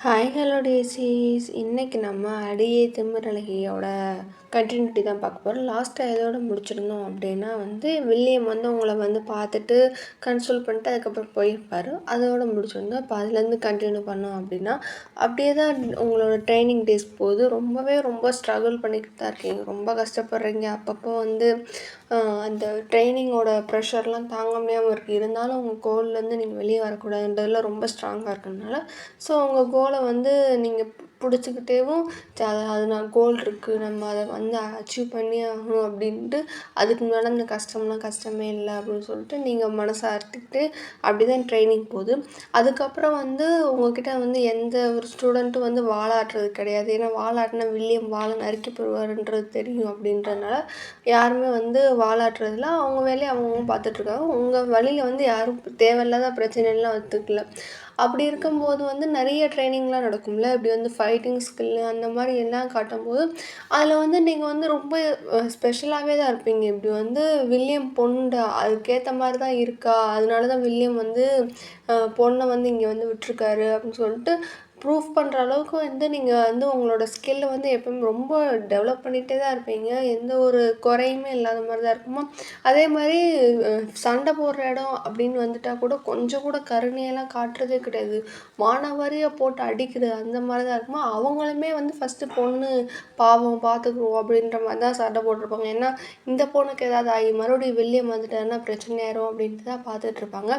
Hi hello டேசிஸ். இன்றைக்கி நம்ம அடியே திமிரழகியோட கண்டினியூட்டி தான் பார்க்க போகிறோம். லாஸ்ட்டாக எதோட முடிச்சிருந்தோம் அப்படின்னா வில்லியம் உங்களை பார்த்துட்டு கன்சோல் பண்ணிட்டு அதுக்கப்புறம் போயிருப்பார். அதோட முடிச்சிருந்தோம். இப்போ அதுலேருந்து கண்டினியூ பண்ணோம் அப்படின்னா அப்படியே தான் உங்களோட ட்ரைனிங் டேஸ் போகுது. ரொம்ப ஸ்ட்ரகிள் பண்ணிக்கிட்டு தான் இருக்கீங்க, ரொம்ப கஷ்டப்படுறீங்க. அப்பப்போ அந்த ட்ரைனிங்கோட ப்ரெஷர்லாம் தாங்க முடியாமல் இருக்குது. இருந்தாலும் உங்கள் கோல்லேருந்து நீங்கள் வெளியே வரக்கூடாதுன்றதுல ரொம்ப ஸ்ட்ராங்காக இருக்கிறதுனால உங்கள் கோலை நீங்கள் பிடிச்சிக்கிட்டேவும் அது நான் கோல் இருக்குது, நம்ம அதை அச்சீவ் பண்ணி ஆகணும் அப்படின்ட்டு அதுக்கு முன்னாடி அந்த கஷ்டம்லாம் கஷ்டமே இல்லை அப்படின்னு சொல்லிட்டு நீங்கள் மனசை அறுத்துக்கிட்டு அப்படி தான் ட்ரைனிங் போகுது. அதுக்கப்புறம் உங்ககிட்ட எந்த ஒரு ஸ்டூடெண்ட்டும் வாலாட்டுறது கிடையாது. ஏன்னா வாலாட்டினா வில்லியம் வாழை நறுக்கி போடுவாருன்றது தெரியும். அப்படின்றதுனால யாருமே வாலாட்டுறதுல அவங்க வேலையை அவங்கவுங்க பார்த்துட்ருக்காங்க. உங்கள் வழியில் யாரும் தேவையில்லாத பிரச்சனைலாம் ஒத்துக்கல. அப்படி இருக்கும்போது நிறைய ட்ரைனிங்லாம் நடக்கும்ல. இப்படி ஃபைட்டிங் ஸ்கில்லு அந்த மாதிரி எல்லாம் காட்டும்போது அதில் நீங்கள் ரொம்ப ஸ்பெஷலாகவே தான் இருப்பீங்க. இப்படி வில்லியம் பொண்ணு அதுக்கேற்ற மாதிரி தான் இருக்கா, அதனால தான் வில்லியம் பொண்ணை இங்கே விட்டுருக்காரு அப்படின்னு சொல்லிட்டு ப்ரூஃப் பண்ணுற அளவுக்கு நீங்கள் உங்களோட ஸ்கில்லை எப்பவுமே ரொம்ப டெவலப் பண்ணிகிட்டே தான் இருப்பீங்க. எந்த ஒரு குறையுமே இல்லாத மாதிரி தான் இருக்குமா. அதே மாதிரி சண்டை போடுற இடம் அப்படின்னு வந்துட்டால் கூட கொஞ்சம் கூட கருணையெல்லாம் காட்டுறதே கிடையாது. மானாவாரியாக போட்டு அடிக்கிறது அந்த மாதிரி தான் இருக்குமா. அவங்களுமே ஃபஸ்ட்டு பொண்ணு பாவம் பார்த்துக்குருவோம் அப்படின்ற மாதிரி தான் சண்டை போட்டிருப்பாங்க. ஏன்னா இந்த பொண்ணுக்கு ஏதாவது ஆகி மறுபடியும் வில்லியம் வந்துட்டாருன்னா பிரச்சனையாயிரும் அப்படின்ட்டு தான் பார்த்துட்ருப்பாங்க.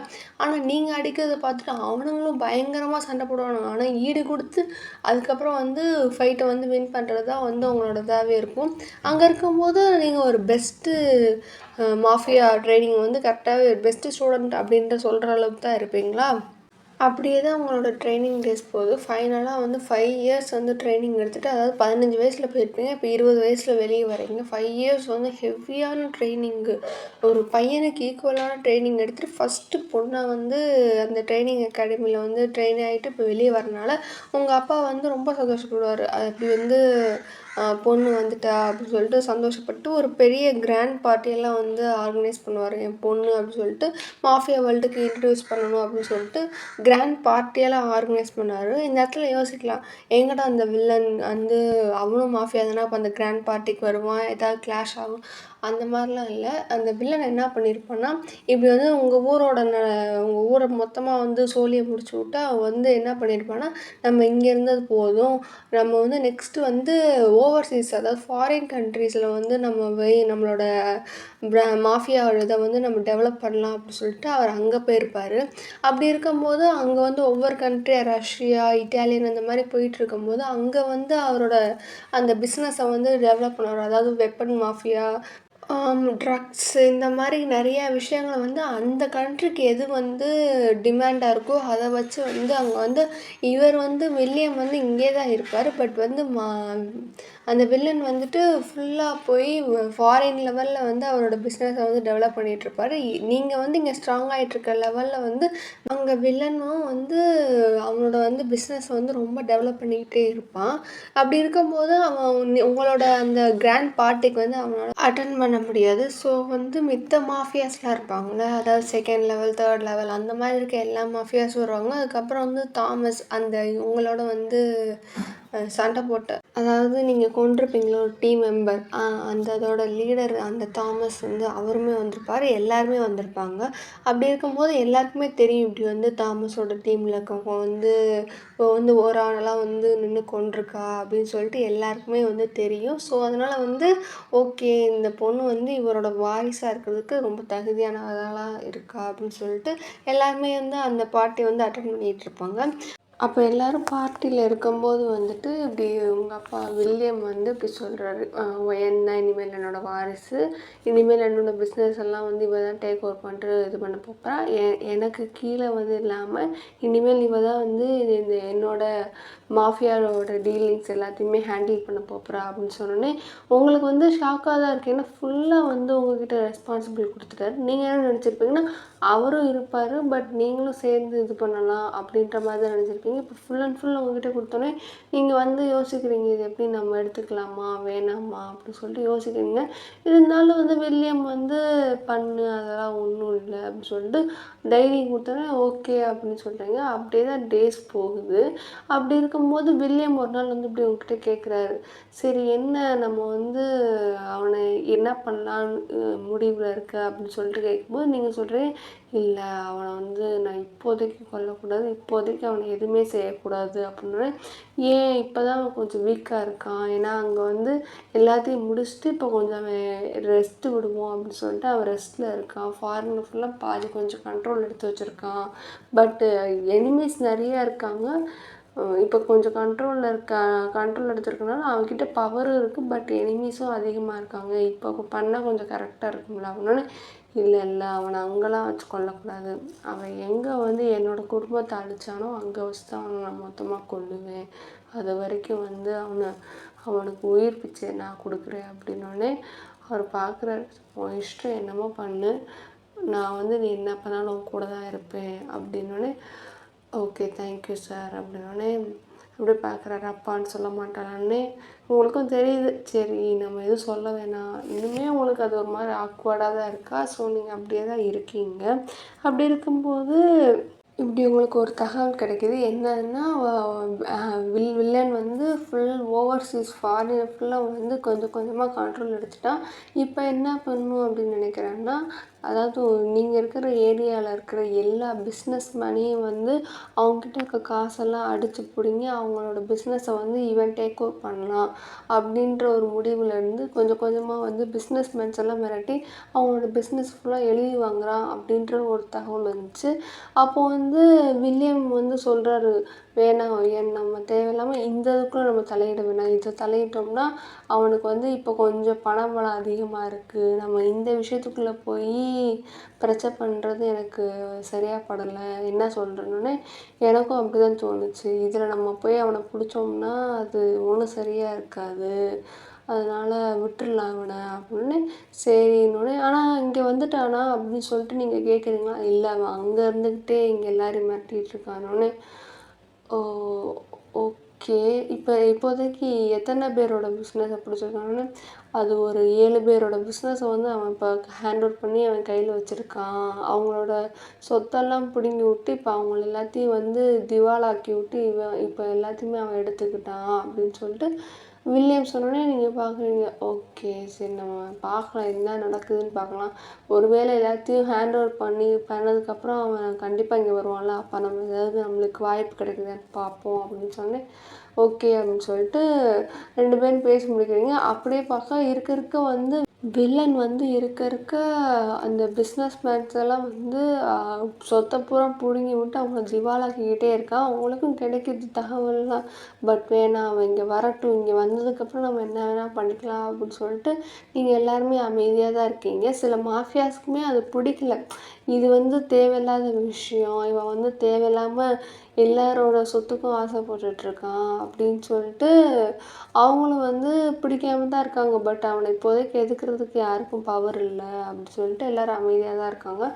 ஆனால் நீங்கள் அடிக்கிறத பார்த்துட்டு அவனுங்களும் பயங்கரமாக சண்டை போடுவானுங்க. ஆனால் ஈடு கொடுத்து அதுக்கப்புறம் ஃபைட்டை வின் பண்ணுறது தான் உங்களோட இதாகவே இருக்கும். அங்கே இருக்கும்போது நீங்கள் ஒரு பெஸ்ட்டு மாஃபியா ட்ரைனிங் கரெக்டாகவே பெஸ்ட்டு ஸ்டூடெண்ட் அப்படின்ற சொல்கிற அளவுக்கு தான் இருப்பீங்களா? அப்படியே தான் உங்களோட ட்ரைனிங் டேஸ் போகுது. ஃபைனலாக 5 இயர்ஸ் ட்ரைனிங் எடுத்துகிட்டு, அதாவது 15 வயசில் போயிருப்பீங்க, இப்போ 20 வயசில் வெளியே வரீங்க. 5 இயர்ஸ் ஹெவியான ட்ரைனிங்கு. ஒரு பையனுக்கு ஈக்குவலான ட்ரைனிங் எடுத்துகிட்டு ஃபஸ்ட்டு பொண்ணாக அந்த ட்ரைனிங் அகாடமியில் ட்ரெயின் ஆகிட்டு இப்போ வெளியே வரனால உங்கள் அப்பா ரொம்ப சந்தோஷப்படுவார். அப்படி பொண்ணு வந்துட்டா அப்படின்னு சொல்லிட்டு சந்தோஷப்பட்டு ஒரு பெரிய கிராண்ட் பார்ட்டியெல்லாம் ஆர்கனைஸ் பண்ணுவார். என் பொண்ணு அப்படின்னு சொல்லிட்டு மாஃபியா வேர்ல்டுக்கு இன்ட்ரடியூஸ் பண்ணணும் அப்படின்னு சொல்லிட்டு கிராண்ட் பார்ட்டியெல்லாம் ஆர்கனைஸ் பண்ணார். இந்த இடத்துல யோசிக்கலாம், எங்கடா அந்த வில்லன் அவனும் மாஃபியா தானே, அப்போ அந்த கிராண்ட் பார்ட்டிக்கு வருவான், ஏதாவது கிளாஷ் ஆகும், அந்த மாதிரிலாம் இல்லை. அந்த வில்லன் என்ன பண்ணியிருப்பான்னா, இப்படி உங்கள் உங்கள் ஊரை மொத்தமாக சோழியை முடிச்சு விட்டு அவன் என்ன பண்ணியிருப்பான்னா, நம்ம இங்கே இருந்தது போதும், நம்ம நெக்ஸ்ட்டு ஓவர்சீஸ், அதாவது ஃபாரின் கண்ட்ரீஸில் நம்மளோட மாஃபியாவோட இதை நம்ம டெவலப் பண்ணலாம் அப்படின்னு சொல்லிட்டு அவர் அங்கே போயிருப்பார். அப்படி இருக்கும்போது அங்கே ஒவ்வொரு கண்ட்ரியாக ரஷ்யா, இட்டாலியன் அந்த மாதிரி போயிட்டுருக்கும்போது அங்கே அவரோட அந்த பிஸ்னஸை டெவலப் பண்ணுவார். அதாவது வெப்பன் மாஃபியா, ட்ரக்ஸு, இந்த மாதிரி நிறையா விஷயங்களை அந்த கண்ட்ரிக்கு எது டிமாண்டாக இருக்கோ அதை வச்சு அங்கே இவர் வில்லியம் இங்கே தான் இருப்பார். பட் அந்த வில்லன் ஃபுல்லாக போய் ஃபாரின் லெவலில் அவரோட பிஸ்னஸை டெவலப் பண்ணிகிட்ருப்பார். நீங்கள் இங்கே ஸ்ட்ராங் ஆகிட்ருக்க லெவலில் அங்கே வில்லனும் அவனோட பிஸ்னஸ் ரொம்ப டெவலப் பண்ணிக்கிட்டே இருப்பான். அப்படி இருக்கும்போது அவன் உங்களோட அந்த கிராண்ட் பார்ட்டிக்கு அவனால் அட்டன் பண்ண முடியாது. ஸோ மித்த மாஃபியாஸ்லாம் இருப்பாங்களே, அதாவது செகண்ட் லெவல், தேர்ட் லெவல் அந்த மாதிரி இருக்க எல்லா மாஃபியாஸும் வருவாங்க. அதுக்கப்புறம் தாமஸ் அந்த இவங்களோட சண்டை போட்ட, அதாவது நீங்கள் கொண்டிருப்பீங்களோ ஒரு டீம் மெம்பர், அதோட லீடர் அந்த தாமஸ் அவருமே வந்திருப்பார். எல்லாருமே வந்திருப்பாங்க. அப்படி இருக்கும்போது எல்லாருக்குமே தெரியும், இப்படி தாமஸோட டீமில் இருக்கவங்க இப்போ ஒரு ஆளெல்லாம் நின்று கொண்டிருக்கா அப்படின்னு சொல்லிட்டு எல்லாருக்குமே தெரியும். ஸோ அதனால் ஓகே, இந்த பொண்ணு இவரோட வாரிசாக இருக்கிறதுக்கு ரொம்ப தகுதியானவளாக இருக்கா அப்படின்னு சொல்லிட்டு எல்லாருமே அந்த பார்ட்டி அட்டன் பண்ணிகிட்டு இருப்பாங்க. அப்போ எல்லோரும் பார்ட்டியில் இருக்கும்போது இப்படி உங்கள் அப்பா வில்லியம் இப்படி சொல்கிறாரு, என்ன இனிமேல் என்னோடய வாரிசு, இனிமேல் என்னோடய பிஸ்னஸ் எல்லாம் இவ தான் டேக் ஓவர் பண்ணிட்டு இது பண்ண போகிறா, எனக்கு கீழே இல்லாமல் இனிமேல் இவ தான் இந்த என்னோடய மாஃபியாவோட டீலிங்ஸ் எல்லாத்தையுமே ஹேண்டில் பண்ண போகிறா அப்படின்னு சொன்னோன்னே உங்களுக்கு ஷாக்காக தான் இருக்குது. ஏன்னா ஃபுல்லாக உங்ககிட்ட ரெஸ்பான்சிபிள் கொடுத்துட்டாரு. நீங்கள் என்ன நினச்சிருப்பீங்கன்னா, அவரும் இருப்பார், பட் நீங்களும் சேர்ந்து இது பண்ணலாம் அப்படின்ற மாதிரி தான் நினச்சிருப்பீங்க. இப்போ ஃபுல் அண்ட் ஃபுல் உங்ககிட்ட கொடுத்தோன்னே நீங்கள் வந்து யோசிக்கிறீங்க, இது எப்படி நம்ம எடுத்துக்கலாமா வேணாமா அப்படின்னு சொல்லிட்டு யோசிக்கிறீங்க. இருந்தாலும் வந்து வில்லியம் வந்து பண்ணு அதெல்லாம் ஒன்றும் இல்லை அப்படின்னு சொல்லிட்டு டைரி கொடுத்தோன்னே ஓகே அப்படின்னு சொல்கிறீங்க. அப்படியே தான் டேஸ் போகுது. அப்படி இருக்கும்போது வில்லியம் ஒரு நாள் வந்து இப்படி உங்ககிட்ட கேட்குறாரு, சரி என்ன நம்ம வந்து அவனை என்ன பண்ணலான்னு முடிவில் இருக்க அப்படின்னு சொல்லிட்டு கேட்கும்போது நீங்கள் சொல்கிறீங்க, இல்லை அவனை வந்து நான் இப்போதைக்கு கொல்லக்கூடாது, இப்போதைக்கு அவனை எதுவுமே செய்யக்கூடாது அப்படின்னா, ஏன் இப்போ தான் அவன் கொஞ்சம் வீக்காக இருக்கான், ஏன்னா அங்கே வந்து எல்லாத்தையும் முடிச்சுட்டு இப்போ கொஞ்சம் அவன் ரெஸ்ட்டு விடுவோம் அப்படின்னு சொல்லிட்டு அவன் ரெஸ்ட்டில் இருக்கான். ஃபாரினில் ஃபுல்லாக பாதி கொஞ்சம் கண்ட்ரோல் எடுத்து வச்சுருக்கான். பட்டு எனிமீஸ் நிறையா இருக்காங்க. இப்போ கொஞ்சம் கண்ட்ரோல் எடுத்துருக்கனால அவன்கிட்ட பவரும் இருக்குது, பட் எனிமீஸும் அதிகமாக இருக்காங்க. இப்போ பண்ணால் கொஞ்சம் கரெக்டாக இருக்கும்ல அப்படின்னோடனே, இல்லை இல்லை அவனை அங்கெல்லாம் வச்சு கொல்லக்கூடாது, அவன் எங்கே வந்து என்னோடய குடும்பத்தை அழிச்சானோ அங்கே வச்சு தான் அவனை நான் மொத்தமாக கொல்லுவேன். அது வரைக்கும் வந்து அவனுக்கு உயிர் பிச்சை நான் கொடுக்குறேன் அப்படின்னோடனே அவர் பார்க்குறாரு, உன் இஷ்டம் என்னமோ பண்ணு, நான் வந்து நீ என்ன பண்ணாலும் உன் கூட தான் இருப்பேன் அப்படின்னோடனே, ஓகே தேங்க்யூ சார் அப்படின்னோடனே அப்படியே பார்க்குறாரு. அப்பான்னு சொல்ல மாட்டானே உங்களுக்கும் தெரியுது, சரி நம்ம எதுவும் சொல்ல வேணாம். இன்னுமே உங்களுக்கு அது ஒரு மாதிரி ஆக்வர்டாக தான் இருக்கா. ஸோ நீங்கள் அப்படியே தான் இருக்கீங்க. அப்படி இருக்கும்போது இப்படி உங்களுக்கு ஒரு தகவல் கிடைக்கிது. என்னன்னா வில்லன் வந்து ஃபுல் ஓவர்சீஸ் ஃபாரின் ஃபுல்லாக வந்து கொஞ்சம் கொஞ்சமாக கண்ட்ரோல் எடுத்துட்டான். இப்போ என்ன பண்ணணும் அப்படின்னு நினைக்கிறேன்னா, அதாவது நீங்கள் இருக்கிற ஏரியாவில் இருக்கிற எல்லா பிஸ்னஸ் மேனையும் வந்து அவங்ககிட்ட இருக்க காசெல்லாம் அடித்து பிடுங்கி அவங்களோட பிஸ்னஸை வந்து இவன் டேக் ஓவர் பண்ணலாம் அப்படின்ற ஒரு முடிவுலேருந்து கொஞ்சம் கொஞ்சமாக வந்து பிஸ்னஸ் மேன்ஸ் எல்லாம் மிரட்டி அவங்களோட பிஸ்னஸ் ஃபுல்லாக எழுதி வாங்குறான் அப்படின்ற ஒரு தகவல் வந்துச்சு. அப்போது வந்து வில்லியம் வந்து சொல்கிறாரு, வேணாம் நம்ம தேவையில்லாமல் இந்த இதுக்குள்ளே நம்ம தலையிட வேணாம். இதை தலையிட்டோம்னா அவனுக்கு வந்து இப்போ கொஞ்சம் பணபலம் அதிகமாக இருக்குது, நம்ம இந்த விஷயத்துக்குள்ளே போய் பிரச்சனை பண்ணுறது எனக்கு சரியாக படலை, என்ன சொல்கிறேன்னொன்னே எனக்கும் அப்படி தான் தோணுச்சு. இதில் நம்ம போய் அவனை பிடிச்சோம்னா அது ஒன்றும் சரியாக இருக்காது, அதனால் விட்டுடலாம் அவனை அப்படின்னு சரின்னொடனே. ஆனால் இங்கே வந்துட்டானா அப்படின்னு சொல்லிட்டு நீங்கள் கேட்குறீங்களா, இல்லை அவன் அங்கே இருந்துக்கிட்டே இங்கே எல்லோரும் மிரட்டிகிட்டு இருக்கானோடனே, ஓ ஓகே. இப்போதைக்கு எத்தனை பேரோட பிஸ்னஸை பிடிச்சிருக்கான்னு, அது ஒரு 7 பேரோட பிஸ்னஸை வந்து அவன் இப்போ ஹேண்ட் ஓவர் பண்ணி அவன் கையில் வச்சுருக்கான். அவங்களோட சொத்தெல்லாம் பிடுங்கி விட்டு இப்போ அவங்கள எல்லாத்தையும் வந்து திவாலாக்கி விட்டு இப்போ எல்லாத்தையுமே அவன் எடுத்துக்கிட்டான் அப்படின்னு சொல்லிட்டு வில்லியம் சொன்னோடனே நீங்கள் பார்க்குறீங்க, ஓகே சரி நம்ம பார்க்கலாம் என்ன நடக்குதுன்னு பார்க்கலாம். ஒருவேளை எல்லாத்தையும் ஹேண்ட் ஓவர் பண்ணதுக்கப்புறம் அவன் கண்டிப்பாக இங்கே வருவான்ல, அப்போ நம்ம ஏதாவது நம்மளுக்கு வாய்ப்பு கிடைக்குதான்னு பார்ப்போம் அப்படின்னு சொன்னேன். ஓகே அப்படின்னு சொல்லிட்டு 2 பேரும் பேசி முடிக்கிறீங்க. அப்படியே பார்க்க இருக்க வந்து வில்லன் வந்து இருக்க அந்த பிஸ்னஸ் மேன்ஸ் எல்லாம் வந்து சொத்தை பூரா பிடுங்கி விட்டு அவங்க திவாலாக்கிக்கிட்டே இருக்கான். அவங்களுக்கும் கிடைக்கிது தகவல்லாம். பட் வேணாம் அவன் இங்கே வரட்டும், இங்கே வந்ததுக்கப்புறம் நம்ம என்ன வேணால் பண்ணிக்கலாம் அப்படின்னு சொல்லிட்டு நீங்கள் எல்லாருமே அமைதியாக தான் இருக்கீங்க. சில மாஃபியாஸ்க்குமே அது பிடிக்கல. இது வந்து தேவையில்லாத விஷயம், இவன் வந்து தேவையில்லாமல் எல்லாரோட சொத்துக்கும் ஆசைப்பட்டுட்ருக்கான் அப்படின்னு சொல்லிட்டு அவங்களும் வந்து பிடிக்காம தான் இருக்காங்க. பட் அவனை இப்போதைக்கு எதுக்குறதுக்கு யாருக்கும் பவர் இல்லை அப்படின்னு சொல்லிட்டு எல்லோரும் அமைதியாக தான் இருக்காங்க.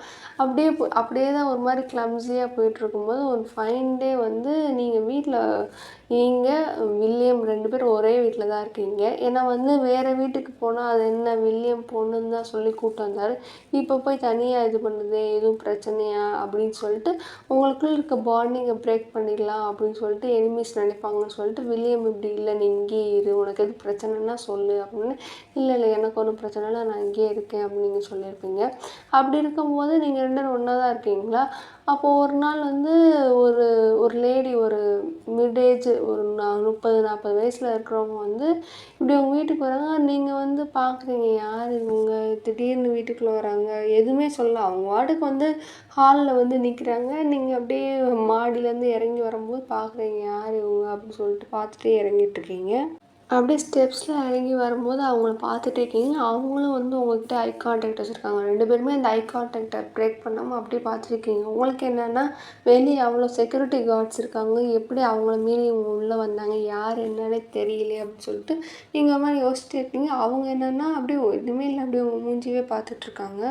அப்படியே தான் ஒரு மாதிரி கிளம்ஸியாக போயிட்டுருக்கும்போது ஒரு ஃபைன் டே வந்து நீங்கள் வில்லியம் 2 பேரும் ஒரே வீட்டில் தான் இருக்கீங்க. ஏன்னா வந்து வேறு வீட்டுக்கு போனால் அது என்ன வில்லியம் பொண்ணுன்னு தான் சொல்லி கூப்பிட்டு வந்தார். இப்போ போய் தனியாக இது பண்ணுது எதுவும் பிரச்சனையா அப்படின்னு சொல்லிட்டு உங்களுக்குள்ள இருக்க பாண்டிங்கை பிரேக் பண்ணிடலாம் அப்படின்னு சொல்லிட்டு எனிமீஸ் நினைப்பாங்கன்னு சொல்லிட்டு வில்லியம் இப்படி இல்லை நீ இங்கேயே இரு, உனக்கு எது பிரச்சனைன்னா சொல்லு அப்படின்னு. இல்லை எனக்கு ஒன்றும் பிரச்சனை இல்லை, நான் இங்கேயே இருக்கேன் அப்படின்னு நீங்கள் சொல்லியிருப்பீங்க. அப்படி இருக்கும்போது நீங்கள் 2 பேரும் ஒன்றா தான் இருக்கீங்களா. அப்போது ஒரு நாள் வந்து ஒரு லேடி ஒரு மிட் ஏஜ் ஒரு 30-40 வயசில் இருக்கிறவங்க வந்து இப்படி உங்கள் வீட்டுக்கு வராங்க. நீங்கள் வந்து பார்க்குறீங்க, யார் இவங்க திடீர்னு வீட்டுக்குள்ளே வராங்க, எதுவுமே சொல்ல அவங்க வாட்டுக்கு வந்து ஹாலில் வந்து நிற்கிறாங்க. நீங்கள் அப்படியே மாடியிலேருந்து இறங்கி வரும்போது பார்க்குறீங்க, யார் இவங்க அப்படின்னு சொல்லிட்டு பார்த்துட்டே இறங்கிட்டுருக்கீங்க. அப்படியே ஸ்டெப்ஸில் இறங்கி வரும்போது அவங்கள பார்த்துட்டே இருக்கீங்க. அவங்களும் வந்து உங்கள்கிட்ட ஐ கான்டாக்ட் வச்சுருக்காங்க. 2 பேருமே அந்த ஐ கான்டாக்டை பிரேக் பண்ணாமல் அப்படியே பார்த்துருக்கீங்க. உங்களுக்கு என்னென்னா வெளியே அவ்வளோ செக்யூரிட்டி கார்ட்ஸ் இருக்காங்க, எப்படி அவங்கள மீறி இவங்க உள்ளே வந்தாங்க, யார் என்னன்னே தெரியலையே அப்படின்னு சொல்லிட்டு நீங்கள் மாதிரி யோசிச்சுட்டு இருக்கீங்க. அவங்க என்னென்னா அப்படியே எதுவுமே இல்லை, அப்படியே உங்கள் மூஞ்சியே பார்த்துட்ருக்காங்க.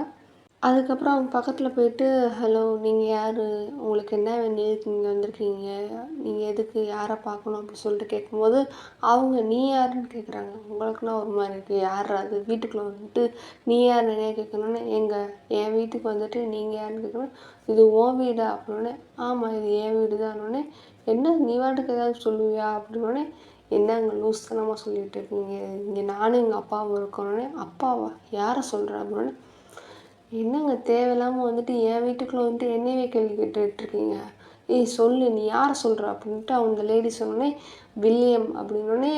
அதுக்கப்புறம் அவங்க பக்கத்தில் போயிட்டு, "ஹலோ நீங்கள் யார்? உங்களுக்கு என்ன வேணும்? எதுக்கு இங்கே வந்திருக்கீங்க? நீங்கள் எதுக்கு யாரை பார்க்கணும்?" அப்படி சொல்லிட்டு கேட்கும்போது, அவங்க "நீ யாருன்னு?" கேட்குறாங்க. உங்களுக்குன்னா ஒரு மாதிரி இருக்குது. யார்ரா அது? வீட்டுக்குள்ளே வந்துட்டு நீ யார் என்னைய கேட்கணுன்னு, என் வீட்டுக்கு வந்துட்டு நீங்கள் யாருன்னு கேட்கணும். "இது உன் வீடா?" அப்படின்னோடனே, "ஆமாம் இது என் வீடு தான்னோடனே." "என்ன நீ வாட்டுக்கு ஏதாவது சொல்லுவியா?" அப்படின்னோடனே, "என்னங்க லூஸ்தனமாக சொல்லிகிட்டு இருக்கீங்க? இங்கே நானும் எங்கள் அப்பாவும் இருக்கோன்னே." "அப்பாவா? யாரை சொல்கிற?" அப்படின்னோடனே, என்னங்க தேவையில்லாமல் வந்துட்டு என் வீட்டுக்குள்ளே வந்துட்டு என்னையவே கேள்வி கேட்டுட்ருக்கீங்க. ஏய் சொல்லு நீ யாரை சொல்கிற அப்படின்ட்டு அவங்க லேடி சொன்னோடனே, வில்லியம் அப்படின்னோடனே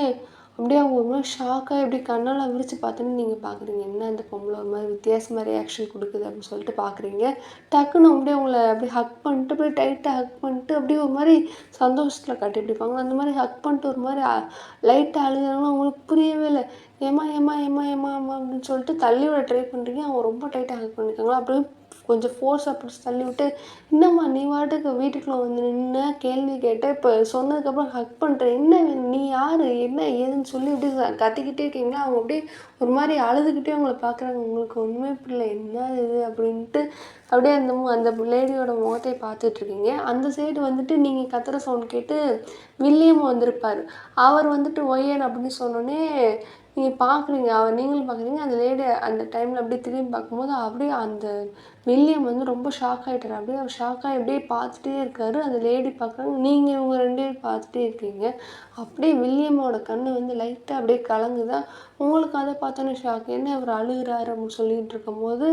அப்படியே அவங்க ஒரு மாதிரி ஷாக்காக எப்படி கண்ணெல்லாம் விரித்து பார்த்தோன்னே நீங்கள் பார்க்குறீங்க. என்ன இந்த பொம்பளை ஒரு மாதிரி வித்தியாசமாக ரியாக்ஷன் கொடுக்குது அப்படின்னு சொல்லிட்டு பார்க்குறீங்க. டக்குன்னு அப்படியே உங்களை அப்படியே ஹக் பண்ணிட்டு அப்படியே டைட்டாக ஹக் பண்ணிட்டு அப்படியே ஒரு மாதிரி சந்தோஷத்தில் கட்டி பிடிப்பாங்க. அந்த மாதிரி ஹக் பண்ணிட்டு ஒரு மாதிரி லைட்டாக அழுகிறாங்கன்னா அவங்களுக்கு புரியவே இல்லை. ஏம்மா ஏம்மா ஏம்மா ஏம்மா அம்மா அப்படின்னு சொல்லிட்டு தள்ளி விட ட்ரை பண்ணுறீங்க. அவங்க ரொம்ப டைட்டாக ஹக் பண்ணியிருக்காங்களா அப்படியே கொஞ்சம் ஃபோர்ஸாக பிடிச்சி தள்ளி விட்டு, என்னம்மா நீ பாட்டுக்கு வீட்டுக்குள்ளே வந்து நின்ன, கேள்வி கேட்ட, இப்போ சொன்னதுக்கப்புறம் ஹக் பண்ணுற, என்ன வேணும்? நீ யார்? என்ன ஏதுன்னு சொல்லி அப்படியே கத்திக்கிட்டே இருக்கீங்களா? அவங்க அப்படியே ஒரு மாதிரி அழுதுகிட்டே உங்களை பார்க்குறாங்க. உங்களுக்கு ஒன்றுமே புரியல, என்ன இது அப்படின்ட்டு அப்படியே அந்த லேடியோட முகத்தை பார்த்துட்ருக்கீங்க. அந்த சைடு வந்துட்டு நீங்கள் கத்துற சவுண்ட் கேட்டு வில்லியம் வந்திருப்பார். அவர் வந்துட்டு ஒய்யன் அப்படின்னு சொன்னோடனே நீங்கள் பார்க்குறீங்க. நீங்களும் பார்க்குறீங்க. அந்த லேடி அந்த டைமில் அப்படியே திரும்பி பார்க்கும்போது அப்படியே அந்த வில்லியம் வந்து ரொம்ப ஷாக் ஆகிட்டாரு. அப்படியே அவர் ஷாக்காகி அப்படியே பார்த்துட்டே இருக்காரு. அந்த லேடி பார்க்குறாங்க. நீங்கள் இவங்க 2 பேரும் பார்த்துட்டே இருக்கீங்க. அப்படியே வில்லியமோட கண் வந்து லைட்டாக அப்படியே கலங்குதா. உங்களுக்கு அதை பார்த்தோன்னே ஷாக். என்ன இவர் அழுகுறாரு அப்படின்னு சொல்லிட்டு இருக்கும்போது,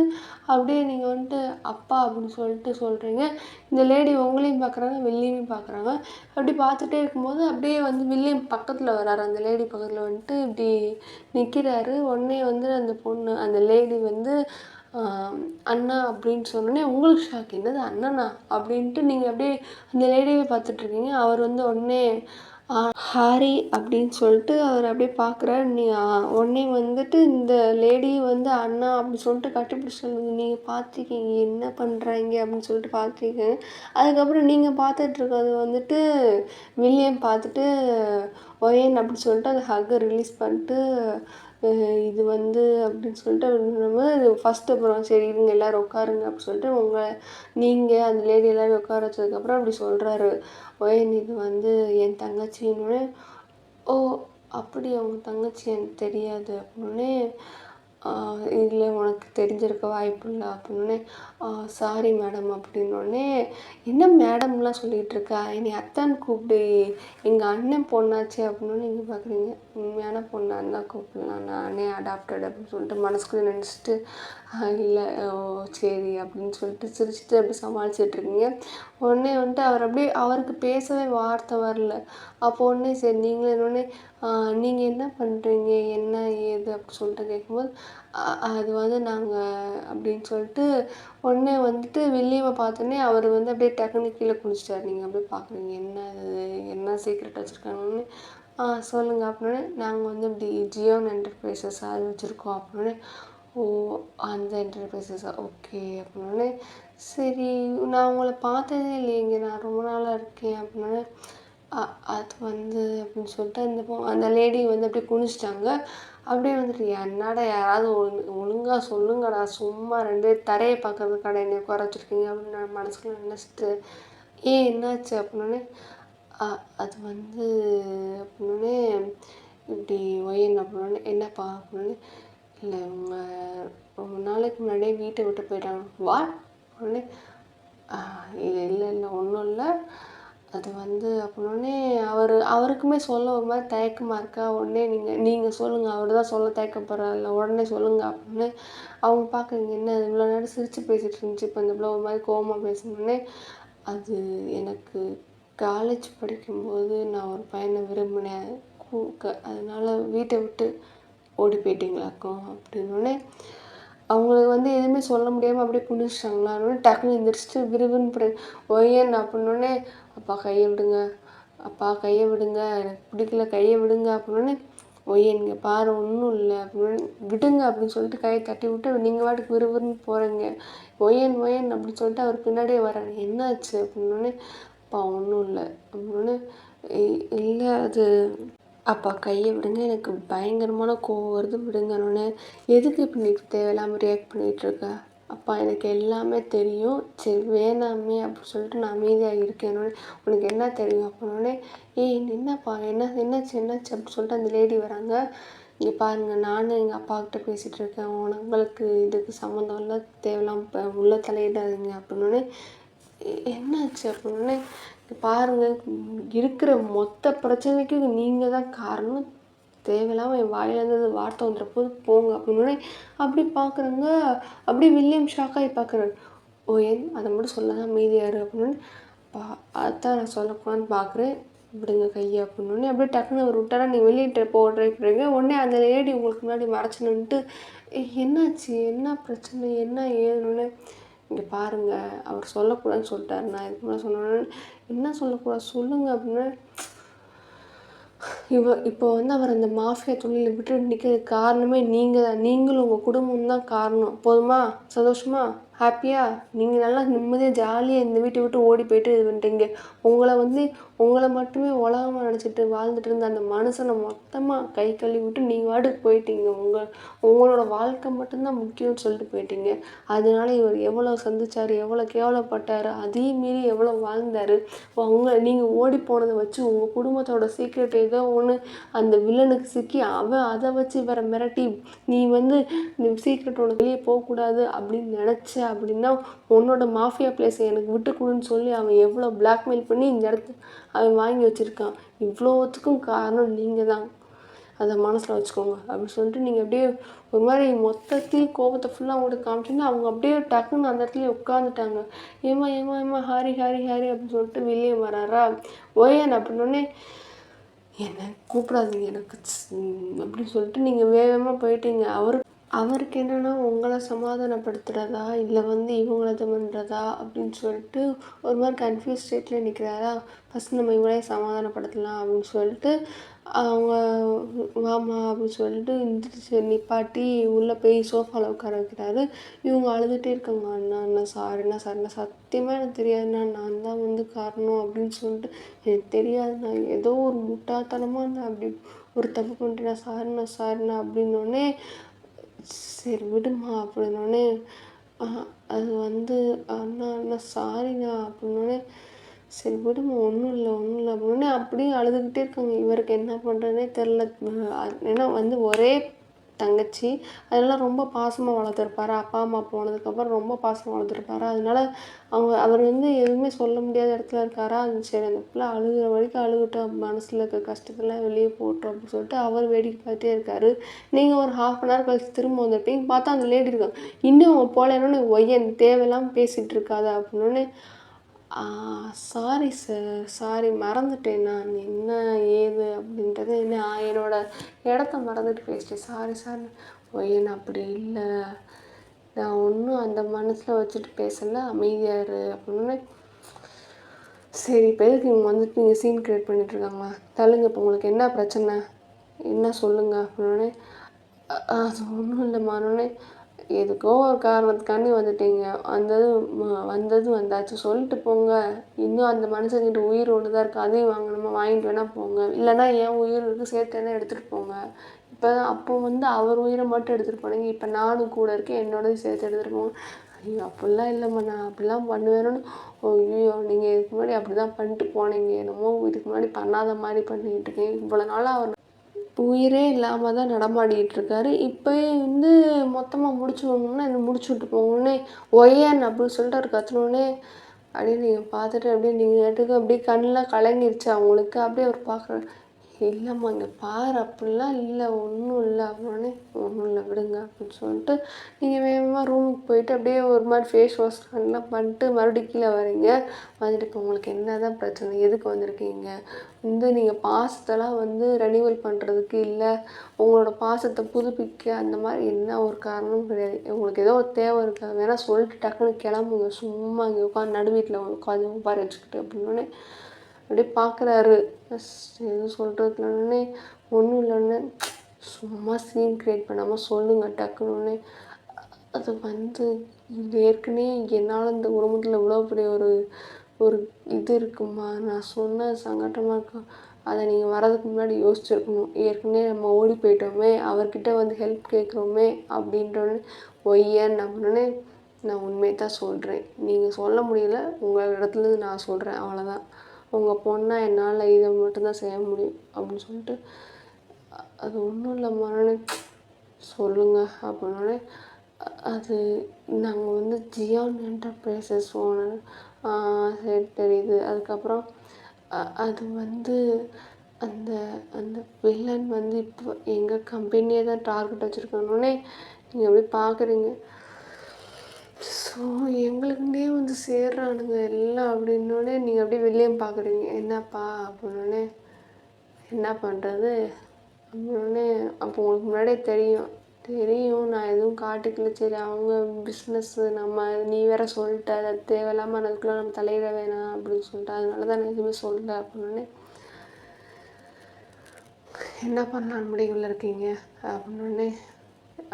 அப்படியே நீங்கள் வந்துட்டு அப்பா அப்படின்னு சொல்லிட்டு சொல்கிறீங்க. இந்த லேடி உங்களையும் பார்க்குறாங்க, வில்லியமையும் பார்க்குறாங்க. அப்படி பார்த்துட்டே இருக்கும்போது அப்படியே வந்து வில்லியம் பக்கத்தில் வராரு. அந்த லேடி பக்கத்தில் வந்துட்டு இப்படி நிற்கிறாரு. உடனே வந்து அந்த பொண்ணு அந்த லேடி வந்து அண்ணா அப்படின்னு சொன்னோடனே உங்களுக்கு ஷாக். என்னது அண்ணனா அப்படின்ட்டு நீங்கள் அப்படியே அந்த லேடியவே பார்த்துட்ருக்கீங்க. அவர் வந்து உடனே ஹாரி அப்படின்னு சொல்லிட்டு அவர் அப்படியே பார்க்குறாரு. உடனே வந்துட்டு இந்த லேடி வந்து அண்ணா அப்படின்னு சொல்லிட்டு கட்டிப்பிடிச்சு சொல்லுங்க. நீங்கள் பார்த்துருக்கீங்க என்ன பண்ணுறாங்க அப்படின்னு சொல்லிட்டு பார்த்துருக்கீங்க. அதுக்கப்புறம் நீங்கள் பார்த்துட்ருக்கிறது வந்துட்டு வில்லியம் பார்த்துட்டு ஒயன் அப்படின்னு சொல்லிட்டு அந்த ஹக்கை ரிலீஸ் பண்ணிட்டு இது வந்து அப்படின்னு சொல்லிட்டு நம்ம ஃபஸ்ட்டு அப்புறம் சரி இருங்க எல்லோரும் உட்காருங்க அப்படின்னு சொல்லிட்டு நீங்கள் அந்த லேடி எல்லோரும் உட்கார வச்சதுக்கப்புறம் அப்படி சொல்கிறாரு. ஒயன் இது வந்து என் தங்கச்சின்னே. ஓ அப்படியா உங்கள் தங்கச்சி எனக்கு தெரியாது அப்படின்னே. இல்லை உனக்கு தெரிஞ்சிருக்க வாய்ப்பு இல்லை அப்படின்னே. சாரி மேடம் அப்படின்னோடனே, என்ன மேடம்லாம் சொல்லிகிட்டு இருக்கா, என்னை அத்தான்னு கூப்பிடு, எங்கள் அண்ணன் பொண்ணாச்சு அப்படின்னு நீங்கள் பார்க்குறீங்க. உண்மையான பொண்ணாக இருந்தால் கூப்பிடலாம், நானே அடாப்டட் அப்படின்னு சொல்லிட்டு மனசுக்குள்ளே நினச்சிட்டு, இல்லை ஓ சரி அப்படின்னு சொல்லிட்டு சிரிச்சுட்டு அப்படி சமாளிச்சிட்ருக்கீங்க. உடனே வந்துட்டு அவர் அப்படியே அவருக்கு பேசவே வார்த்தை வரல. அப்போ உடனே சரி நீங்களே உடனே நீங்கள் என்ன பண்ணுறீங்க என்ன ஏது அப்படி சொல்லிட்டு கேட்கும்போது, அது வந்து நாங்கள் அப்படின்னு சொல்லிட்டு உடனே வந்துட்டு வில்லியமை பார்த்தோன்னே அவர் வந்து அப்படியே டக்குனு கீழே குதிச்சிட்டாரு. நீங்கள் அப்படியே பார்க்குறீங்க என்ன இது என்ன சீக்ரெட் வச்சுருக்காங்கன்னு. சொல்லுங்கள் அப்படின்னோடனே, நாங்கள் வந்து இப்படி ஜியோன் என்டர்பிரைசஸ் அது வச்சுருக்கோம் அப்படின்னோடனே, ஓ அந்த என்டர்பிரைசஸா ஓகே அப்படின்னோடனே, சரி நான் உங்களை பார்த்ததே இல்லையேங்க நான் ரொம்ப நாளாக இருக்கேன் அப்படின்னோடனே, அது வந்து அப்படின்னு சொல்லிட்டு அந்த லேடி வந்து அப்படியே குனிஞ்சிட்டாங்க. அப்படியே வந்துட்டு என்னடா யாராவது ஒழுங்கா சொல்லுங்கடா சும்மா 2 தரையை பார்க்கறதுக்காடா என்னை உட்கார வச்சுருக்கீங்க அப்படின்னு நான் மனசுக்குள்ள நினச்சிட்டு, ஏன் என்னாச்சு அப்படின்னோடனே, அது வந்து அப்படின்னோடனே இப்படி ஒயன் அப்படின்னோடனே, என்னப்பா அப்படின்னோடனே, இல்லை இவங்க ரொம்ப நாளைக்கு முன்னாடியே வீட்டை விட்டு போயிட்டாங்க. வாட் உடனே இல்லை இல்லை இல்லை ஒன்றும் இல்லை அது வந்து அப்படின்னோடனே அவருக்குமே சொல்ல ஒரு மாதிரி தயக்கமாக இருக்கா. உடனே நீங்கள் சொல்லுங்கள் அவர் தான் சொல்ல தயக்கப்படுறாருல உடனே சொல்லுங்கள் அப்படின்னு அவங்க பார்க்குறீங்க. என்ன இவ்வளோ நேரம் சிரித்து பேசிகிட்டு இருந்துச்சு, இப்போ இந்த பிள்ளை ஒரு மாதிரி கோவமாக பேசணுன்னே, அது எனக்கு காலேஜ் படிக்கும்போது நான் ஒரு பையனை விரும்பினேன். அதனால் வீட்டை விட்டு ஓடி போயிட்டீங்களாக்கும் அப்படின்னோடனே அவங்களுக்கு வந்து எதுவுமே சொல்ல முடியாமல் அப்படியே குளிச்சிட்டாங்களான்னு டக்குன்னு எந்திரிச்சிட்டு விறுவிறுன்னு ஒய்யன் அப்படின்னோடனே, அப்பா கையை விடுங்க, அப்பா கையை விடுங்க, எனக்கு பிடிக்கல கையை விடுங்க அப்படின்னோடனே, ஒய்யன் இங்கே பாரு ஒன்றும் இல்லை அப்படின்னு விடுங்க அப்படின்னு சொல்லிட்டு கையை தட்டி விட்டு நீங்கள் வாட்டுக்கு விறுவிறுன்னு போகிறீங்க. ஒய்யன் ஒய்யன் அப்படின்னு சொல்லிட்டு அவர் பின்னாடியே வராங்க. என்னாச்சு அப்படின்னோடனே, அப்பா ஒன்றும் இல்லை அப்படின்னோடனே, இல்லை அது அப்பா கையை விடுங்க எனக்கு பயங்கரமான கோவம் வருது விடுங்கன்னொன்னே, எதுக்கு இப்போ நீ தேவையில்லாமல் ரியாக்ட் பண்ணிகிட்ருக்க அப்பா எனக்கு எல்லாமே தெரியும். சரி வேணாமே அப்படின்னு சொல்லிட்டு நான் அமைதியாக இருக்கேன். உனக்கு என்ன தெரியும் அப்படின்னோடனே, ஏய் என்னப்பா என்னாச்சு அப்படின்னு சொல்லிட்டு அந்த லேடி வராங்க. இங்கே பாருங்கள், நானும் எங்கள் அப்பாக்கிட்ட பேசிகிட்டு இருக்கேன். உங்களுக்கு இதுக்கு சம்மந்தம் இல்லை, தேவையில்லாம இப்போ உள்ள தலையிடாதீங்க அப்படின்னோடனே, என்னாச்சு அப்படின்னோடனே, பாருங்கள் இருக்கிற மொத்த பிரச்சனைக்கும் நீங்கள் தான் காரணம். தேவையில்லாமல் என் வாயிலேருந்து வார்த்தை வந்துட போது போங்க அப்படின்னோடனே அப்படி பார்க்குறேங்க. அப்படியே வில்லியம் ஷாக்காகி பார்க்குறாரு. ஓ ஏன் அதை மட்டும் சொல்ல தான் அமைதியாரு அப்படின்னு. அதான் நான் சொல்லக்கூடாதுன்னு பார்க்குறேன், விடுங்க கையை அப்படின்னோடனே அப்படியே டக்குன்னு அவர் விட்டாரா, நீ வெளியிட்ட போக ட்ரை பண்ணுறீங்க. உடனே அந்த லேடி உங்களுக்கு முன்னாடி மறைச்சு நின்றுட்டு, என்னாச்சு என்ன பிரச்சனை என்ன ஏதுன்னு. இங்கே பாருங்கள், அவர் சொல்லக்கூடாதுன்னு சொல்லிட்டாரு, நான் இதுக்கு மேலே சொன்னோன்னே என்ன சொல்லக்கூடாது சொல்லுங்கள் அப்படின்னு. இப்போ வந்து அவர் அந்த மாஃபியா தொழிலை விட்டு நிற்கிறதுக்கு காரணமே நீங்கள் தான். நீங்களும் உங்கள் குடும்பம் தான் காரணம். போதுமா? சந்தோஷமா? ஹாப்பியா? நீங்கள் நல்லா நிம்மதியாக ஜாலியாக இந்த வீட்டை விட்டு ஓடி போயிட்டு இது பண்ணிட்டீங்க. உங்களை மட்டுமே உலகமாக நினச்சிட்டு வாழ்ந்துட்டு இருந்த அந்த மனுஷனை மொத்தமாக கை கழுவி விட்டு நீங்கள் வாட்டுக்கு போயிட்டீங்க. உங்களோட வாழ்க்கை மட்டும்தான் முக்கியம்னு சொல்லிட்டு போயிட்டீங்க. அதனால இவர் எவ்வளோ சந்திச்சார், எவ்வளோ கேவலப்பட்டார், அதையும் மீறி எவ்வளோ வாழ்ந்தார். நீங்கள் ஓடி போனதை வச்சு உங்கள் குடும்பத்தோட சீக்ரெட் ஏதோ ஒன்று அந்த வில்லனுக்கு சிக்கி அவன் அதை வச்சு இவரை மிரட்டி, நீ சீக்ரெட் உனக்கு வெளியே போகக்கூடாது அப்படின்னு நினச்ச அப்படின்னா உன்னோட மாஃபியா பிளேஸை எனக்கு விட்டு கொடுன்னு சொல்லி அவன் எவ்வளோ பிளாக்மெயில் பண்ணி இந்த இடத்த அவன் வாங்கி வச்சுருக்கான். இவ்வளோத்துக்கும் காரணம் நீங்கள் தான், அதை மனசில் வச்சுக்கோங்க அப்படின்னு சொல்லிட்டு நீங்கள் அப்படியே ஒரு மாதிரி மொத்தத்தையும் கோபத்தை ஃபுல்லாக அவங்கள்ட்ட காமிச்சிங்கன்னா அவங்க அப்படியே டக்குன்னு அந்த இடத்துல உட்காந்துட்டாங்க. ஏமா ஹாரி அப்படின்னு சொல்லிட்டு வெளியே வராரா. ஓயன் அப்படின்னோடனே, என்ன கூப்பிடாதீங்க எனக்கு அப்படின்னு சொல்லிட்டு நீங்கள் வேகமாக போயிட்டீங்க. அவருக்கு என்னென்னா உங்களை சமாதானப்படுத்துகிறதா இல்லை இவங்கள இது பண்ணுறதா அப்படின்னு சொல்லிட்டு ஒரு மாதிரி கன்ஃபியூஸ் ஸ்டேட்டில் நிற்கிறாரா. ஃபஸ்ட் நம்ம இவங்களே சமாதானப்படுத்தலாம் அப்படின்னு சொல்லிட்டு அவங்க வாமா அப்படின்னு சொல்லிட்டு நிப்பாட்டி உள்ளே போய் சோஃபாவில் உட்கார வைக்கிறாரு. இவங்க அழுதுகிட்டே இருக்காங்க. அண்ணா சாரிண்ணா சத்தியமாக எனக்கு தெரியாதுண்ணா, நான் தான் காரணம் அப்படின்னு சொல்லிட்டு, எனக்கு தெரியாதுண்ணா, ஏதோ ஒரு முட்டாள்தனமாக நான் அப்படி ஒரு தப்பு பண்ணிட்டேன், சாரிண்ணா அப்படின்னோடனே, சரி விடுமா அப்படின்னோடனே, அது அண்ணா சாரிண்ணா அப்படின்னோடனே, சரி விடுமா ஒன்றும் இல்லை அப்படின்னோடனே அப்படியே அழுதுகிட்டே இருக்காங்க. இவருக்கு என்ன பண்ணுறதுனே தெரில. ஏன்னா ஒரே தங்கச்சி, அதனால் ரொம்ப பாசமாக வளர்த்துருப்பாரு. அப்பா அம்மா போனதுக்கப்புறம் ரொம்ப பாசமாக வளர்த்துருப்பாரு. அதனால அவர் எதுவுமே சொல்ல முடியாத இடத்துல இருக்காரா. சரி அந்த பிள்ளை அழுகிற வரைக்கும் அழுகட்டும், மனசில் இருக்க கஷ்டத்தெல்லாம் வெளியே போட்டோம் அப்படின்னு சொல்லிட்டு அவர் வேடிக்கை பார்த்துட்டே இருக்காரு. நீங்கள் ஒரு 1/2 hour கழிச்சு திரும்ப வந்துருப்பீங்க. பார்த்தா அந்த லேடி இருக்காங்க. இன்னும் அவங்க போலேன்னு ஒய்யன் தேவையில்லாமல் பேசிகிட்டு இருக்காத அப்படின்னோடனே, சாரி சாரி மறந்துட்டேன், நான் என்ன ஏது அப்படின்றது என்னோட இடத்த மறந்துட்டு பேசிட்டேன், சாரி ஒய்யன் அப்படி இல்லை, நான் ஒன்றும் அந்த மனசில் வச்சுட்டு பேசலை, அமைதியாரு அப்படின்னோடனே, சரி இப்போ எதுக்கு இவங்க நீங்கள் சீன் க்ரியேட் பண்ணிகிட்ருக்காங்களா, தள்ளுங்க, இப்போ உங்களுக்கு என்ன பிரச்சனை என்ன சொல்லுங்கள் அப்படின்னோடனே, அது ஒன்றும் இல்லைம்மானோடனே, எதுக்கோ ஒரு காரணத்துக்காண்டி வந்துட்டீங்க, வந்தாச்சு சொல்லிட்டு போங்க. இன்னும் அந்த மனுஷங்கிட்ட உயிர் ஒன்று தான் இருக்குது, அதையும் வாங்கணுமா, வாங்கிட்டு வேணால் போங்க, இல்லைனா என் உயிர் இருக்குது சேர்த்து வேணால் எடுத்துகிட்டு போங்க. இப்போ அப்போ அவர் உயிரை மட்டும் எடுத்துகிட்டு போனீங்க, இப்போ நானும் கூட இருக்கேன், என்னோடய சேர்த்து எடுத்துகிட்டு போங்க. ஐயோ அப்படிலாம் இல்லைம்மா, நான் அப்படிலாம் பண்ணுவேன்னு. ஐயோ நீங்கள் இதுக்கு முன்னாடி அப்படி தான் பண்ணிட்டு போனீங்க, என்னமோ இதுக்கு முன்னாடி பண்ணாத மாதிரி பண்ணிக்கிட்டு இருக்கீங்க, இவ்வளோ நாளாக அவர் உயிரே இல்லாமல் தான் நடமாடிக்கிட்டு இருக்காரு. இப்போயே மொத்தமாக முடிச்சு விடணும்னா என்ன முடிச்சு விட்டு போகணுன்னே ஒய்யன் அப்படின்னு சொல்லிட்டு அவர் கத்துனோடனே அப்படியே நீங்கள் பார்த்துட்டு அப்படியே நீங்கள் கேட்டுக்கு அப்படியே கண்ணெலாம் கலங்கிருச்சு அவங்களுக்கு. அப்படியே அவர் பார்க்குறாரு. இல்லைம்மா இங்கே பாரு அப்படிலாம் இல்லை, ஒன்றும் இல்லை அப்படின்னோடனே, ஒன்றும் இல்லை விடுங்க அப்படின்னு சொல்லிட்டு நீங்கள் வேகமாக ரூமுக்கு போயிட்டு அப்படியே ஒரு மாதிரி ஃபேஸ் வாஷ் எல்லாம் பண்ணிட்டு மறுபடியும் கீழே வரீங்க. வந்துட்டு இப்போ உங்களுக்கு என்ன தான் பிரச்சனை, எதுக்கு வந்திருக்கீங்க, நீங்கள் பாசத்தெல்லாம் ரெனிவல் பண்ணுறதுக்கு இல்லை, உங்களோட பாசத்தை புதுப்பிக்க அந்த மாதிரி என்ன ஒரு காரணமும் கிடையாது. உங்களுக்கு ஏதோ ஒரு தேவை இருக்கா வேணால் சொல்லிட்டு டக்குன்னு கிளம்புங்க, சும்மா இங்கே உட்காந்து நடு வீட்டில் உட்காந்து உட்கார வச்சுக்கிட்டு அப்படின்னோடனே அப்படியே பார்க்குறாரு. எதுவும் சொல்கிறதுலன்னே ஒன்றும் இல்லைன்னு சும்மா சீன் க்ரியேட் பண்ணாமல் சொல்லுங்கள் டக்குன்னு. அது இது ஏற்கனவே என்னால் இந்த குடும்பத்தில் இவ்வளோ பெரிய ஒரு இது இருக்குமா, நான் சொன்ன சங்கட்டமாக இருக்கும், அதை நீங்கள் வர்றதுக்கு முன்னாடி யோசிச்சுருக்கணும். ஏற்கனவே நம்ம ஓடி போயிட்டோமே, அவர்கிட்ட ஹெல்ப் கேட்குறோமே அப்படின்றோன்னு ஒய்யன் அப்படின்னே நான் உண்மையை தான் சொல்கிறேன். நீங்கள் சொல்ல முடியல, உங்கள் இடத்துலேருந்து நான் சொல்கிறேன், அவ்வளோதான். உங்கள் பொண்ணா என்னால் இதை மட்டும்தான் செய்ய முடியும் அப்படின்னு சொல்லிட்டு, அது ஒன்றும் இல்லைம்மான்னு சொல்லுங்கள் அப்படின்னோடனே, அது நாங்கள் வந்து ஜியான் என்டர்பிரைசஸ் ஓனர். சரி தெரியுது. அதுக்கப்புறம் அது வந்து அந்த அந்த வில்லன் வந்து இப்போ எங்கள் கம்பெனியே தான் டார்கெட் வச்சுருக்கானோடனே நீங்கள் எப்படி பார்க்குறீங்க. ஸோ எங்களுக்குன்னே வந்து சேர்றானுங்க எல்லாம் அப்படின்னோடனே நீங்கள் அப்படியே வெளியே பார்க்குறீங்க. என்னப்பா அப்படின்னோடனே, என்ன பண்ணுறது அப்படின்னோடனே, அப்போ உங்களுக்கு முன்னாடியே தெரியும் நான் எதுவும் காட்டிக்கல. சரி அவங்க பிஸ்னஸ்ஸு நீ வேற சொல்லிட்ட, அது தேவையில்லாமல் அதுக்குள்ளே நம்ம தலையிட வேணாம் அப்படின்னு சொல்லிட்டு, அதனால தான் நான் எதுவுமே சொல்லலை அப்படின்னோடனே, என்ன பண்ணலான்னு முடிவில் இருக்கீங்க அப்படின்னோடனே,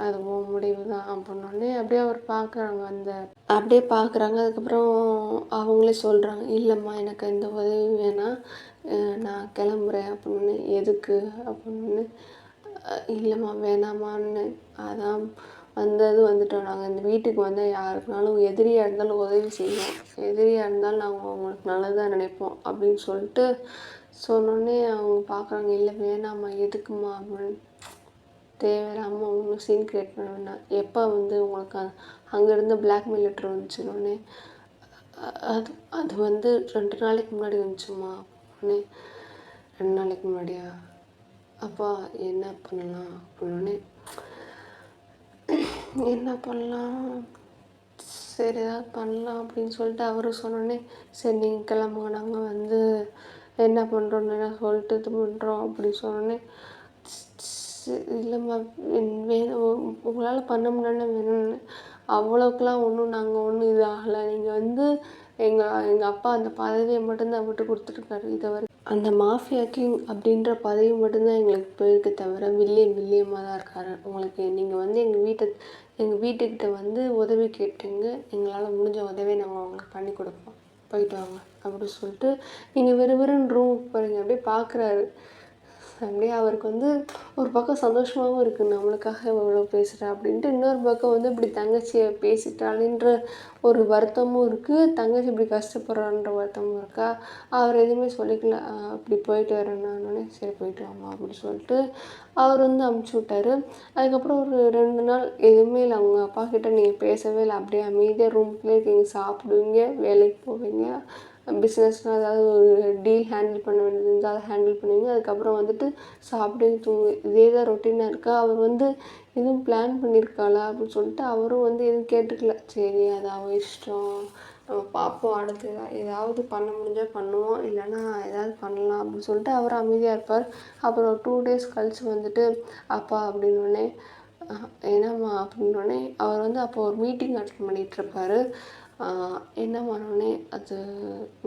அது உன் முடிவு தான் அப்படின்னோடனே அப்படியே அவர் பார்க்குறாங்க. அப்படியே பார்க்குறாங்க. அதுக்கப்புறம் அவங்களே சொல்கிறாங்க, இல்லைம்மா எனக்கு எந்த உதவியும் வேணாம், நான் கிளம்புறேன் அப்படின்னு. எதுக்கு அப்படின்னு, இல்லைம்மா வேணாமான்னு, அதான் வந்துட்டோம். நாங்கள் இந்த வீட்டுக்கு வந்தால் யாருக்குனாலும் எதிரியாக இருந்தாலும் உதவி செய்வோம், எதிரியாக இருந்தாலும் நாங்கள் அவங்களுக்கு நல்லதாக நினைப்போம் அப்படின்னு சொல்லிட்டு சொன்னோடனே அவங்க பார்க்குறாங்க, இல்லை வேணாம்மா எதுக்குமா அப்படின்னு. தேவையில்லாமல் ஒன்றும் சீன் க்ரியேட் பண்ண வேண்டாம். எப்போ வந்து உங்களுக்கு அங்கேருந்து பிளாக்மெயில் லெட்டர் வந்துச்சுன்னொடனே, அது அது வந்து 2 நாளைக்கு முன்னாடி வந்துச்சுமா அப்படின்னு. 2 நாளைக்கு முன்னாடியா? அப்பா என்ன பண்ணலாம் அப்படின்னோடனே, என்ன பண்ணலாம், சரி ஏதாவது பண்ணலாம் அப்படின்னு சொல்லிட்டு அவரும் சொன்னோடனே, சரி நீங்கள் கிளம்புங்க, நாங்கள் வந்து என்ன பண்ணுறோன்னு என்ன சொல்லிட்டு இது பண்ணுறோம் அப்படின்னு சொன்னோடனே, இல்லைம்மா வேணும் உங்களால் பண்ண முடியலன்னா வேணும்னு. அவ்வளோக்கெலாம் நாங்கள் ஒன்றும் இது ஆகலை. நீங்கள் வந்து எங்கள் அப்பா அந்த பதவியை மட்டும்தான் விட்டு கொடுத்துருக்காரு. இதை அந்த மாஃபியா கிங் அப்படின்ற பதவி மட்டும்தான் எங்களுக்கு போயிருக்கு தவிர வில்லியமாக தான் இருக்கார். உங்களுக்கு நீங்கள் வந்து எங்கள் வீட்டுக்கிட்ட வந்து உதவி கேட்டீங்க, எங்களால் முடிஞ்ச உதவியை நாங்கள் உங்களுக்கு பண்ணி கொடுப்போம், போயிட்டு வாங்க அப்படின்னு சொல்லிட்டு நீங்கள் விறுவிறுன்னு ரூமுக்கு போகிறீங்க. அப்படியே பார்க்குறாரு. அப்படியே அவருக்கு வந்து ஒரு பக்கம் சந்தோஷமாகவும் இருக்குது, நம்மளுக்காக இவ்வளோ பேசுகிறா அப்படின்ட்டு. இன்னொரு பக்கம் வந்து இப்படி தங்கச்சியை பேசிட்டாளின்ற ஒரு வருத்தமும் இருக்குது, தங்கச்சி இப்படி கஷ்டப்படுறான்ற வருத்தமும் இருக்கா. அவர் எதுவுமே சொல்லிக்கல. அப்படி போயிட்டு வரேன்னானே, சரி போயிட்டு வாமா அப்படின்னு சொல்லிட்டு அவர் வந்து அமுச்சு விட்டார். அதுக்கப்புறம் ஒரு 2 நாள் எதுவுமே இல்லை, அவங்க அப்பா கிட்ட நீங்கள் பேசவே இல்லை, அப்படியே அமைதியாக ரூம்குள்ளே இருக்கீங்க, சாப்பிடுவீங்க, வேலைக்கு போவீங்க, பிஸ்னஸ்னால் ஏதாவது ஒரு டீல் ஹேண்டில் பண்ண வேண்டியது இருந்தால் அதை ஹேண்டில் பண்ணுவீங்க. அதுக்கப்புறம் வந்துட்டு சாப்பிடுவீங்க, தூங்குவீங்க. இதே தான் ரொட்டீனாக இருக்கா. அவர் வந்து எதுவும் பிளான் பண்ணியிருக்காளா அப்படின்னு சொல்லிட்டு அவரும் வந்து எதுவும் கேட்டுக்கல. சரி அது அவள் இஷ்டம், நம்ம பார்ப்போம், அடுத்து ஏதாவது பண்ண முடிஞ்சால் பண்ணுவோம், இல்லைன்னா ஏதாவது பண்ணலாம் அப்படின்னு சொல்லிட்டு அவர் அமைதியாக இருப்பார். அப்புறம் 2 days கழித்து வந்துட்டு அப்பா அப்படின்னோடனே, என்னம்மா அப்படின்னோடனே, அவர் வந்து அப்போ ஒரு மீட்டிங் அட்டெண்ட் பண்ணிகிட்ருப்பாரு. என்ன பண்ணோடனே, அது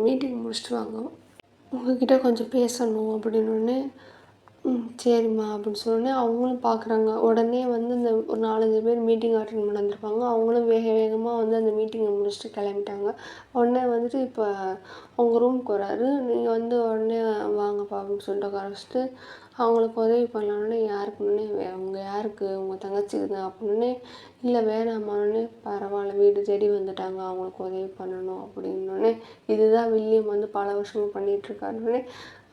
மீட்டிங் முடிச்சுட்டு வாங்க, உங்கள்கிட்ட கொஞ்சம் பேசணும் அப்படின்னோடனே, சரிம்மா அப்படின்னு சொன்னோடனே அவங்களும் பார்க்குறாங்க. உடனே வந்து இந்த ஒரு 4, 5 பேர் மீட்டிங் அட்டெண்ட் பண்ண வந்திருப்பாங்க. அவங்களும் வேகமாக வந்து அந்த மீட்டிங்கை முடிச்சுட்டு கிளம்பிட்டாங்க. உடனே வந்துட்டு இப்போ அவங்க ரூமுக்கு வராரு. நீங்கள் வந்து உடனே வாங்கப்பா அப்படின்னு சொல்லிட்டு உட்கார வச்சுட்டு அவங்களுக்கு உதவி பண்ணலான்னே, யாருக்குன்னே அவங்க யாருக்கு, உங்கள் தங்கச்சிக்கு தான் அப்படின்னே, இல்லை வேணாமான்னே, பரவாயில்ல வீடு தேடி வந்துட்டாங்க, அவங்களுக்கு உதவி பண்ணணும் அப்படின்னோடனே, இதுதான் வில்லியம் வந்து பல வருஷமாக பண்ணிகிட்ருக்காருன்னே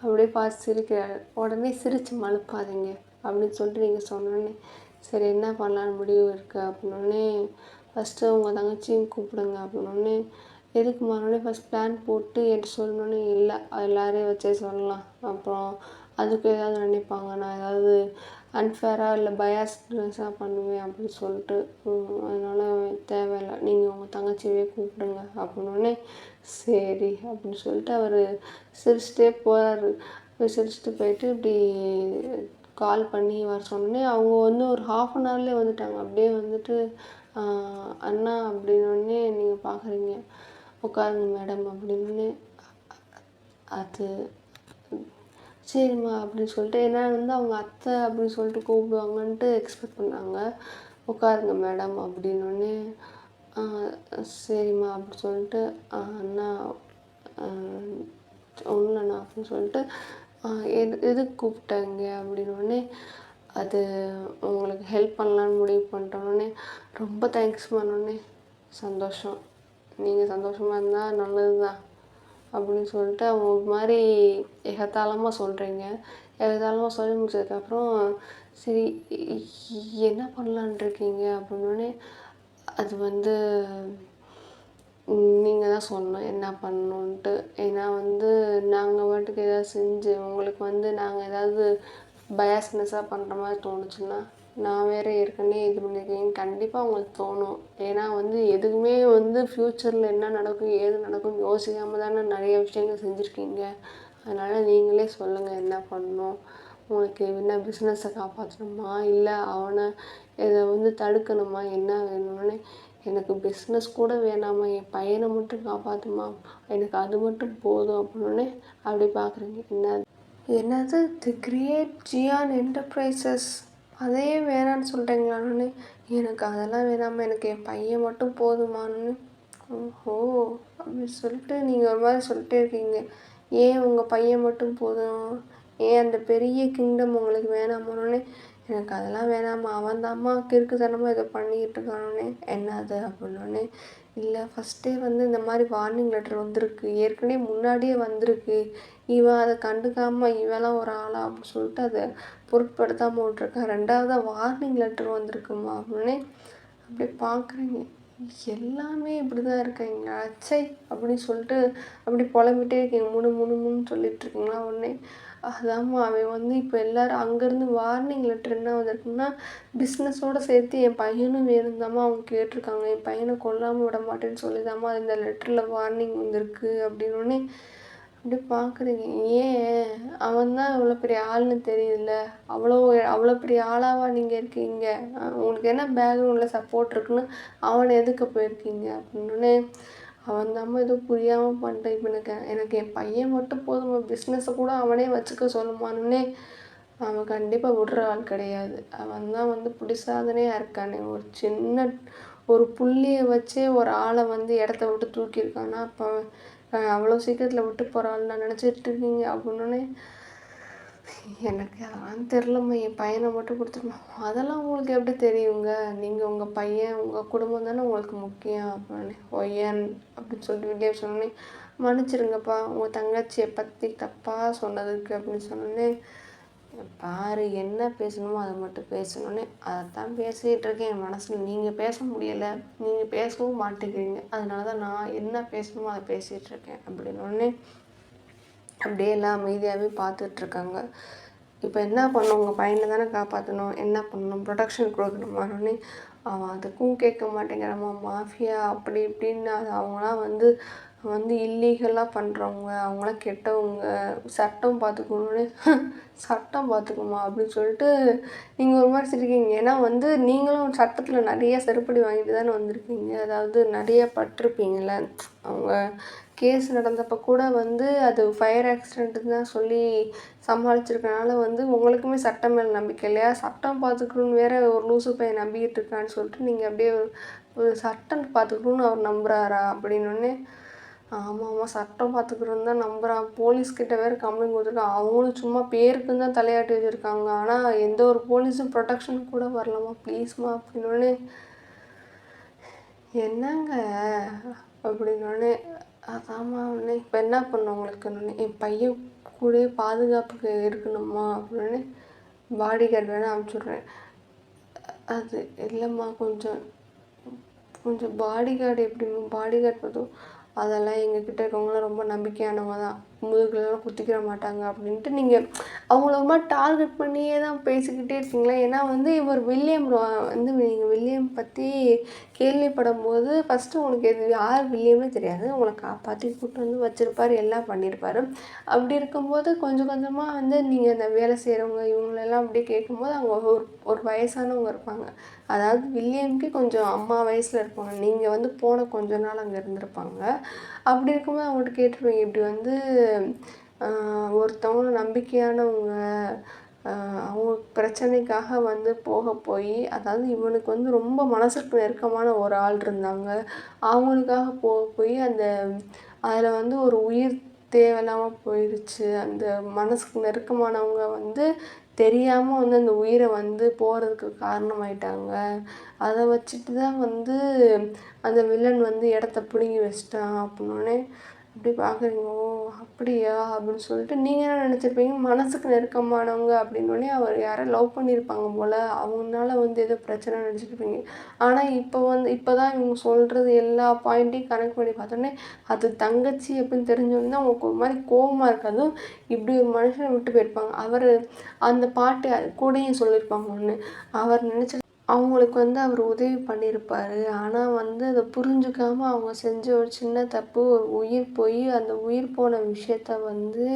அப்படியே பார்த்து சிரிக்கிறாரு. உடனே சிரித்து மழுப்பாதீங்க அப்படின்னு சொல்லிட்டு நீங்கள் சொன்னோடனே, சரி என்ன பண்ணலான்னு முடிவு இருக்குது அப்படின்னோடனே, ஃபஸ்ட்டு உங்கள் தங்கச்சியும் கூப்பிடுங்க அப்படின்னோடனே, எதுக்கு மாறினோடனே ஃபஸ்ட் பிளான் போட்டு என்கிட்ட சொல்லணுன்னே, இல்லை எல்லாரையும் வச்சே சொல்லலாம், அப்புறம் அதுக்கு ஏதாவது நினைப்பாங்க, நான் ஏதாவது அன்ஃபேராக இல்லை பயாஸ்டாக பண்ணுவேன் அப்படின்னு சொல்லிட்டு, அதனால் தேவையில்லை, நீங்கள் உங்கள் தங்கச்சியவே கூப்பிடுங்க அப்படின்னோடனே, சரி அப்படின்னு சொல்லிட்டு அவர் சிரிச்சிட்டே போகிறாரு. சிரிச்சிட்டு போயிட்டு இப்படி கால் பண்ணி வர சொன்னோடனே அவங்க வந்து ஒரு 1/2 hourலேயே வந்துட்டாங்க. அப்படியே வந்துட்டு அண்ணா அப்படின்னோடனே நீங்கள் பார்க்குறீங்க, உட்காருங்க மேடம் அப்படின்னே, அது சரிம்மா அப்படின்னு சொல்லிட்டு, ஏன்னா வந்து அவங்க அத்தை அப்படின்னு சொல்லிட்டு கூப்பிடுவாங்கன்ட்டு எக்ஸ்பெக்ட் பண்ணாங்க. உட்காருங்க மேடம் அப்படின்னோடனே, சரிம்மா அப்படின்னு சொல்லிட்டு, அண்ணா ஒன்றும் இல்லைண்ணா அப்படின்னு சொல்லிட்டு, எதுக்கு கூப்பிட்டாங்க அப்படின்னோடனே, அது உங்களுக்கு ஹெல்ப் பண்ணலான்னு முடிவு பண்ணிட்டோன்னே, ரொம்ப தேங்க்ஸ் பண்ணோடனே, சந்தோஷம். நீங்கள் சந்தோஷமாக இருந்தால் நல்லது தான் அப்படின்னு சொல்லிட்டு அவங்க ஒரு மாதிரி எகத்தாளமாக சொல்கிறீங்க. எகத்தாளமாக சொல்லி முடிச்சதுக்கப்புறம் சரி என்ன பண்ணலான் இருக்கீங்க அப்படின்னோடனே அது வந்து நீங்கள் தான் சொல்லணும் என்ன பண்ணணுன்ட்டு. ஏன்னா வந்து நாங்கள் பாட்டுக்கு ஏதாவது செஞ்சு உங்களுக்கு வந்து நாங்கள் ஏதாவது பயாஸ்னஸாக பண்ணுற மாதிரி தோணுச்சுன்னா நான் வேறு ஏற்கனவே இது பண்ணியிருக்கேன் கண்டிப்பாக உங்களுக்கு தோணும். ஏன்னா வந்து எதுவுமே வந்து ஃப்யூச்சரில் என்ன நடக்கும் ஏது நடக்கும்னு யோசிக்காமல் தானே நிறைய விஷயங்கள் செஞ்சுருக்கீங்க. அதனால் நீங்களே சொல்லுங்கள் என்ன பண்ணணும். உங்களுக்கு என்ன பிஸ்னஸை காப்பாற்றணுமா இல்லை அவனை இதை வந்து தடுக்கணுமா என்ன வேணும்னு. எனக்கு பிஸ்னஸ் கூட வேணாமா என் பையனை மட்டும் காப்பாற்றுமா எனக்கு அது மட்டும் போதும் அப்படின்னே அப்படி பார்க்குறீங்க. என்னது தி கிரியேட் ஜியான் என்டர்பிரைசஸ் அதையே வேணான்னு சொல்கிறீங்களான்னு. எனக்கு அதெல்லாம் வேணாமா எனக்கு என் பையன் மட்டும் போதுமான்னு. ஓஹோ அப்படின்னு சொல்லிட்டு நீங்கள் ஒரு மாதிரி சொல்லிட்டே இருக்கீங்க. ஏன் உங்கள் பையன் மட்டும் போதும் ஏன் அந்த பெரிய கிங்டம் உங்களுக்கு வேணாமான்னு. எனக்கு அதெல்லாம் வேணாமா அவன் தாம்மா கிறுக்குத்தனமாக இதை பண்ணிக்கிட்டு இருக்கானே என்னது அப்படின்னோடனே இல்லை ஃபஸ்ட்டே வந்து இந்த மாதிரி வார்னிங் லெட்டர் வந்திருக்கு ஏற்கனவே முன்னாடியே வந்திருக்கு இவன் அதை கண்டுக்காமல் இவெல்லாம் ஒரு ஆளா அப்படின்னு சொல்லிட்டு அதை பொருட்படுத்தாமல் விட்ருக்கான். ரெண்டாவதாக வார்னிங் லெட்டர் வந்திருக்குமா அப்படின்னே அப்படி பார்க்குறீங்க. எல்லாமே இப்படி தான் இருக்கீங்க அச்சை அப்படின்னு சொல்லிட்டு அப்படி புலம்பிட்டே இருக்கீங்க. முணுன்னு சொல்லிட்டு இருக்கீங்களா உடனே அதாம்மா அவன் வந்து இப்போ எல்லோரும் அங்கேருந்து வார்னிங் லெட்டர் என்ன வந்திருக்குன்னா பிஸ்னஸோடு சேர்த்து என் பையனும் வேணுந்தாம்மா அவங்க கேட்டிருக்காங்க. என் பையனை கொல்லாமல் விட மாட்டேன்னு சொல்லிதாம்மா இந்த லெட்டரில் வார்னிங் வந்திருக்கு அப்படின்னோடனே அப்படி பார்க்குறீங்க. ஏன் அவன் தான் இவ்வளோ பெரிய ஆள்னு தெரியுதுல்ல அவ்வளோ பெரிய ஆளாவா நீங்கள் இருக்கீங்க. உங்களுக்கு என்ன பேக்ரவுண்டில் சப்போர்ட் இருக்குன்னு அவனை எதுக்க போயிருக்கீங்க அப்படின்னோடனே அவன் தாம்மா எதுவும் புரியாமல் பண்ணிட்டேன். இப்போ எனக்கு என் பையன் மட்டும் போதும் பிஸ்னஸை கூட அவனே வச்சுக்க சொல்லுமானே. அவன் கண்டிப்பாக விடுற ஆள் கிடையாது. அவன் தான் வந்து பிடிசாதனையாக இருக்கானே. ஒரு புள்ளியை வச்சே ஒரு ஆளை வந்து இடத்த விட்டு தூக்கியிருக்கானா அப்போ அவ்வளோ சீக்கிரத்தில் விட்டு போகிற ஆள் நான் நினச்சிட்டு இருக்கீங்க அப்படின்னோடனே எனக்கு அதெல்லாம் தெரிலம்மா என் பையனை மட்டும் கொடுத்துருமா. அதெல்லாம் உங்களுக்கு எப்படி தெரியுங்க நீங்கள் உங்கள் பையன் உங்கள் குடும்பம் தானே உங்களுக்கு முக்கியம் அப்படின்னு ஒய்யன் அப்படின்னு சொல்லிட்டு வெளியே சொன்னோன்னே மன்னிச்சிருங்கப்பா உங்கள் தங்கச்சியை பற்றி தப்பாக சொன்னதுக்கு அப்படின்னு சொன்னோன்னே பாரு என்ன பேசணுமோ அதை மட்டும் பேசணுன்னே அதைத்தான் பேசிகிட்டு இருக்கேன். என் மனசில் நீங்கள் பேச முடியலை நீங்கள் பேசவும் மாட்டேங்கிறீங்க அதனால தான் நான் என்ன பேசணுமோ அதை பேசிகிட்டு இருக்கேன் அப்படின்னோடனே அப்படியே எல்லாம் அமைதியாகவே பார்த்துட்ருக்காங்க. இப்போ என்ன பண்ணணும் உங்கள் பையனை தானே காப்பாற்றணும் என்ன பண்ணணும் ப்ரொடெக்ஷன் கொடுக்கணுமானோடனே அவன் அதுக்கும் கேட்க மாட்டேங்கிறாம்மா மாஃபியா அப்படி இப்படின்னு அது அவங்களாம் வந்து இல்லீகலாக பண்ணுறவங்க அவங்களாம் கெட்டவங்க சட்டம் பார்த்துக்கணுன்னு சட்டம் பார்த்துக்குமா அப்படின்னு சொல்லிட்டு நீங்கள் ஒரு மாதிரி சிரிக்கீங்க. ஏன்னா வந்து நீங்களும் சட்டத்தில் நிறைய செருப்படி வாங்கிட்டு தானே வந்திருக்கீங்க. அதாவது நிறைய பட்டிருப்பீங்கள அவங்க கேஸ் நடந்தப்போ கூட வந்து அது ஃபயர் ஆக்சிடெண்ட்டுன்னு தான் சொல்லி சமாளிச்சிருக்கனால வந்து உங்களுக்குமே சட்டம் மேலே நம்பிக்கை இல்லையா. சட்டம் பார்த்துக்கணுன்னு வேற ஒரு லூசு பையன் நம்பிக்கிட்டு இருக்கான்னு சொல்லிட்டு நீங்கள் அப்படியே ஒரு சட்டம் பார்த்துக்கணுன்னு அவர் நம்புகிறாரா அப்படின்னோடனே ஆமாம் சட்டம் பார்த்துக்கிறோன்னு தான் நம்புகிறான். போலீஸ்கிட்ட வேறு கம்ப்ளைண்ட் கொடுத்துருக்கான். அவங்களும் சும்மா பேருக்குன்னு தான் தலையாட்டி வச்சுருக்காங்க. ஆனால் எந்த ஒரு போலீஸும் ப்ரொடெக்ஷன் கூட வரலாமா ப்ளீஸ்மா அப்படின்னோடனே என்னங்க அப்படின்னோடனே அதாம்மா உடனே இப்போ என்ன பண்ண உங்களுக்கு என் பையன் கூட பாதுகாப்புக்கு இருக்கணுமா அப்படின்னே பாடி கார்டு வேணால் அனுப்பிச்சுட்றேன். அது இல்லைம்மா கொஞ்சம் பாடி கார்டு எப்படிம்மா பாடி கார்டு பார்த்தோம் அதெல்லாம் எங்ககிட்ட இருக்கவங்களாம் ரொம்ப நம்பிக்கையானவங்க தான் முதுகுலலாம் குத்திக்கிற மாட்டாங்க அப்படின்ட்டு நீங்கள் அவங்கள ரொம்ப டார்கெட் பண்ணியே தான் பேசிக்கிட்டே இருக்கீங்களா. ஏன்னா வந்து இவர் வில்லியம் வந்து நீங்கள் வில்லியம் பற்றி கேள்விப்படும் போது ஃபஸ்ட்டு உங்களுக்கு எது யார் வில்லியம்னே தெரியாது. உங்களை காப்பாற்றி கூப்பிட்டு வந்து வச்சுருப்பார் எல்லாம் பண்ணியிருப்பார். அப்படி இருக்கும்போது கொஞ்சம் கொஞ்சமாக வந்து நீங்கள் இந்த வேலை செய்கிறவங்க இவங்களெல்லாம் அப்படியே கேட்கும்போது அவங்க ஒரு வயசானவங்க இருப்பாங்க. அதாவது வில்லியம்க்கு கொஞ்சம் அம்மா வயசில் இருப்பாங்க. நீங்கள் வந்து போன கொஞ்ச நாள் அங்கே இருந்திருப்பாங்க. அப்படி இருக்கும்போது அவங்கள்ட்ட கேட்டிருப்பீங்க இப்படி வந்து ஒருத்தவங்க நம்பிக்கையானவங்க அவங்க பிரச்சனைக்காக வந்து போய் அதாவது இவனுக்கு வந்து ரொம்ப மனசுக்கு நெருக்கமான ஒரு ஆள் இருந்தாங்க. அவங்களுக்காக போய் அதில் வந்து ஒரு உயிர் தேவையில்லாமல் போயிடுச்சு. அந்த மனசுக்கு நெருக்கமானவங்க வந்து தெரியாமல் வந்து அந்த உயிரை வந்து போகிறதுக்கு காரணமாயிட்டாங்க. அதை வச்சுட்டு தான் வந்து அந்த வில்லன் வந்து இடத்த பிடுங்கி வச்சிட்டான் அப்படின்னோடனே அப்படி பார்க்குறீங்க. ஓ அப்படியா அப்படின்னு சொல்லிட்டு நீங்கள் என்ன நினச்சிருப்பீங்க, மனசுக்கு நெருக்கமானவங்க அப்படின்னோடனே அவர் யாரோ லவ் பண்ணியிருப்பாங்க போல், அவங்களால வந்து ஏதோ பிரச்சனை நினச்சிருப்பீங்க. ஆனால் இப்போ தான் இவங்க சொல்கிறது எல்லா பாயிண்ட்டையும் கனெக்ட் பண்ணி பார்த்தோன்னே அது தங்கச்சி அப்படின்னு தெரிஞ்சோடனே தான் அவங்களுக்கு ஒரு மாதிரி கோவமாக இருக்காதும். இப்படி ஒரு மனுஷனை விட்டு போயிருப்பாங்க. அவர் அந்த பாட்டு கூடயும் சொல்லியிருப்பாங்க ஒன்று, அவர் நினச்ச அவங்களுக்கு வந்து அவர் உதவி பண்ணியிருப்பார். ஆனால் வந்து அதை புரிஞ்சுக்காமல் அவங்க செஞ்ச ஒரு சின்ன தப்பு, ஒரு உயிர் போய் அந்த உயிர் போன விஷயத்த வந்து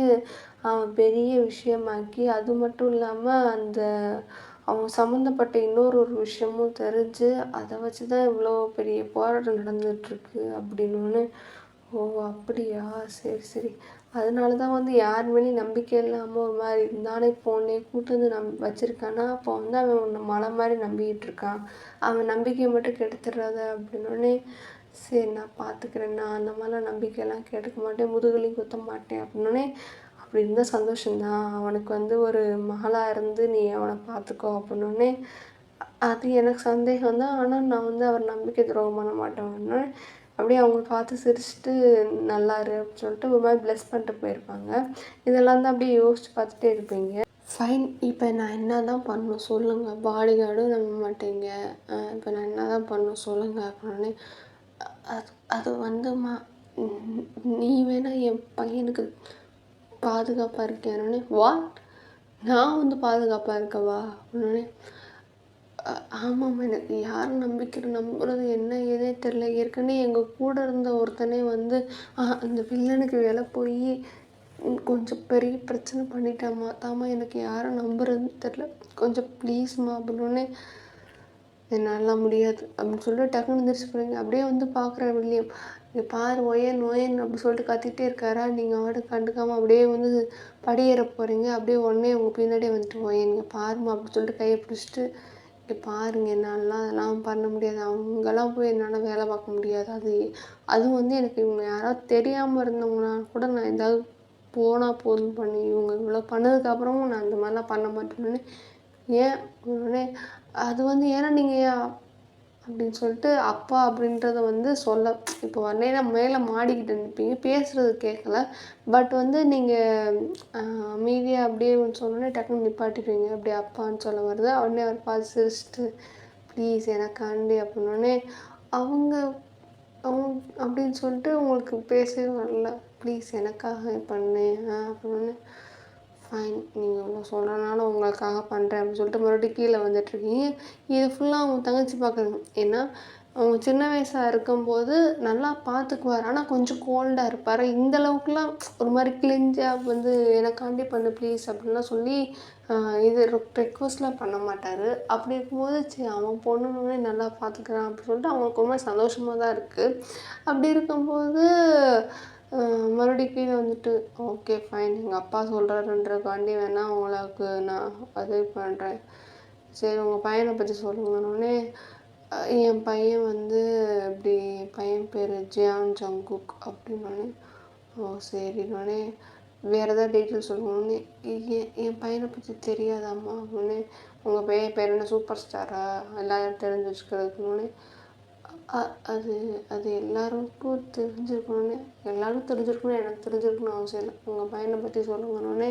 அவன் பெரிய விஷயமாக்கி, அது மட்டும் இல்லாமல் அந்த அவங்க சம்மந்தப்பட்ட ஒரு விஷயமும் தெரிஞ்சு அதை வச்சு தான் இவ்வளோ பெரிய போராட்டம் நடந்துகிட்ருக்கு அப்படின்னு. ஓ அப்படியா, சரி சரி. அதனால தான் வந்து யார் மேலேயும் நம்பிக்கை இல்லாமல் ஒரு மாதிரி இருந்தானே போனே கூட்டு வந்து வச்சுருக்கானா, அப்போ வந்து அவன் உன்னை மலை மாதிரி நம்பிக்கிட்டு இருக்கான், அவன் நம்பிக்கையை மட்டும் கெடுத்துடுறாத அப்படின்னோடனே சரி நான் பார்த்துக்கிறேன், நான் அந்த மாதிரிலாம் நம்பிக்கையெல்லாம் கெடுக்க மாட்டேன், முதுகுலையும் குத்த மாட்டேன் அப்படின்னோடனே அப்படி இருந்தால் சந்தோஷம்தான், அவனுக்கு வந்து ஒரு மகளாக இருந்து நீ அவனை பார்த்துக்கோ அப்படின்னோடனே அது எனக்கு சந்தேகம் தான். ஆனால் நான் வந்து அவர் நம்பிக்கை துரோகம் பண்ண மாட்டேன். அப்படியே அவங்கள பார்த்து சிரிச்சுட்டு நல்லாரு அப்படின்னு சொல்லிட்டு ஒரு மாதிரி ப்ளெஸ் பண்ணிட்டு போயிருப்பாங்க. இதெல்லாம் தான் அப்படியே யோசிச்சு பார்த்துட்டே இருப்பீங்க. ஃபைன், இப்போ நான் என்ன தான் பண்ணணும் சொல்லுங்கள், பாடி கார்டும் நம்ப மாட்டீங்க, இப்போ நான் என்ன தான் பண்ணணும் சொல்லுங்கள் அப்படின்னு. அது அது வந்துமா, நீ வேணால் என் பையனுக்கு பாதுகாப்பாக இருக்கேன்னு. வாட், நான் வந்து பாதுகாப்பாக இருக்கவா அப்படின்னு. ஆமாம், எனக்கு யார் நம்புறது என்ன ஏதே தெரில. ஏற்கனவே எங்கள் கூட இருந்த ஒருத்தனே வந்து அந்த வில்லனுக்கு வேலை போய் கொஞ்சம் பெரிய பிரச்சனை பண்ணிட்டாமா தாம்மா, எனக்கு யாரை நம்புறதுன்னு தெரில, கொஞ்சம் ப்ளீஸ்மா அப்படின்னோடனே என்னாலாம் முடியாது அப்படின்னு சொல்லிட்டு டக்குன்னு எந்திரிச்சு போகிறீங்க. அப்படியே வந்து பார்க்குற வில்லியம், இங்கே பாரு ஒயன் ஒயன் அப்படி சொல்லிட்டு கத்திகிட்டே இருக்காரா, நீங்கள் அவட கண்டுக்காமல் அப்படியே வந்து படியேற போகிறீங்க. அப்படியே உடனே உங்கள் பின்னாடியே வந்துட்டு ஒயன் இங்கே பாருமா அப்படின்னு சொல்லிட்டு கையை பிடிச்சிட்டு, இங்கே பாருங்க என்னாலலாம் அதெல்லாம் பண்ண முடியாது, அவங்கெல்லாம் போய் என்னால் வேலை பார்க்க முடியாது, அதுவும் வந்து எனக்கு இவங்க யாராவது தெரியாமல் இருந்தவங்கன்னா கூட நான் ஏதாவது போனால் போதும் பண்ணி, இவங்க இவ்வளோ பண்ணதுக்கப்புறமும் நான் அந்த மாதிரிலாம் பண்ண மாட்டேன்னு. ஏன் உடனே அது வந்து ஏன்னா நீங்கள் அப்படின்னு சொல்லிட்டு அப்பா அப்படின்றத வந்து சொல்ல, இப்போ வரலைன்னா மேலே மாடிக்கிட்டு நிற்பீங்க, பேசுகிறது கேட்கல, பட் வந்து நீங்கள் அமைதியாக அப்படியே சொன்னோன்னே டக்குன்னு நிப்பாட்டிடுவீங்க. அப்படியே அப்பான்னு சொல்ல வருது. உடனே அவர் பார்த்து சிரிச்சிட்டு ப்ளீஸ் எனக்காண்டி அப்படின்னோடனே அவங்க அவங்க அப்படின்னு சொல்லிட்டு உங்களுக்கு பேசவே வரல, ப்ளீஸ் எனக்காக பண்ணு அப்படின்னு. ஃபைன், நீங்கள் இவ்வளோ சொல்கிறனால உங்களுக்காக பண்ணுறேன் அப்படின்னு சொல்லிட்டு மறுபடியும் கீழே வந்துட்டுருக்கீங்க. இது ஃபுல்லாக அவங்க தங்கச்சி பார்க்குறாங்க. ஏன்னா அவங்க சின்ன வயசாக இருக்கும்போது நல்லா பார்த்துக்குவார், ஆனால் கொஞ்சம் கோல்டாக இருப்பார். இந்த அளவுக்குலாம் ஒரு மாதிரி கிளிஞ்சாக வந்து எனக்காண்டி பண்ணு ப்ளீஸ் அப்படின்லாம் சொல்லி இது ரெக்வஸ்ட்லாம் பண்ண மாட்டார். அப்படி இருக்கும்போது சரி அவன் பொண்ணுன்னே நல்லா பார்த்துக்கிறான் அப்படின்னு சொல்லிட்டு அவங்களுக்கு ரொம்ப சந்தோஷமாக தான் இருக்குது. அப்படி இருக்கும்போது மறுபடியும் கீழே வந்துட்டு ஓகே ஃபைன், எங்கள் அப்பா சொல்கிறாருன்றக்காண்டி வேணால் உங்களுக்கு நான் உதவி பண்ணுறேன், சரி உங்கள் பையனை பற்றி சொல்லுங்கன்னொடனே என் பையன் வந்து இப்படி பையன் பேர் ஜியான் ஜங்குக் அப்படின்னோடனே ஓ சரின்னொடனே வேறு ஏதாவது டீட்டெயில்ஸ் சொல்லணுன்னே என் பையனை பற்றி தெரியாதாம்மா அப்படின்னு. உங்கள் பையன் பேர் என்ன சூப்பர் ஸ்டாரா எல்லோரும் தெரிஞ்சு வச்சுக்கிறதுக்குன்னொடனே அது அது எல்லாருக்கும் தெரிஞ்சிருக்கணும்னு எனக்கு தெரிஞ்சிருக்கணும்னு அவசியம் இல்லை, உங்கள் பையனை பற்றி சொல்லுங்கன்னொடனே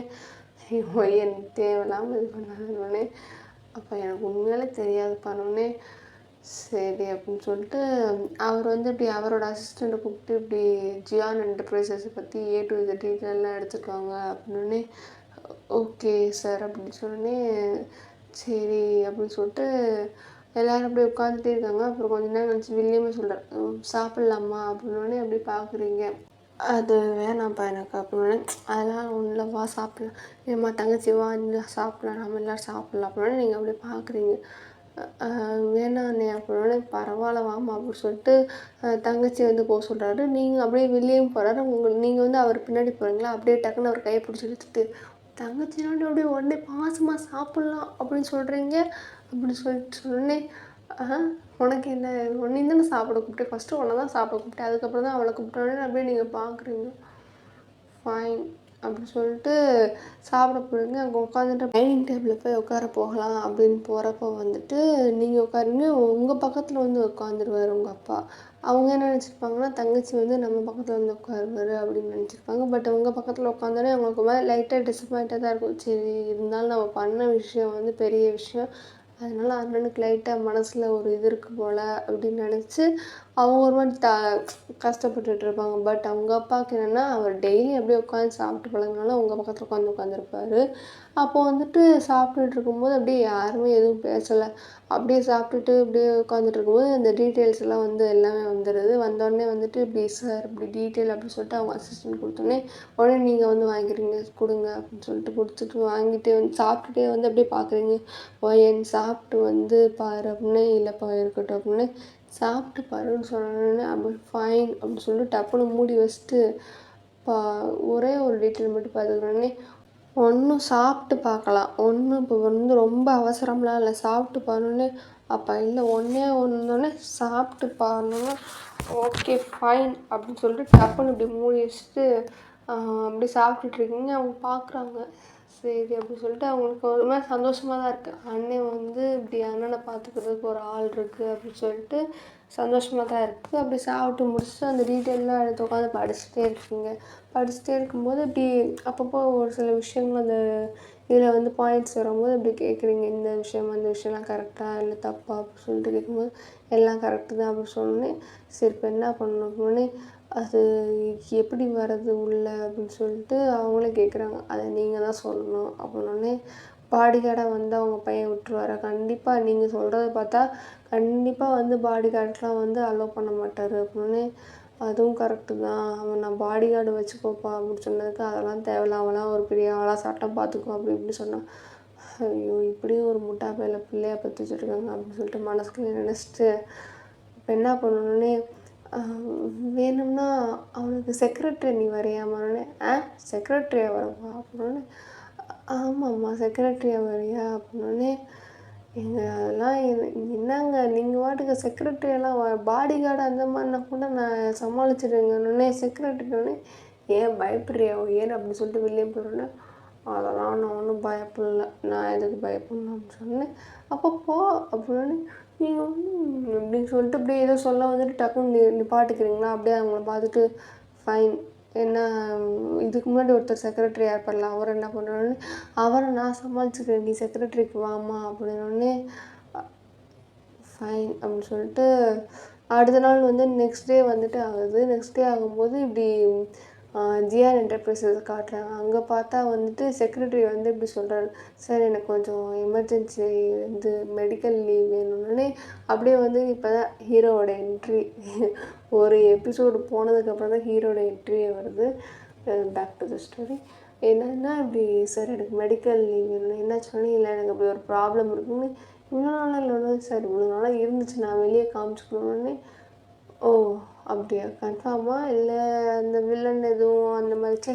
என் தேவையில்லாமல் இது பண்ணாதன்னொடனே அப்போ எனக்கு உண்மையாலே தெரியாது பண்ணோடனே சரி அப்படின்னு சொல்லிட்டு அவர் வந்து இப்படி அவரோட அசிஸ்டண்ட்டை கூப்பிட்டு இப்படி ஜியான் என்டர்பிரைசஸை பற்றி டு இது டீட்டெயிலெலாம் எடுத்துருக்காங்க அப்படின்னே. ஓகே சார் அப்படின்னு சொன்னோடனே சரி அப்படின்னு சொல்லிட்டு எல்லோரும் அப்படியே உட்காந்துட்டே இருக்காங்க. அப்புறம் கொஞ்ச நேரம் கழிச்சு வில்லியமே சொல்கிறார், சாப்பிட்லாமா அப்படின்னோடனே அப்படி பார்க்குறீங்க. அது வேணாம்ப்பா எனக்கு அப்படின்னோடனே அதெல்லாம் ஒன்றும் இல்லை வா சாப்பிட்லாம், ஏம்மா தங்கச்சி வா இல்லை சாப்பிட்லாம், நம்ம எல்லோரும் சாப்பிட்லாம் அப்படின்னோடனே நீங்கள் அப்படியே பார்க்குறீங்க. வேணாண்ணே அப்படின்னோடனே பரவாயில்ல வாமா அப்படின்னு சொல்லிட்டு தங்கச்சி வந்து போக சொல்கிறாரு. நீங்கள் அப்படியே வில்லியம் போகிறாரு. நீங்கள் வந்து அவர் பின்னாடி போகிறீங்களா, அப்படியே டக்குன்னு அவர் கையை பிடிச்சி இழுத்துட்டு தங்கச்சினாலும் அப்படியே உடனே பாசமாக சாப்பிட்லாம் அப்படின்னு சொல்கிறீங்க அப்படின்னு சொல்லிட்டு சொன்னே. உனக்கு என்ன, உன்னையும் தானே சாப்பிட கூப்பிட்டேன், ஃபஸ்ட்டு உன்னை தான் சாப்பிட கூப்பிட்டேன், அதுக்கப்புறம் தான் அவளை கூப்பிட்டோன்னே அப்படியே நீங்கள் பார்க்குறீங்க. ஃபைன் அப்படின்னு சொல்லிட்டு சாப்பிட போயிடுங்க. அங்கே உட்காந்துட்டு டைனிங் டேபிளில் போய் உட்கார போகலாம் அப்படின்னு போகிறப்போ வந்துட்டு நீங்கள் உட்காருங்க, உங்கள் பக்கத்தில் வந்து உட்காந்துருவார் உங்கள் அப்பா. அவங்க என்ன நினச்சிருப்பாங்கன்னா, தங்கச்சி வந்து நம்ம பக்கத்தில் வந்து உட்காருவார் அப்படின்னு நினச்சிருப்பாங்க. பட் உங்கள் பக்கத்தில் உட்காந்தோடனே அவங்களுக்கு மேலே லைட்டாக டிசப்பாயிண்ட்டாக தான் இருக்கும். சரி, இருந்தாலும் நம்ம பண்ண விஷயம் வந்து பெரிய விஷயம், அதனால அண்ணனுக்கு லைட்டாக மனசில் ஒரு இது இருக்குது போல் அப்படின்னு நினச்சி அவங்க ஒரு மாதிரி கஷ்டப்பட்டுட்டு இருப்பாங்க. பட் அவங்க அப்பாவுக்கு என்னென்னா, அவர் டெய்லி அப்படியே உட்காந்து சாப்பிட்டு பழகினால உங்கள் பக்கத்தில் உட்காந்துருப்பாரு. அப்போது வந்துட்டு சாப்பிட்டுட்டு இருக்கும்போது அப்படியே யாருமே எதுவும் பேசலை. அப்படியே சாப்பிட்டுட்டு அப்படியே உட்காந்துட்டு இருக்கும்போது அந்த டீட்டெயில்ஸ் எல்லாம் வந்து எல்லாமே வந்துடுது. வந்தோடனே வந்துட்டு இப்படி சார் இப்படி டீட்டெயில் அப்படின்னு சொல்லிட்டு அவங்க அசிஸ்டன்ட் கொடுத்தோடனே உடனே நீங்கள் வந்து வாங்கிக்கிறீங்க, கொடுங்க அப்படின்னு சொல்லிட்டு கொடுத்துட்டு வாங்கிட்டு வந்து சாப்பிட்டுட்டே வந்து அப்படியே பார்க்குறீங்க. என் சாப்பிட்டு வந்து பாரு அப்படின்னே, இல்லைப்பா இருக்கட்டும் அப்படின்னு சாப்பிட்டு பாருன்னு சொன்னோன்னே அப்படி ஃபைன் அப்படின்னு சொல்லிட்டு டப்புன்னு மூடி வச்சுட்டு பா ஒரே ஒரு டீட்டெயில் மட்டும் பார்த்துக்கிறோன்னே, ஒன்றும் சாப்பிட்டு பார்க்கலாம், ஒன்றும் இப்போ வந்து ரொம்ப அவசரம்லாம் இல்லை, சாப்பிட்டு பாருன்னே. அப்போ இல்லை ஒன்றே ஒன்றுனே சாப்பிட்டு பாருன்னா ஓகே ஃபைன் அப்படின்னு சொல்லிட்டு டப்புன்னு இப்படி மூடி வச்சுட்டு அப்படி சாப்பிட்டுட்ருக்கீங்க. அவங்க பார்க்குறாங்க. சரி அப்படின்னு சொல்லிட்டு அவங்களுக்கு ஒரு மாதிரி சந்தோஷமாக தான் இருக்குது. அண்ணன் வந்து இப்படி அண்ணனை பார்த்துக்கிறதுக்கு ஒரு ஆள் இருக்குது அப்படின்னு சொல்லிட்டு சந்தோஷமாக தான் இருக்குது. அப்படி சாப்பிட்டு முடிச்சுட்டு அந்த டீட்டெயிலாம் எடுத்து உட்காந்து படிச்சுட்டே இருக்கீங்க. படிச்சுட்டே இருக்கும்போது இப்படி அப்பப்போ ஒரு சில விஷயங்கள் அந்த இதில் வந்து பாயிண்ட்ஸ் வரும்போது அப்படி கேட்குறீங்க, இந்த விஷயம் அந்த விஷயம்லாம் கரெக்டாக இல்லை தப்பா அப்படின்னு சொல்லிட்டு கேட்கும்போது எல்லாம் கரெக்டு தான் அப்படின்னு சொன்னோன்னே, சரி இப்போ என்ன பண்ணணும் அப்படின்னே, அது எப்படி வர்றது உள்ளே அப்படின்னு சொல்லிட்டு அவங்களே கேட்குறாங்க. அதை நீங்கள் தான் சொல்லணும் அப்படின்னோடனே, பாடிகார்டாக வந்து அவங்க பையன் விட்டுருவாரா? கண்டிப்பாக நீங்கள் சொல்கிறத பார்த்தா கண்டிப்பாக வந்து பாடிகார்டுக்கெலாம் வந்து அலோவ் பண்ண மாட்டார் அப்படின்னே, அதுவும் கரெக்டு தான், அவன் நான் பாடிகார்டு வச்சுக்கோப்பா அப்படின்னு சொன்னதுக்கு அதெல்லாம் தேவையில்ல, அவன்லாம் ஒரு பெரிய ஆளாக சட்டம் பார்த்துக்குவான் அப்படி இப்படி சொன்னான். ஐயோ, இப்படியும் ஒரு முட்டா பையில பிள்ளையா பற்றி வச்சுருக்காங்க அப்படின்னு சொல்லிட்டு மனசுக்குள்ளே நினச்சிட்டு இப்போ என்ன பண்ணணுன்னே, வேணும்னா அவனுக்கு செக்ரட்டரி நீ வரையாமான்னே, செக்ரட்டரியாக வரவா அப்படின்னோடனே, ஆமாம்மா செக்ரட்டரியாக வரியா அப்படின்னோடனே, அதெல்லாம் என்னங்க நீங்கள் பாட்டுக்கு செக்ரட்டரியெல்லாம் பாடிகார்டு அந்த மாதிரினா கூட நான் சமாளிச்சிடுவேங்கன்னொடனே செக்ரட்டரினோடனே, ஏன் பயப்படுறியா ஏன் அப்படின்னு சொல்லிட்டு வெளியே போயிடனே, அதெல்லாம் நான் ஒன்றும் பயப்படல, நான் எதுக்கு பயப்படணும் அப்படின்னு சொன்னேன். அப்போ போ அப்படின்னோடனே, நீங்கள் வந்து அப்படின்னு சொல்லிட்டு அப்படியே ஏதோ சொல்ல வந்துட்டு டக்குன்னு நிப்பாட்டிக்கிறீங்களா? அப்படியே அவங்கள பார்த்துட்டு ஃபைன், என்ன இதுக்கு முன்னாடி ஒருத்தர் செக்ரட்டரியாக இருப்பார்ல, அவர் என்ன பண்ணோன்னு, அவரை நான் சமாளிச்சுக்கிறேன், நீ செக்ரட்டரிக்கு வாம்மா அப்படின்னோடனே ஃபைன் அப்படின்னு சொல்லிட்டு அடுத்த நாள் வந்து நெக்ஸ்ட் டே வந்துட்டு ஆகுது. நெக்ஸ்ட் டே ஆகும்போது இப்படி ஜிஆர் என்டர்பிரைஸஸ் காட்டுறாங்க. அங்கே பார்த்தா வந்துட்டு செக்ரட்டரி வந்து இப்படி சொல்கிறாரு, சார் எனக்கு கொஞ்சம் எமர்ஜென்சி வந்து மெடிக்கல் லீவ் வேணும்னே. அப்படியே வந்து இப்போ தான் ஹீரோவோட என்ட்ரி ஒரு எபிசோடு போனதுக்கப்புறம் தான் ஹீரோட என்ட்ரியே வருது. Back to the story. என்னென்னா இப்படி சார் எனக்கு மெடிக்கல் லீவ் வேணும், என்ன சொன்னீங்க, இல்லை எனக்கு அப்படி ஒரு ப்ராப்ளம் இருக்குன்னு. இவ்வளோ நாளாக இல்லைன்னா சார் இவ்வளோ நாளாக இருந்துச்சு, நான் வெளியே காமிச்சிக்கணுன்னே. ஓ அப்படியா, கன்ஃபார்மா? இல்லை அந்த வில்லன் எதுவும் அந்த மாதிரி?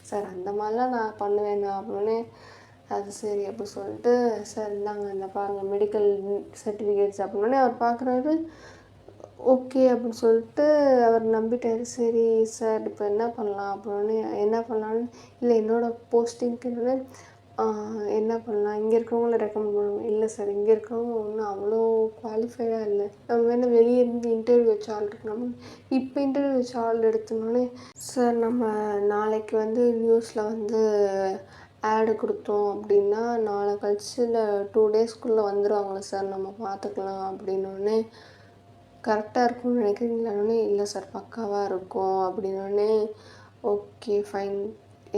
சார் அந்த மாதிரிலாம் நான் பண்ணுவேண்ணா அப்படின்னே. அது சரி அப்படி சொல்லிட்டு, சார் இந்தாங்க இந்த பாருங்கள் மெடிக்கல் சர்டிஃபிகேட்ஸ் அப்படின்னோடனே அவர் பார்க்குறாரு. ஓகே அப்படின்னு சொல்லிட்டு அவர் நம்பிட்டார். சரி சார் இப்போ என்ன பண்ணலாம் அப்படின்னோடனே, என்ன பண்ணலான்னு, இல்லை என்னோடய போஸ்டிங்க்கு என்ன பண்ணலாம், இங்கே இருக்கிறவங்கள ரெக்கமெண்ட் பண்ணுவோம். இல்லை சார் இங்கே இருக்கிறவங்க ஒன்றும் அவ்வளோ குவாலிஃபைடாக இல்லை, நம்ம வேணால் வெளியே இருந்து இன்டர்வியூ வச்ச ஆள் இருக்கு, நம்ம இப்போ இன்டர்வியூ வச்ச ஆள் எடுத்தோன்னே, சார் நம்ம நாளைக்கு வந்து நியூஸில் வந்து ஆடு கொடுத்தோம் அப்படின்னா நாளை கழிச்சு இல்லை 2 டேஸ்க்குள்ளே வந்துடுவாங்களே சார், நம்ம பார்த்துக்கலாம் அப்படின்னோடனே, கரெக்டாக இருக்கும்னு நினைக்கிறீங்களானே, இல்லை சார் பக்காவாக இருக்கும் அப்படின்னோடனே, ஓகே ஃபைன்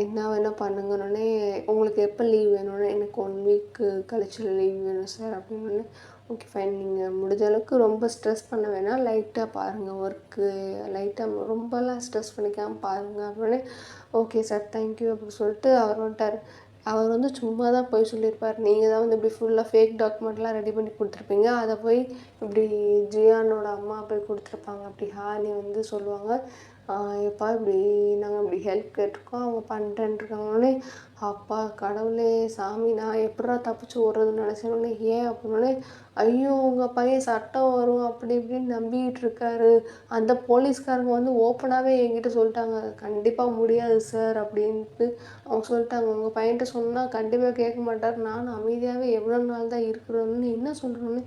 என்ன வேணால் பண்ணுங்கன்னொடனே, உங்களுக்கு எப்போ லீவ் வேணும்னு, எனக்கு 1 வீக்கு கழிச்சு லீவ் வேணும் சார் அப்படின்னோடனே, ஓகே ஃபைன், நீங்கள் முடிஞ்ச அளவுக்கு ரொம்ப ஸ்ட்ரெஸ் பண்ண வேணாம், லைட்டாக பாருங்கள் ஒர்க்கு, லைட்டாக ரொம்பலாம் ஸ்ட்ரெஸ் பண்ணிக்காமல் பாருங்கள் அப்படின்னே. ஓகே சார் தேங்க்யூ அப்படின்னு சொல்லிட்டு அவர் வந்துட்டார். அவர் வந்து சும்மா தான் போய் சொல்லியிருப்பார். நீங்கள் தான் வந்து இப்படி ஃபுல்லாக ஃபேக் டாக்குமெண்ட்லாம் ரெடி பண்ணி கொடுத்துருப்பீங்க, அதை போய் இப்படி ஜியானோட அம்மா போய் கொடுத்துருப்பாங்க. அப்படி ஹானி வந்து சொல்லுவாங்க, எப்பா இப்படி நாங்கள் இப்படி ஹெல்ப் கேட்டிருக்கோம், அவங்க பண்ணுறேன்ருக்காங்கன்னே, அப்பா கடவுளே சாமி நான் எப்படிடா தப்பிச்சு ஓடுறதுன்னு நினச்சேன்னொன்னே, ஏன் அப்படின்னோடனே, ஐயோ உங்கள் பையன் சட்டம் வரும் அப்படி இப்படின்னு நம்பிக்கிட்டு இருக்காரு. அந்த போலீஸ்காரங்க வந்து ஓப்பனாகவே என்கிட்ட சொல்லிட்டாங்க, கண்டிப்பாக முடியாது சார் அப்படின்ட்டு அவங்க சொல்லிட்டாங்க. உங்கள் பையன்கிட்ட சொன்னால் கண்டிப்பாக கேட்க மாட்டார். நானும் அமைதியாகவே எவ்வளோ நாள் தான் இருக்கிறோன்னு என்ன சொல்கிறோன்னு,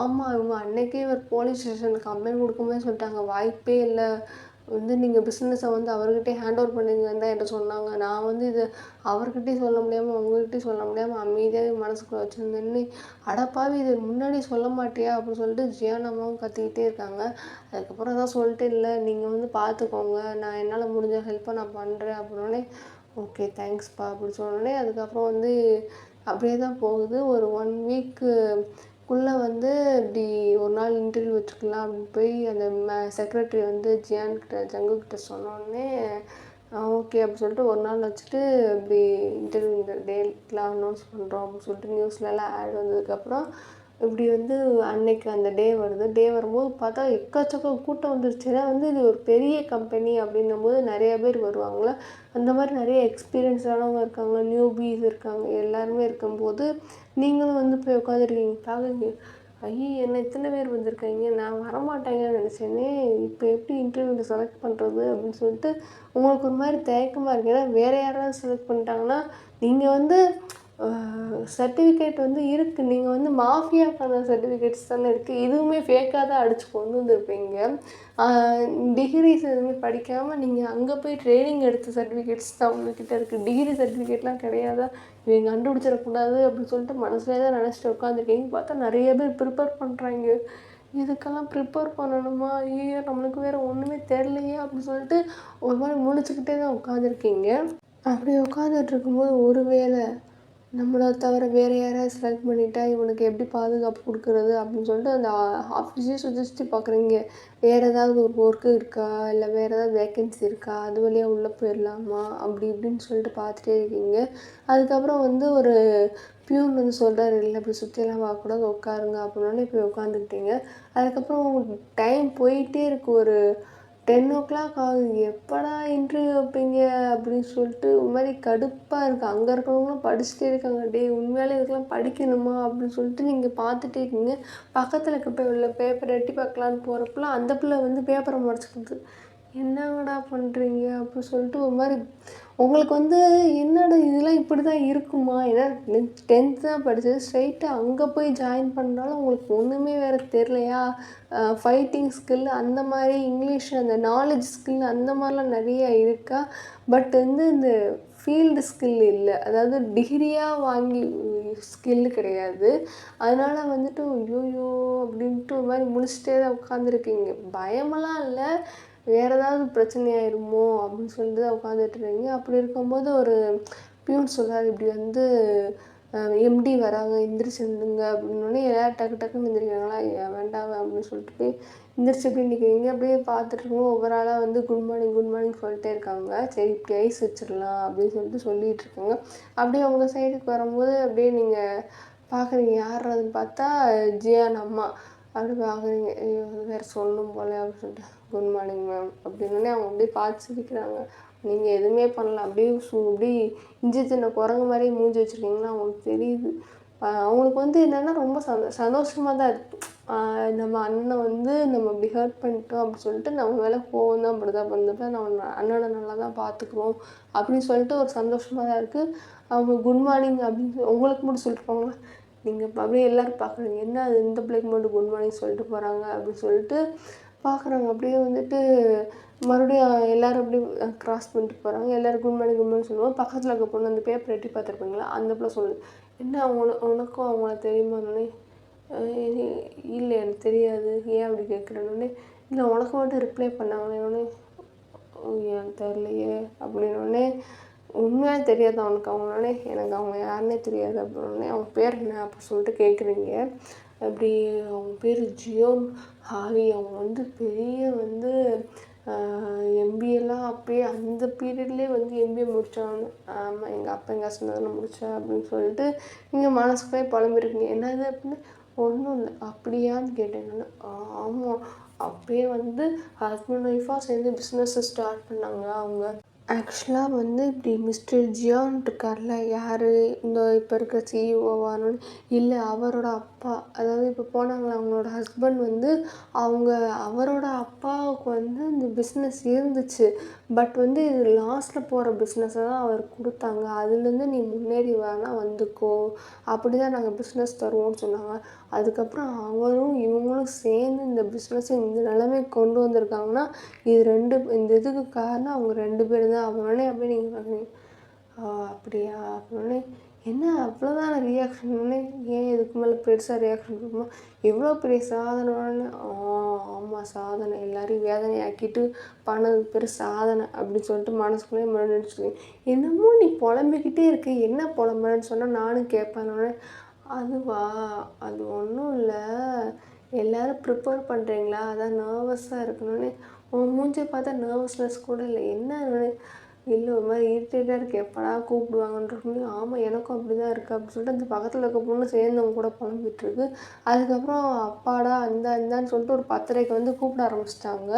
ஆமாம் இவங்க அன்னைக்கே ஒரு போலீஸ் ஸ்டேஷனுக்கு கம்ப்ளைண்ட் கொடுக்கும்போதே சொல்லிட்டாங்க, வாய்ப்பே இல்லை வந்து நீங்கள் பிஸ்னஸை வந்து அவர்கிட்டே ஹேண்ட் ஓவர் பண்ணுங்கன்னு தான் என்கிட்ட சொன்னாங்க. நான் வந்து இது அவர்கிட்டையும் சொல்ல முடியாமல் உங்கள்கிட்டையும் சொல்ல முடியாமல் அமைதியாகவே மனசுக்குள்ளே வச்சுருந்தேன்னு, அடப்பாவி இது முன்னாடி சொல்ல மாட்டியா அப்படின்னு சொல்லிட்டு ஜியான் அம்மாவும் கத்திக்கிட்டே இருக்காங்க. அதுக்கப்புறம் தான் சொல்லிட்டு, இல்லை நீங்கள் வந்து பார்த்துக்கோங்க, நான் என்னால் முடிஞ்ச ஹெல்ப்பை நான் பண்ணுறேன் அப்படின்னோடனே, ஓகே தேங்க்ஸ்ப்பா அப்படின்னு சொன்னோடனே, அதுக்கப்புறம் வந்து அப்படியே தான் போகுது. ஒரு 1 வீக்குள்ளே வந்து இப்படி ஒரு நாள் இன்டர்வியூ வச்சுக்கலாம் அப்படின்னு போய் அந்த செக்ரட்டரி வந்து ஜங்குக்கிட்ட சொன்னோடனே, ஓகே அப்படின்னு சொல்லிட்டு ஒரு நாள் வச்சுட்டு இப்படி இன்டர்வியூ இந்த டேட்லாம் அனௌன்ஸ் பண்ணுறோம் அப்படின்னு சொல்லிட்டு நியூஸ்லலாம் ஆட் வந்ததுக்கப்புறம் இப்படி வந்து அன்னைக்கு அந்த டே வருது. டே வரும்போது பார்த்தா எக்கச்சக்கம் கூட்டம் வந்துருச்சு. ஏன்னா வந்து இது ஒரு பெரிய கம்பெனி அப்படின்னும்போது நிறைய பேர் வருவாங்களா, அந்த மாதிரி நிறைய எக்ஸ்பீரியன்ஸானவங்க இருக்காங்க, நியூபீஸ் இருக்காங்க, எல்லாருமே இருக்கும்போது நீங்களும் வந்து போய் உட்காந்துருக்கீங்க பார்க்குறீங்க. ஐயோ என்ன இத்தனை பேர் வந்திருக்காங்க, நான் வரமாட்டேங்கன்னு நினச்சேனே, இப்போ எப்படி இன்டர்வியூவில் செலக்ட் பண்ணுறது அப்படின்னு சொல்லிட்டு உங்களுக்கு ஒரு மாதிரி தயக்கமாக இருக்குது. ஏன்னா வேறு யாராவது செலக்ட் பண்ணிட்டாங்கன்னா நீங்கள் வந்து சர்டிஃபிகேட் வந்து இருக்குது, நீங்கள் வந்து மாஃபியாக்கான சர்டிஃபிகேட்ஸ் தானே இருக்குது, இதுவுமே ஃபேக்காக தான் அடித்து கொண்டு வந்திருப்பீங்க. டிகிரிஸ் எதுவுமே படிக்காமல் நீங்கள் அங்கே போய் ட்ரைனிங் எடுத்த சர்டிஃபிகேட்ஸ் தான் உங்கள்கிட்ட இருக்குது, டிகிரி சர்டிஃபிகேட்லாம் கிடையாதா, இவங்க கண்டுபிடிச்சிடக்கூடாது அப்படின்னு சொல்லிட்டு மனசுலேயே தான் நினச்சிட்டு உட்காந்துருக்கீங்க. பார்த்தா நிறைய பேர் ப்ரிப்பேர் பண்ணுறாங்க. இதுக்கெல்லாம் ப்ரிப்பேர் பண்ணணுமா, ஐயோ நம்மளுக்கு வேறு ஒன்றுமே தெரிலையே அப்படின்னு சொல்லிட்டு ஒரு மாதிரி முழிச்சுக்கிட்டே தான் உட்காந்துருக்கீங்க. அப்படி உட்காந்துட்டு இருக்கும்போது ஒரு வேளை நம்மளை தவிர வேறு யாராவது செலக்ட் பண்ணிட்டா இவனுக்கு எப்படி பாதுகாப்பு கொடுக்குறது அப்படின்னு சொல்லிட்டு அந்த ஆஃபீஸே சுற்றி சுற்றி பார்க்குறீங்க. வேறு ஏதாவது ஒரு ஒர்க்கு இருக்கா, இல்லை வேறு ஏதாவது வேக்கன்சி இருக்கா, அது வழியாக உள்ளே போயிடலாமா அப்படி இப்படின்னு சொல்லிட்டு பார்த்துட்டே இருக்கீங்க. அதுக்கப்புறம் வந்து ஒரு பியூன் வந்து சொல்கிறாரு, இல்லை இப்படி சுற்றியெல்லாம் பார்க்கக்கூடாது உட்காருங்க அப்படின்னோடனே போய் உட்காந்துக்கிட்டீங்க. அதுக்கப்புறம் டைம் போயிட்டே இருக்குது. ஒரு 10 o'clock ஆகுது. எப்படா இன்டர்வியூ வைப்பீங்க அப்படின்னு சொல்லிட்டு ஒரு மாதிரி கடுப்பாக இருக்குது. அங்கே இருக்கிறவங்களும் படிச்சுட்டே இருக்காங்க. டேய் உண்மையாலே இதுக்கெல்லாம் படிக்கணுமா அப்படின்னு சொல்லிட்டு நீங்கள் பார்த்துட்டே இருக்கீங்க. பக்கத்தில் இருக்க உள்ள பேப்பரை எட்டி பார்க்கலான்னு போகிறப்பல அந்த பிள்ளை வந்து பேப்பரை மறைச்சிக்கிது. என்னங்கடா பண்ணுறீங்க அப்படின்னு சொல்லிட்டு ஒரு மாதிரி உங்களுக்கு வந்து என்னடா இதெல்லாம் இப்படி தான் இருக்குமா, ஏன்னா 10th தான் படித்தது, ஸ்ட்ரைட்டாக அங்கே போய் ஜாயின் பண்ணாலும் உங்களுக்கு ஒன்றுமே வேறு தெரிலையா, ஃபைட்டிங் ஸ்கில் அந்த மாதிரி இங்கிலீஷ் அந்த நாலேஜ் ஸ்கில் அந்த மாதிரிலாம் நிறைய இருக்கா, பட் வந்து இந்த ஃபீல்டு ஸ்கில் இல்லை, அதாவது டிகிரியாக வாங்கி ஸ்கில்லு கிடையாது. அதனால் வந்துட்டு ஐயோயோ அப்படின்ட்டு ஒரு மாதிரி முழிச்சிட்டே தான் உட்காந்துருக்கீங்க. பயமெல்லாம் இல்லை, வேறு ஏதாவது பிரச்சனை ஆயிருமோ அப்படின்னு சொல்லிட்டு தான் உட்காந்துட்ருக்கீங்க. அப்படி இருக்கும்போது ஒரு பியூன் சொல்கிறார், இப்படி வந்து எம்டி வராங்க எந்திரிச்சு நில்லுங்க அப்படின்னோடனே எல்லோரும் டக்கு டக்குன்னு எந்திரிக்கிறாங்களா, வேண்டாம் அப்படின்னு சொல்லிட்டு போய் எந்திரிச்சு எப்படி நிற்கிறீங்க. அப்படியே பார்த்துட்ருக்கோம் ஒவ்வொரு ஆளாக வந்து குட் மார்னிங் சொல்லிட்டே இருக்காங்க. சரி இப்படி ஐஸ் வச்சிடலாம் அப்படின்னு சொல்லிட்டு சொல்லிகிட்டு இருக்காங்க. அப்படியே உங்கள் சைடுக்கு வரும்போது அப்படியே நீங்கள் பார்க்குறீங்க, யார் அதுன்னு பார்த்தா ஜியான் அம்மா. அப்படி பார்க்குறீங்க, வேறு சொல்லணும் போல அப்படின்னு சொல்லிட்டு குட் மார்னிங் மேம் அப்படின்னோடனே அவங்க அப்படியே பார்த்து சிரிக்கிறாங்க. நீங்கள் எதுவுமே பண்ணல, அப்படியே அப்படி இஞ்சி சின்ன குரங்கு மாதிரி மூஞ்சி வச்சுருக்கீங்கன்னா அவங்களுக்கு தெரியுது. அவங்களுக்கு வந்து என்னென்னா ரொம்ப சந்தோஷமாக தான் இருக்குது. நம்ம அண்ணனை வந்து நம்ம இப்படி ஹர்ட் பண்ணிட்டோம் அப்படின்னு சொல்லிட்டு நம்ம மேலே கோவம் தான் அப்படி தான் பண்ணுறப்ப நம்ம அண்ணனை நல்லா தான் பார்த்துக்குறோம் அப்படின்னு சொல்லிட்டு ஒரு சந்தோஷமாக தான் இருக்குது. அவங்க குட் மார்னிங் அப்படின்னு உங்களுக்கு மட்டும் சொல்லிட்டு போவாங்க. நீங்கள் இப்போ அப்படியே எல்லோரும் பார்க்குறீங்க, என்ன அது இந்த பிள்ளைக்கு மட்டும் குட் மார்னிங் சொல்லிட்டு போகிறாங்க அப்படின்னு சொல்லிட்டு பார்க்குறாங்க. அப்படியே வந்துட்டு மறுபடியும் எல்லோரும் அப்படியே க்ராஸ் பண்ணிட்டு போகிறாங்க. எல்லோரும் குட் மார்னிங் சொல்லுவோம். பக்கத்தில் இருக்க பொண்ணு அந்த பேப்பர் எட்டி பார்த்துருப்பீங்களா, அந்த பிள்ளை சொல்லுது, என்ன உனக்கும் அவங்கள தெரியுமானோடனே, இல்லை எனக்கு தெரியாது, ஏன் அப்படி கேட்குறேன்னொடனே, இல்லை உனக்கு மட்டும் ரிப்ளை பண்ணாங்களேன்னொடனே, எனக்கு தெரிலையே அப்படின்னோடனே, உண்மையாக தெரியாது அவனுக்கு அவங்களோடனே, எனக்கு அவங்க யாருன்னே தெரியாது அப்படின்னோடனே, அவங்க பேர் என்ன அப்படின்னு சொல்லிட்டு கேட்குறீங்க. அப்படி அவங்க பேர் ஜியோன் ஹாவி. அவங்க வந்து பெரிய வந்து எம்பிஏலாம் அப்பயே அந்த பீரியட்லேயே வந்து எம்பிஏ முடித்தாங்க. ஆமாம் எங்கள் அப்பா எங்கள் சொன்னதில் முடித்தேன் அப்படின்னு சொல்லிட்டு நீங்கள் மனசுக்குள்ளே புலம்பிருக்கீங்க. என்னது அப்படின்னு, ஒன்றும் இல்லை அப்படியான்னு கேட்டேன் நான். ஆமாம் அப்படியே வந்து ஹஸ்பண்ட் ஒய்ஃபாக சேர்ந்து பிஸ்னஸை ஸ்டார்ட் பண்ணாங்க அவங்க. ஆக்சுவலாக வந்து இப்படி மிஸ்டர் ஜியான் இருக்கார்ல, யார் இந்த இப்போ இருக்க சிஇஓவானு, இல்லை அவரோட அப்பா, அதாவது இப்போ போனாங்களே அவங்களோட ஹஸ்பண்ட் வந்து அவரோட அப்பாவுக்கு வந்து இந்த பிஸ்னஸ் இருந்துச்சு. பட் வந்து இது லாஸ்ட்டில் போகிற பிஸ்னஸை தான் அவர் கொடுத்தாங்க. அதுலேருந்து நீ முன்னேறி வேணால் வந்துக்கோ, அப்படி தான் நாங்கள் பிஸ்னஸ் தருவோம்னு சொன்னாங்க. அதுக்கப்புறம் அவரும் இவங்களும் சேர்ந்து இந்த பிஸ்னஸை இந்த நிலைமைக்கு கொண்டு வந்திருக்காங்கன்னா இந்த இதுக்கு காரணம் அவங்க 2 பேர் தான். அவனே அப்படியே நீங்கள் பார்க்குறீங்க, அப்படியா அப்படின்னே, என்ன அவ்வளோதான் ரியாக்ஷன், ஏன் இதுக்கு மேலே பெருசாக ரியாக்ஷன் இருக்குமா, எவ்வளோ பெரிய சாதனைன்னு. ஆமாம் சாதனை, எல்லாரையும் வேதனையாக்கிட்டு பண்ணது பெரிய சாதனை அப்படின்னு சொல்லிட்டு மனசுக்குள்ளேயே நினச்சிருக்கேன். என்னமோ நீ புலம்பிக்கிட்டே இருக்க, என்ன புலம்புறேன்னு சொன்னால் நானும் கேட்பேன். அதுவா, அது ஒன்றும் இல்லை, எல்லோரும் ப்ரிப்பேர் பண்ணுறீங்களா, அதான் நர்வஸாக இருக்கணும்னு. உன் மூஞ்சியை பார்த்தா நர்வஸ்னஸ் கூட இல்லை, என்ன இல்லை ஒரு மாதிரி இரிட்டேட்டாக இருக்குது, எப்படா கூப்பிடுவாங்கன்றது. ஆமாம் எனக்கும் அப்படி தான் இருக்குது அப்படின்னு சொல்லிட்டு அந்த பக்கத்தில் இருக்க பொண்ணு சேர்ந்து அவங்க கூட புலம்பிகிட்ருக்கு. அதுக்கப்புறம் அப்பாடா இந்தான்னு சொல்லிட்டு ஒரு 10:30க்கு வந்து கூப்பிட ஆரம்பிச்சிட்டாங்க.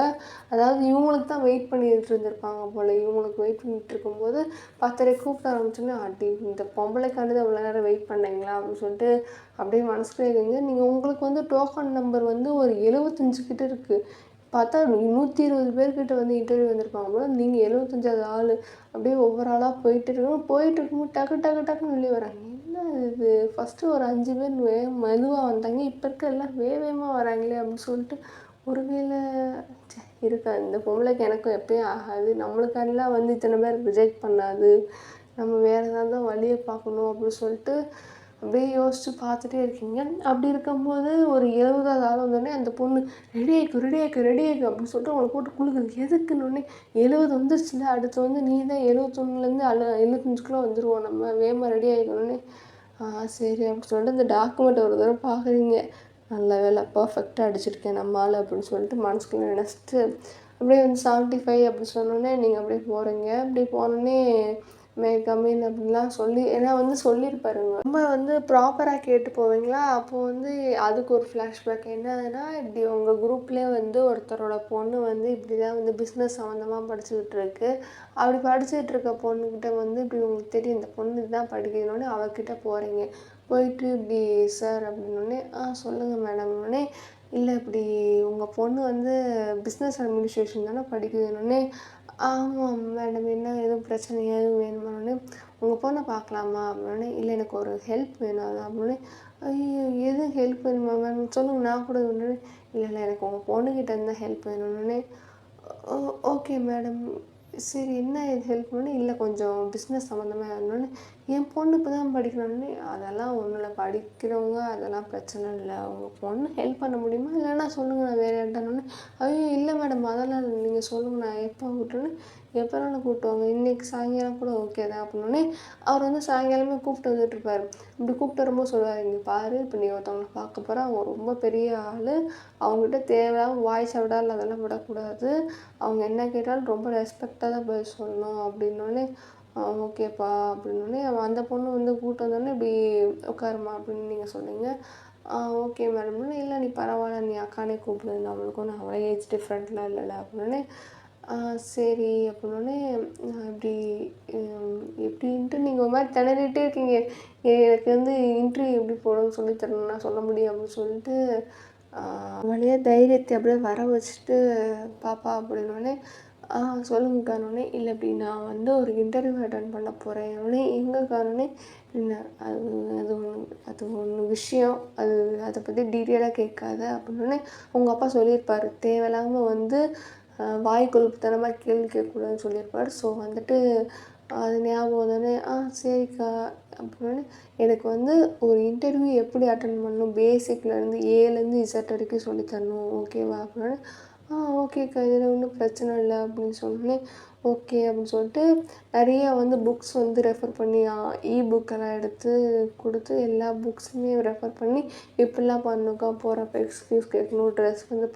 அதாவது இவங்களுக்கு தான் வெயிட் பண்ணிட்டு இருந்திருப்பாங்க போல். இவங்களுக்கு வெயிட் பண்ணிட்டு இருக்கும்போது 10:30க்கு கூப்பிட ஆரம்பிச்சோன்னே, அடி இந்த பொம்பளைக்காண்டி அவ்வளோ நேரம் வெயிட் பண்ணீங்களா அப்படின்னு சொல்லிட்டு அப்படியே மனசுக்குள்ளே இருக்குங்க. நீங்கள் உங்களுக்கு வந்து டோக்கன் நம்பர் வந்து ஒரு 75 கிட்ட இருக்குது. பார்த்தா 120 பேர்கிட்ட வந்து இன்டர்வியூ வந்திருப்பாங்க போல. நீங்கள் 75வது ஆள். அப்படியே ஒவ்வொரு ஆளாக போயிட்டு இருக்கும்போது டக்குன்னு வெளியே வராங்க. என்ன இது, ஃபஸ்ட்டு ஒரு 5 பேர் மெதுவாக வந்தாங்க, இப்போ இருக்க எல்லாம் வேகமாக வராங்களே அப்படின்னு சொல்லிட்டு, ஒருவேளை இருக்கா இந்த பொம்பளைக்கு எனக்கும் எப்பயும் ஆகாது, நம்மளுக்காண்டிலாம் வந்து இத்தனை பேர் ரிஜெக்ட் பண்ணாது, நம்ம வேறு ஏதாவது தான் வழியை பார்க்கணும் அப்படின்னு சொல்லிட்டு அப்படியே யோசித்து பார்த்துட்டே இருக்கீங்க. அப்படி இருக்கும்போது ஒரு 70வது ஆள் வந்தோடனே அந்த பொண்ணு ரெடி ஆகிக்கு அப்படின்னு சொல்லிட்டு அவங்களை போட்டு குழுக்குது. எதுக்குன்னொடனே 70 வந்துருச்சுல, அடுத்து வந்து நீ தான் 71லேருந்து 75க்குள்ளே வந்துடுவோம், நம்ம வேகமாக ரெடி ஆகிக்கணுன்னே. சரி அப்படின்னு சொல்லிட்டு இந்த டாக்குமெண்ட் ஒரு தடவை பார்க்குறீங்க. நல்ல வேலை பர்ஃபெக்டாக அடிச்சிருக்கேன் நம்ம ஆள் அப்படின்னு சொல்லிட்டு மனசுக்குள்ளே நினச்சிட்டு அப்படியே வந்து 75 அப்படி சொன்னோடனே நீங்கள் அப்படியே போகிறீங்க. அப்படி போனோடனே மே கம்மின் அப்படின்லாம் சொல்லி, ஏன்னா வந்து சொல்லியிருப்பாருங்க. ரொம்ப வந்து ப்ராப்பராக கேட்டு போவீங்களா, அப்போது வந்து அதுக்கு ஒரு ஃப்ளாஷ்பேக் என்னதுன்னா, இப்படி உங்கள் குரூப்லேயே வந்து ஒருத்தரோட பொண்ணு வந்து இப்படி தான் வந்து பிஸ்னஸ் சம்மந்தமாக படிச்சுக்கிட்டு இருக்கு. அப்படி படிச்சுட்டு இருக்க பொண்ணுக்கிட்ட வந்து இப்படி உங்களுக்கு தெரியும் இந்த பொண்ணு இதுதான் படிக்கணுன்னே அவகிட்ட போகிறீங்க. போயிட்டு இப்படி சார் அப்படின்னோடனே, சொல்லுங்கள் மேடம்னே, இல்லை இப்படி உங்கள் பொண்ணு வந்து பிஸ்னஸ் அட்மினிஸ்ட்ரேஷன் தானே படிக்கணுன்னே. ஆமாம் மேடம், என்ன எதுவும் பிரச்சனை எதுவும் வேணுமானே, உங்கள் பொண்ணை பார்க்கலாமா அப்படின்னே. இல்லை எனக்கு ஒரு ஹெல்ப் வேணும் அது அப்படின்னே. ஐயோ எதுவும் ஹெல்ப் வேணுமா மேடம், சொல்லுங்கள் நான் கூட ஒன்று. இல்லை எனக்கு உங்கள் பொண்ணுக்கிட்ட இருந்தால் ஹெல்ப் வேணும்னே. ஓகே மேடம், சரி என்ன இது ஹெல்ப் பண்ணி, இல்லை கொஞ்சம் பிஸ்னஸ் சம்மந்தமாக இருந்தோன்னே. என் பொண்ணு இப்போ தான் படிக்கணுன்னே. அதெல்லாம் ஒன்றும் இல்லை, படிக்கிறவங்க அதெல்லாம் பிரச்சனை இல்லை, உங்கள் பொண்ணு ஹெல்ப் பண்ண முடியுமா, இல்லைன்னா சொல்லுங்கள் நான் வேறு இடம்னு. ஐயோ இல்லை மேடம் அதெல்லாம் இல்லை, நீங்கள் சொல்லுங்கள் நான் எப்போ விட்டுன்னு, எப்போனாலும் கூப்பிட்டு வாங்க, இன்றைக்கி சாயங்காலம் கூட ஓகே தான் அப்படின்னோடனே. அவர் வந்து சாயங்காலமே கூப்பிட்டு வந்துட்டுருப்பார். இப்படி கூப்பிட்டு வரும்போது சொல்லுவார், இங்கே பாரு இப்போ நீ ஒருத்தவங்களை பார்க்க போகிற, அவங்க ரொம்ப பெரிய ஆள், அவங்ககிட்ட தேவையில்லாமல் வாய்ஸ் விடால் அதெல்லாம் விடக்கூடாது, அவங்க என்ன கேட்டாலும் ரொம்ப ரெஸ்பெக்டாக தான் பதில் சொல்லணும் அப்படின்னோடனே. ஓகேப்பா அப்படின்னோடனே அந்த பொண்ணு வந்து கூப்பிட்டு வந்தோடனே இப்படி உட்காருமா அப்படின்னு நீங்கள் சொன்னீங்க. ஓகே மேடம்னு. இல்லை நீ பரவாயில்ல நீ அக்கானே கூப்பிடு, நம்மளுக்கு ஒன்றும் அவ்வளோ ஏஜ் டிஃப்ரெண்ட்லாம் இல்லைல்ல அப்படின்னே. சரி அப்படின்னோடனே இப்படி எப்படின்ட்டு நீங்கள் ஒரு மாதிரி திணறிட்டே இருக்கீங்க. எனக்கு வந்து இன்டர்வியூ எப்படி போடணும்னு சொல்லி தரணும், நான் சொல்ல முடியும் அப்படின்னு சொல்லிட்டு வழியாக தைரியத்தை அப்படியே வர வச்சுட்டு, பாப்பா அப்படின்னோடனே சொல்லுங்கக்கானோடனே. இல்லை இப்படி நான் வந்து ஒரு இன்டர்வியூ அட்டன் பண்ண போகிறேன் உடனே. எங்கக்கானோடனே. இல்லை அது ஒன்று விஷயம், அதை பற்றி டீட்டெயிலாக கேட்காத அப்படின்னோடனே. உங்கள் அப்பா சொல்லியிருப்பார், தேவையில்லாமல் வந்து வாய் கொழுப்புத்தனமாக கேள்வி கேட்கக்கூடாதுன்னு சொல்லியிருப்பார். ஸோ வந்துட்டு அது ஞாபகம் வந்தோடனே சரிக்கா அப்படின்னோடனே. எனக்கு வந்து ஒரு இன்டர்வியூ எப்படி அட்டன் பண்ணணும், பேசிக்லேருந்து ஏலேருந்து இசட் வரைக்கும் சொல்லித்தரணும் ஓகேவா அப்படின்னோடனே. ஓகேக்கா இதில் ஒன்றும் பிரச்சனை இல்லை அப்படின்னு சொன்னோடனே. ஓகே அப்படின்னு சொல்லிட்டு நிறையா வந்து புக்ஸ் வந்து ரெஃபர் பண்ணி புக்கெல்லாம் எடுத்து கொடுத்து எல்லா புக்ஸுமே ரெஃபர் பண்ணி இப்படிலாம் பண்ணுக்கா போகிறப்ப எக்ஸ்கியூஸ் கேட்கணும், ட்ரெஸ் வந்து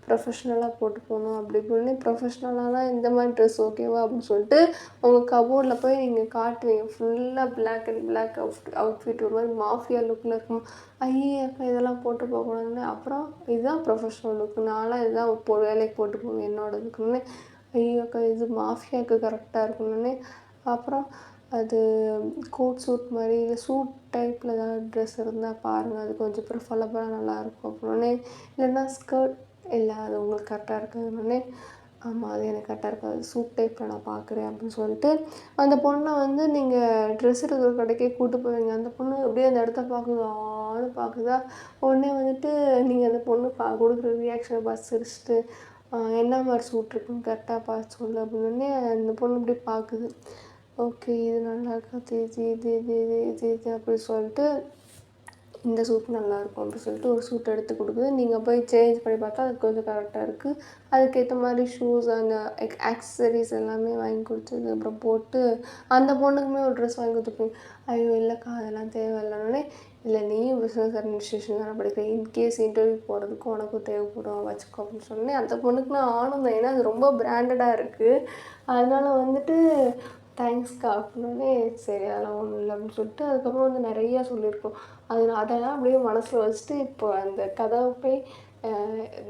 ப்ரொஃபஷ்னலாக போட்டு போகணும், அப்படி இப்படின்னு ப்ரொஃபஷ்னலாலாம் இந்த மாதிரி ட்ரெஸ் ஓகேவா அப்படின்னு சொல்லிட்டு உங்கள் கபோர்டில் போய் நீங்கள் காட்டுவீங்க. ஃபுல்லாக பிளாக் அண்ட் பிளாக் அவுட்ஃபிட் ஒரு மாதிரி மாஃபியா லுக்கில் இருக்கும். அக்கா இதெல்லாம் போட்டு போகக்கூடாதுன்னு. அப்புறம் இதுதான் ப்ரொஃபஷ்னல் லுக்கு, நான்லாம் இதுதான் வேலைக்கு போட்டு போவேன் என்னோடதுக்குன்னு. அக்கா இது மாஃபியாவுக்கு கரெக்டாக இருக்கணுன்னே. அப்புறம் அது கோட் சூட் மாதிரி இல்லை சூட் டைப்பில் ஏதாவது ட்ரெஸ் இருந்தால் பாருங்கள், அது கொஞ்சம் ப்ரிஃபரபுளாக நல்லாயிருக்கும் அப்படின்னே. இல்லைன்னா ஸ்கர்ட், இல்லை அது உங்களுக்கு கரெக்டாக இருக்காதுன்னே. ஆமாம், அது எனக்கு கரெக்டாக இருக்காது, சூட் டைப்பில் நான் பார்க்குறேன் அப்படின்னு சொல்லிட்டு அந்த பொண்ணை வந்து நீங்கள் ட்ரெஸ் எடுக்கிற கடைக்கே கூப்பிட்டு போவீங்க. அந்த பொண்ணு அப்படியே அந்த இடத்த பார்க்குதா உடனே வந்துட்டு நீங்கள் அந்த பொண்ணு கொடுக்குற ரியாக்ஷனை பார்த்து சிரிச்சிட்டு என்ன மாதிரி சூட் இருக்குன்னு கரெக்டாக பார்த்து சொல்லு அப்படின்னே. அந்த பொண்ணு இப்படி பார்க்குது. ஓகே இது நல்லா இருக்கா, இது இது இது இது இது இது அப்படி சொல்லிட்டு இந்த சூட் நல்லாயிருக்கும் அப்படி சொல்லிட்டு ஒரு சூட் எடுத்து கொடுக்குது. நீங்கள் போய் சேஞ்ச் பண்ணி பார்த்தா அது கொஞ்சம் கரெக்டாக இருக்குது. அதுக்கேற்ற மாதிரி ஷூஸ் அந்த ஆக்சசரிஸ் எல்லாமே வாங்கி கொடுத்து அப்புறம் போட்டு அந்த பொண்ணுக்குமே ஒரு ட்ரெஸ் வாங்கி கொடுத்துருப்பீங்க. இல்லைக்கா அதெல்லாம் தேவையில்லைன்னே. இல்லை நீயும் பிஸ்னஸ் அட்மினிஸ்ட்ரேஷன் தானே படிக்கிறேன், இன்கேஸ் இன்டர்வியூ போகிறதுக்கு உனக்கும் தேவைப்படும் வச்சுக்கோ அப்படின்னு சொன்னேன். அந்த பொண்ணுக்கு நான் ஆனந்தம், ஏன்னா அது ரொம்ப பிராண்டடாக இருக்குது. அதனால் வந்துட்டு தேங்க்ஸ்க்கா அப்படின்னே. சரி அதெல்லாம் ஒன்றும் இல்லை அப்படின்னு சொல்லிட்டு அதுக்கப்புறம் வந்து நிறையா சொல்லியிருக்கோம். அதெல்லாம் அப்படியே மனசில் வச்சுட்டு இப்போ அந்த கதவை போய்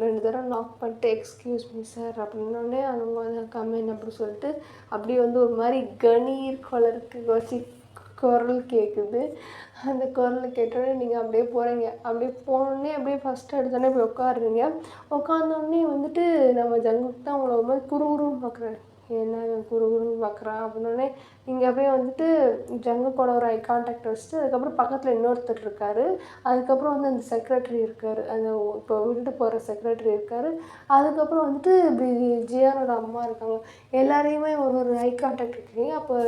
2 தடவை நாக் பண்ணிட்டு எக்ஸ்கியூஸ் மீ சார் அப்படின்னோடனே அவங்க வந்து கம்மின் அப்படி சொல்லிட்டு அப்படியே வந்து ஒரு மாதிரி கணீர் குரலுக்கு வச்சு குரல் கேட்குது. அந்த குரல் கேட்டோடனே நீங்கள் அப்படியே போகிறீங்க. அப்படியே போனோடனே அப்படியே ஃபஸ்ட்டு எடுத்தோடனே போய் உட்காருறீங்க. உட்காந்தோடனே வந்துட்டு நம்ம ஜங்குக்கு தான் உங்களை ஒரு மாதிரி குறுகுறுன்னு பார்க்குறாரு. என்ன குறுகுறுன்னு பார்க்குறான் அப்படின்னோடனே நீங்கள் அப்படியே வந்துட்டு ஜங்குக்கோட ஒரு ஐ கான்டாக்ட் வச்சுட்டு அதுக்கப்புறம் பக்கத்தில் இன்னொருத்தர் இருக்கார். அதுக்கப்புறம் வந்து அந்த செக்ரட்டரி இருக்கார், அந்த இப்போ விட்டுட்டு போகிற செக்ரட்டரி இருக்கார். அதுக்கப்புறம் வந்துட்டு இப்படி ஜியானோட அம்மா இருக்காங்க. எல்லாரையுமே ஒரு ஐ கான்டாக்ட் இருக்கீங்க. அப்போ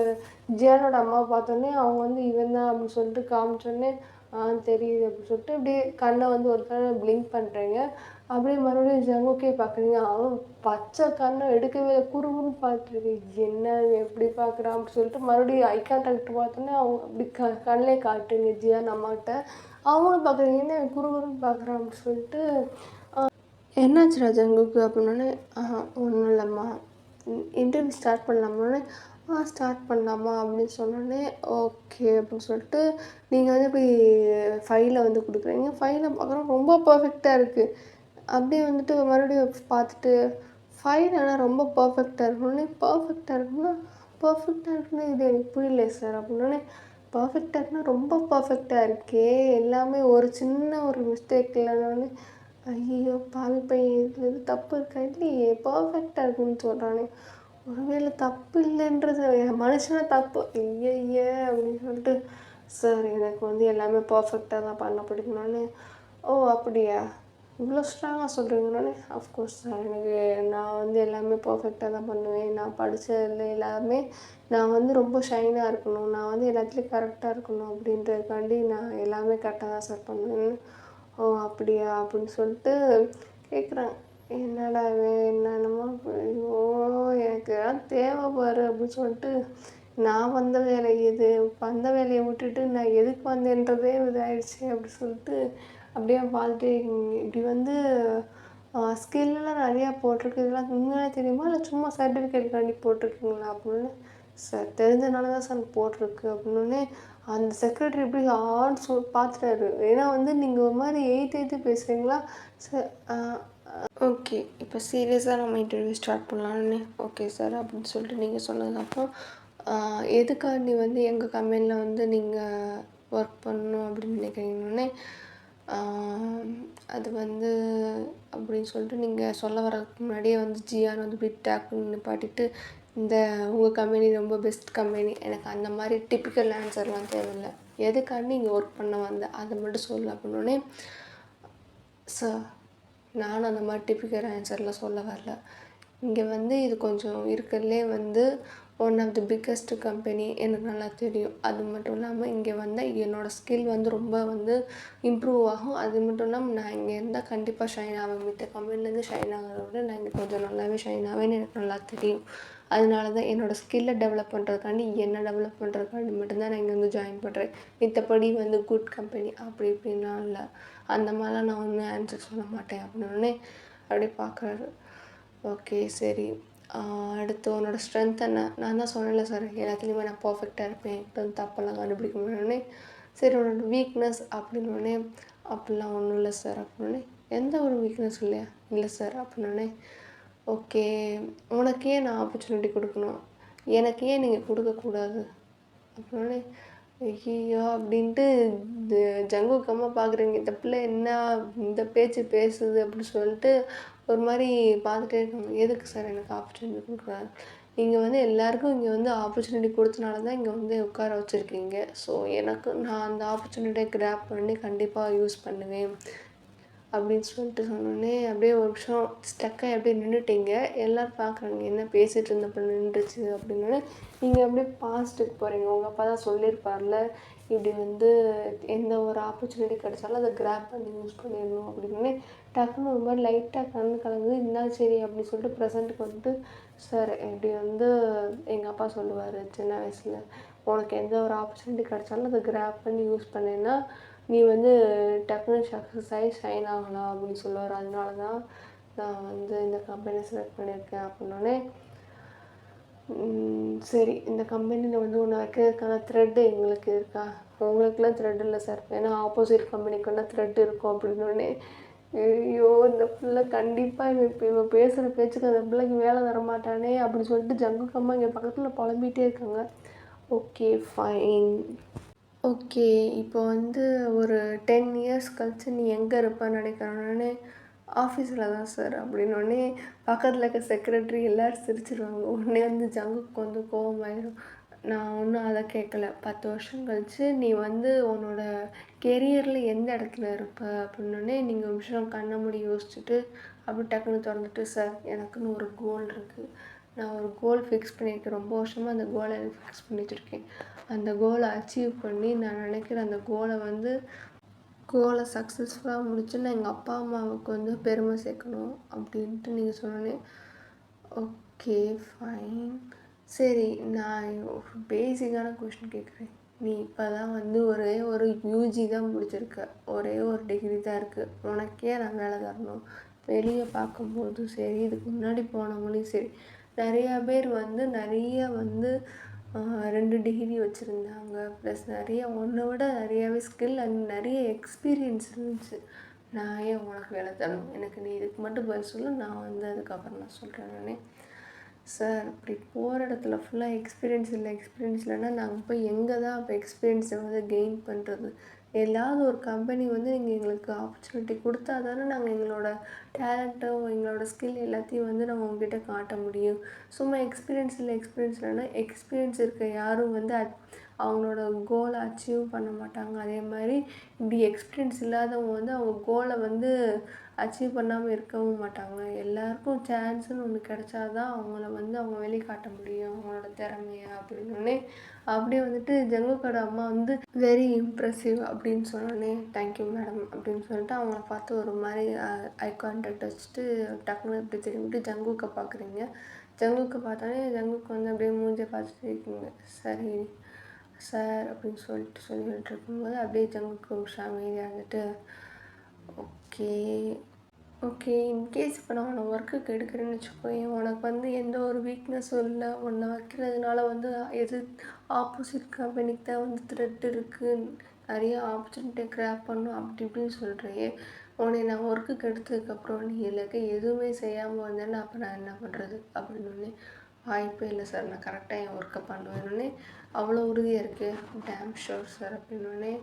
ஜியானோட அம்மாவை பார்த்தோன்னே அவங்க வந்து இவன் தான் அப்படின்னு சொல்லிட்டு காமிச்சோடனே தெரியுது அப்படின்னு சொல்லிட்டு இப்படியே கண்ணை வந்து ஒரு கண்ணை பிளிங்க் பண்ணுறீங்க. அப்படியே மறுபடியும் ஜங்குக்கே பார்க்குறீங்க. அவன் பச்சை கண்ணை எடுக்கவே குறுகுறுன்னு பார்த்துருக்கு. என்ன எப்படி பார்க்குறான் அப்படின்னு சொல்லிட்டு மறுபடியும் ஐ கான்டாக்ட் பார்த்தோன்னே அவங்க அப்படி கண்ணிலே காட்டுங்க ஜியான் அம்மாக்கிட்ட. அவங்களும் பார்க்குறீங்க என்ன குறுகுறுன்னு பார்க்குறான் அப்படின்னு சொல்லிட்டு என்னாச்சுடா ஜங்குக்கு அப்படின்னோடனே ஒன்றும் இல்லைம்மா இன்டர்வியூ ஸ்டார்ட் பண்ணலாமான்னே. ஸ்டார்ட் பண்ணலாமா அப்படின்னு சொன்னோடனே ஓகே அப்படின்னு சொல்லிட்டு நீங்கள் வந்து இப்படி ஃபைலை வந்து கொடுக்குறீங்க. ஃபைலை பார்க்குறோம் ரொம்ப பர்ஃபெக்டாக இருக்குது. அப்படியே வந்துட்டு மறுபடியும் பார்த்துட்டு ஃபைல் ஆனால் ரொம்ப பர்ஃபெக்டாக இருக்கணுன்னே. பர்ஃபெக்டாக இருக்குன்னா இது எனக்கு புரியல சார் அப்படின்னோடனே. பர்ஃபெக்டாக இருக்குன்னா ரொம்ப பர்ஃபெக்டாக இருக்கே, எல்லாமே ஒரு சின்ன ஒரு மிஸ்டேக் இல்லைன்னொடனே. ஐயோ பாவி பையன், இதில் எது தப்பு இருக்கா, இல்லையே பர்ஃபெக்டாக இருக்குன்னு சொல்கிறானே, ஒருவேளை தப்பு இல்லைன்றது மனுஷனா தப்பு ஐய அப்படின்னு சொல்லிட்டு. சார் எனக்கு வந்து எல்லாமே பர்ஃபெக்டாக தான் பண்ண பிடிக்கணும்னு. ஓ அப்படியா, இவ்வளோ ஸ்ட்ராங்காக சொல்கிறீங்கன்னே. அஃப்கோர்ஸ் சார், நான் வந்து எல்லாமே பர்ஃபெக்டாக தான் பண்ணுவேன். நான் படித்ததில் எல்லாமே நான் வந்து ரொம்ப ஷைனாக இருக்கணும், நான் வந்து எல்லாத்துலேயும் கரெக்டாக இருக்கணும் அப்படின்றதுக்காண்டி நான் எல்லாமே கரெக்டாக தான் சார் பண்ணுவேன். ஓ அப்படியா அப்படின்னு சொல்லிட்டு கேட்குறாங்க. என்னடா என்னென்னமோ ஐயோ எனக்கு எல்லாம் தேவைப்பாரு அப்படின்னு சொல்லிட்டு நான் வந்த வேலை இது, வந்த வேலையை விட்டுட்டு நான் எதுக்கு வந்தேன்றதே இதாகிடுச்சு அப்படி சொல்லிட்டு அப்படியே பார்த்துட்டு இப்படி வந்து ஸ்கில்லாம் நிறையா போட்டிருக்கு, இதெல்லாம் உண்மையாக தெரியுமா இல்லை சும்மா சர்டிஃபிகேட்காண்டி போட்டிருக்கீங்களா அப்படின்னு. சார் தெரிஞ்சனால தான் சார் போட்டிருக்கு அப்படின்னே. அந்த செக்ரட்டரி எப்படி பார்த்துட்டாரு. ஏன்னா வந்து நீங்கள் ஒரு மாதிரி எய்த்து பேசுகிறீங்களா சார். ஓகே இப்போ சீரியஸாக நம்ம இன்டர்வியூ ஸ்டார்ட் பண்ணலான்னு. ஓகே சார் அப்படின்னு சொல்லிட்டு நீங்கள் சொன்னதுக்கப்புறம் எதுக்காண்டி வந்து எங்கள் கம்பெனியில் வந்து நீங்கள் ஒர்க் பண்ணணும் அப்படின்னு நினைக்கிறீங்கன்னே. அது வந்து அப்படின்னு சொல்லிட்டு நீங்கள் சொல்ல வரதுக்கு முன்னாடியே வந்து ஜியான் வந்து இப்படி டேக்குன்னு நிப்பாட்டிட்டு, இந்த உங்கள் கம்பெனி ரொம்ப பெஸ்ட் கம்பெனி, எனக்கு அந்த மாதிரி டிப்பிக்கல் ஆன்சர்லாம் தேவையில்லை, எதுக்காண்டி இங்கே ஒர்க் பண்ண வந்தேன் அதை மட்டும் சொல்லு அப்படின்னோடனே. சார் நானும் அந்த மாதிரி டிப்பிக்கல் ஆன்சர்லாம் சொல்ல வரல, இங்கே வந்து இது கொஞ்சம் இருக்கிறதுலே வந்து one of the biggest company, எனக்கு நல்லா தெரியும். அது மட்டும் இல்லாமல் இங்கே வந்தால் என்னோடய ஸ்கில் வந்து ரொம்ப வந்து இம்ப்ரூவ் ஆகும். அது மட்டும் இல்லாமல் நான் இங்கே இருந்தால் கண்டிப்பாக ஷைன் ஆவேன், மித்த கம்பெனிலேருந்து ஷைன் ஆகிறத விட நான் இங்கே கொஞ்சம் நல்லாவே ஷைன் ஆவேன்னு எனக்கு நல்லா தெரியும். அதனால தான் என்னோடய ஸ்கில்லை டெவலப் பண்ணுறதுக்காண்டி என்ன டெவலப் பண்ணுறதுக்காண்டி மட்டும்தான் நான் இங்கே வந்து ஜாயின் பண்ணுறேன். மித்தபடி வந்து குட் கம்பெனி அப்படி இப்படின்லாம் இல்லை, அந்த மாதிரிலாம் நான் ஒன்றும் ஆன்சர் சொல்ல மாட்டேன் அப்படின்னோடனே அப்படியே பார்க்குறாரு. ஓகே சரி, அடுத்து உன்னோட ஸ்ட்ரென்த் என்ன? நான் தான் சொன்னேன்ல சார், எல்லாத்துலேயுமே நான் பர்ஃபெக்டாக இருப்பேன், இப்போ வந்து தப்பெல்லாம் கண்டுபிடிக்க முடியும்னே. சரி உன்னோட வீக்னஸ் அப்படின்னோடனே அப்படிலாம் ஒன்றும் இல்லை சார் அப்படின்னோடனே, எந்த ஒரு வீக்னஸ் இல்லையா? இல்லை சார் அப்படின்னோடனே, ஓகே உனக்கு ஏன் நான் ஆப்பர்ச்சுனிட்டி கொடுக்கணும், எனக்கு ஏன் நீங்கள் கொடுக்கக்கூடாது அப்படின்னோடனே, ஐயோ அப்படின்ட்டு ஜங்குக்கு அம்மா பார்க்குறீங்க, இந்த பிள்ளை என்ன இந்த பேச்சு பேசுது அப்படின்னு சொல்லிட்டு ஒரு மாதிரி பார்த்துட்டே இருக்காங்க. எதுக்கு சார் எனக்கு ஆப்பர்ச்சுனிட்டி கொடுக்குறாரு? நீங்கள் வந்து எல்லாருக்கும் இங்கே வந்து ஆப்பர்ச்சுனிட்டி கொடுத்தனால தான் இங்கே வந்து உட்கார வச்சுருக்கீங்க. ஸோ எனக்கு நான் அந்த ஆப்பர்ச்சுனிட்டியை கிராப் பண்ணி கண்டிப்பாக யூஸ் பண்ணுவேன் அப்படின்னு சொல்லிட்டு சொன்னோடனே அப்படியே ஒரு நிமிஷம் ஸ்டக்காக அப்படியே நின்றுட்டீங்க. எல்லோரும் பார்க்குறாங்க, என்ன பேசிகிட்டு இருந்தப்போ நின்றுச்சு அப்படின்னோடனே நீங்கள் அப்படியே பாஸ்ட்டுக்கு போகிறீங்க. உங்கள் அப்பா தான் சொல்லியிருப்பார்ல, இப்படி வந்து எந்த ஒரு ஆப்பர்ச்சுனிட்டி கிடைச்சாலும் அதை கிராப் பண்ணி யூஸ் பண்ணிடணும் அப்படின்னே டக்குன்னு ஒரு மாதிரி லைட்டாக கலங்குது. இருந்தாலும் சரி அப்படின்னு சொல்லிட்டு ப்ரெசண்ட்டுக்கு வந்துட்டு, சார் இப்படி வந்து எங்கள் அப்பா சொல்லுவார் சின்ன வயசில், உனக்கு எந்த ஒரு ஆப்பர்ச்சுனிட்டி கிடைச்சாலும் அதை கிராப் பண்ணி யூஸ் பண்ணேன்னா நீ வந்து டக்குன்னு சக்ஸஸ் ஆகி ஷைன் ஆகலாம் அப்படின்னு சொல்லுவார். அதனால தான் நான் வந்து இந்த கம்பெனியை செலக்ட் பண்ணியிருக்கேன் அப்படின்னோடனே, சரி இந்த கம்பெனியில் வந்து ஒன்று வைக்கிறதுக்கான த்ரெட்டு எங்களுக்கு இருக்கா? உங்களுக்குலாம் த்ரெட் இல்லை சார், ஏன்னா ஆப்போசிட் கம்பெனிக்குலாம் த்ரெட் இருக்கும் அப்படின்னோடனே, ஐயோ இந்த பிள்ளை கண்டிப்பாக இவன் பேசுகிற பேச்சுக்கு அந்த பிள்ளைக்கு வேலை தர மாட்டானே அப்படின்னு சொல்லிட்டு ஜங்குக்கம்மா இங்கே பக்கத்தில் புலம்பிகிட்டே இருக்காங்க. ஓகே ஃபைன், ஓகே இப்போ வந்து ஒரு 10 இயர்ஸ் கழிச்சு நீ எங்கே இருப்பேன்னு நினைக்கிறேன்னே, ஆஃபீஸில் தான் சார் அப்படின்னோடனே பக்கத்தில் இருக்க செக்ரட்டரி எல்லோரும் சிரிச்சிருவாங்க. உடனே வந்து ஜங்குக்கு வந்து கோவமாயிடும். நான் ஒன்றும் அதை கேட்கல, 10 வருஷம் கழிச்சு நீ வந்து உன்னோட கெரியரில் எந்த இடத்துல இருப்ப அப்படின்னோடனே நீங்கள் ஒரு நிமிஷம் கண்ணை மூடி யோசிச்சுட்டு அப்படி டக்குன்னு திறந்துட்டு, சார் எனக்குன்னு ஒரு கோல் இருக்குது, நான் ஒரு கோல் ஃபிக்ஸ் பண்ணியிருக்கேன், ரொம்ப வருஷமாக அந்த கோலை ஃபிக்ஸ் பண்ணி வச்சுருக்கேன், அந்த கோலை அச்சீவ் பண்ணி நான் நினைக்கிற அந்த கோலை சக்ஸஸ்ஃபுல்லாக முடிச்சு நான் எங்கள் அப்பா அம்மாவுக்கு வந்து பெருமை சேர்க்கணும் அப்படின்ட்டு நீங்கள் சொன்னோன்னே, ஓகே ஃபைன், சரி நான் ஒரு பேசிக்கான கொஷின் கேட்குறேன். நீ இப்போ தான் வந்து ஒரே ஒரு யூஜி தான் முடிச்சிருக்க, ஒரே ஒரு டிகிரி தான் இருக்குது, உனக்கே நான் வேலை தரணும். வெளியே பார்க்கும்போது சரி, இதுக்கு முன்னாடி போனவங்களையும் சரி, நிறையா பேர் வந்து நிறைய வந்து 2 டிகிரி வச்சுருந்தாங்க, ப்ளஸ் நிறைய ஒன்றை விட நிறையாவே ஸ்கில் அண்ட் நிறைய எக்ஸ்பீரியன்ஸ் இருந்துச்சு. நான் ஏன் உனக்கு வேலை தரணும்? எனக்கு நீ இதுக்கு மட்டும் பதில் சொல்லு, நான் வந்து அதுக்கப்புறம் நான் சொல்கிறேன். நானே சார் இப்படி போகிற இடத்துல ஃபுல்லாக எக்ஸ்பீரியன்ஸ் இல்லைன்னா நாங்கள் போய் எங்கே தான் அப்போ எக்ஸ்பீரியன்ஸை வந்து கெயின் பண்ணுறது? ஏதாவது ஒரு கம்பெனி வந்து நீங்கள் எங்களுக்கு ஆப்பர்ச்சுனிட்டி கொடுத்தா தானே நாங்கள் எங்களோட டேலண்ட்டோ எங்களோட ஸ்கில் எல்லாத்தையும் வந்து நாங்கள் உங்ககிட்ட காட்ட முடியும். சும்மா எக்ஸ்பீரியன்ஸ் இல்லைன்னா எக்ஸ்பீரியன்ஸ் இருக்க யாரும் வந்து அவங்களோட கோலை அச்சீவ் பண்ண மாட்டாங்க. அதே மாதிரி இப்படி எக்ஸ்பீரியன்ஸ் இல்லாதவங்க வந்து அவங்க கோலை வந்து அச்சீவ் பண்ணாமல் இருக்கவும் மாட்டாங்க. எல்லாருக்கும் சான்ஸுன்னு ஒன்று கிடைச்சா தான் அவங்கள வந்து அவங்க வெளிக்காட்ட முடியும் அவங்களோட திறமைய அப்படின்னோடனே அப்படியே வந்துட்டு ஜங்குக்கோட அம்மா வந்து வெரி இம்ப்ரெசிவ் அப்படின்னு சொன்னோடனே, தேங்க்யூ மேடம் அப்படின்னு சொல்லிட்டு அவங்கள பார்த்து ஒரு மாதிரி ஐ கான்டாக்ட் வச்சுட்டு டக்குன்னு இப்படி திரும்பிட்டு ஜங்குக்கை பார்க்குறீங்க. ஜங்குக்கை பார்த்தோன்னே ஜங்குக்கு வந்து அப்படியே மூஞ்சை பார்த்துட்டு இருக்கீங்க. சரி சார் அப்படின்னு சொல்லிட்டு இருக்கும்போது அப்படியே ஜங்குக்கு ஒரு அமைதியாக இருந்துட்டு, ஓகே இன்கேஸ் இப்போ நான் உன்னை ஒர்க்குக்கு எடுக்கிறேன்னு வச்சுக்கோயேன், உனக்கு வந்து எந்த ஒரு வீக்னஸும் இல்லை, உன்னை வைக்கிறதுனால வந்து ஆப்போசிட் கம்பெனிக்கு தான் வந்து த்ரெட் இருக்குது, நிறைய ஆப்பர்ச்சுனிட்டியை கிராப் பண்ணும் அப்படி இப்படின்னு சொல்கிறியே, உன்னை நான் ஒர்க்குக்கு எடுத்ததுக்கப்புறம் நீ இல்லைக்க எதுவுமே செய்யாமல் வந்தேன்னா அப்போ நான் என்ன பண்ணுறது அப்படின்னு. வாய்ப்பே இல்லை சார், நான் கரெக்டாக என் ஒர்க்கை பண்ணுவேன்னே. அவ்வளோ உறுதியாக இருக்குது? டேம் ஷோர் சார் அப்படின்னோடனே,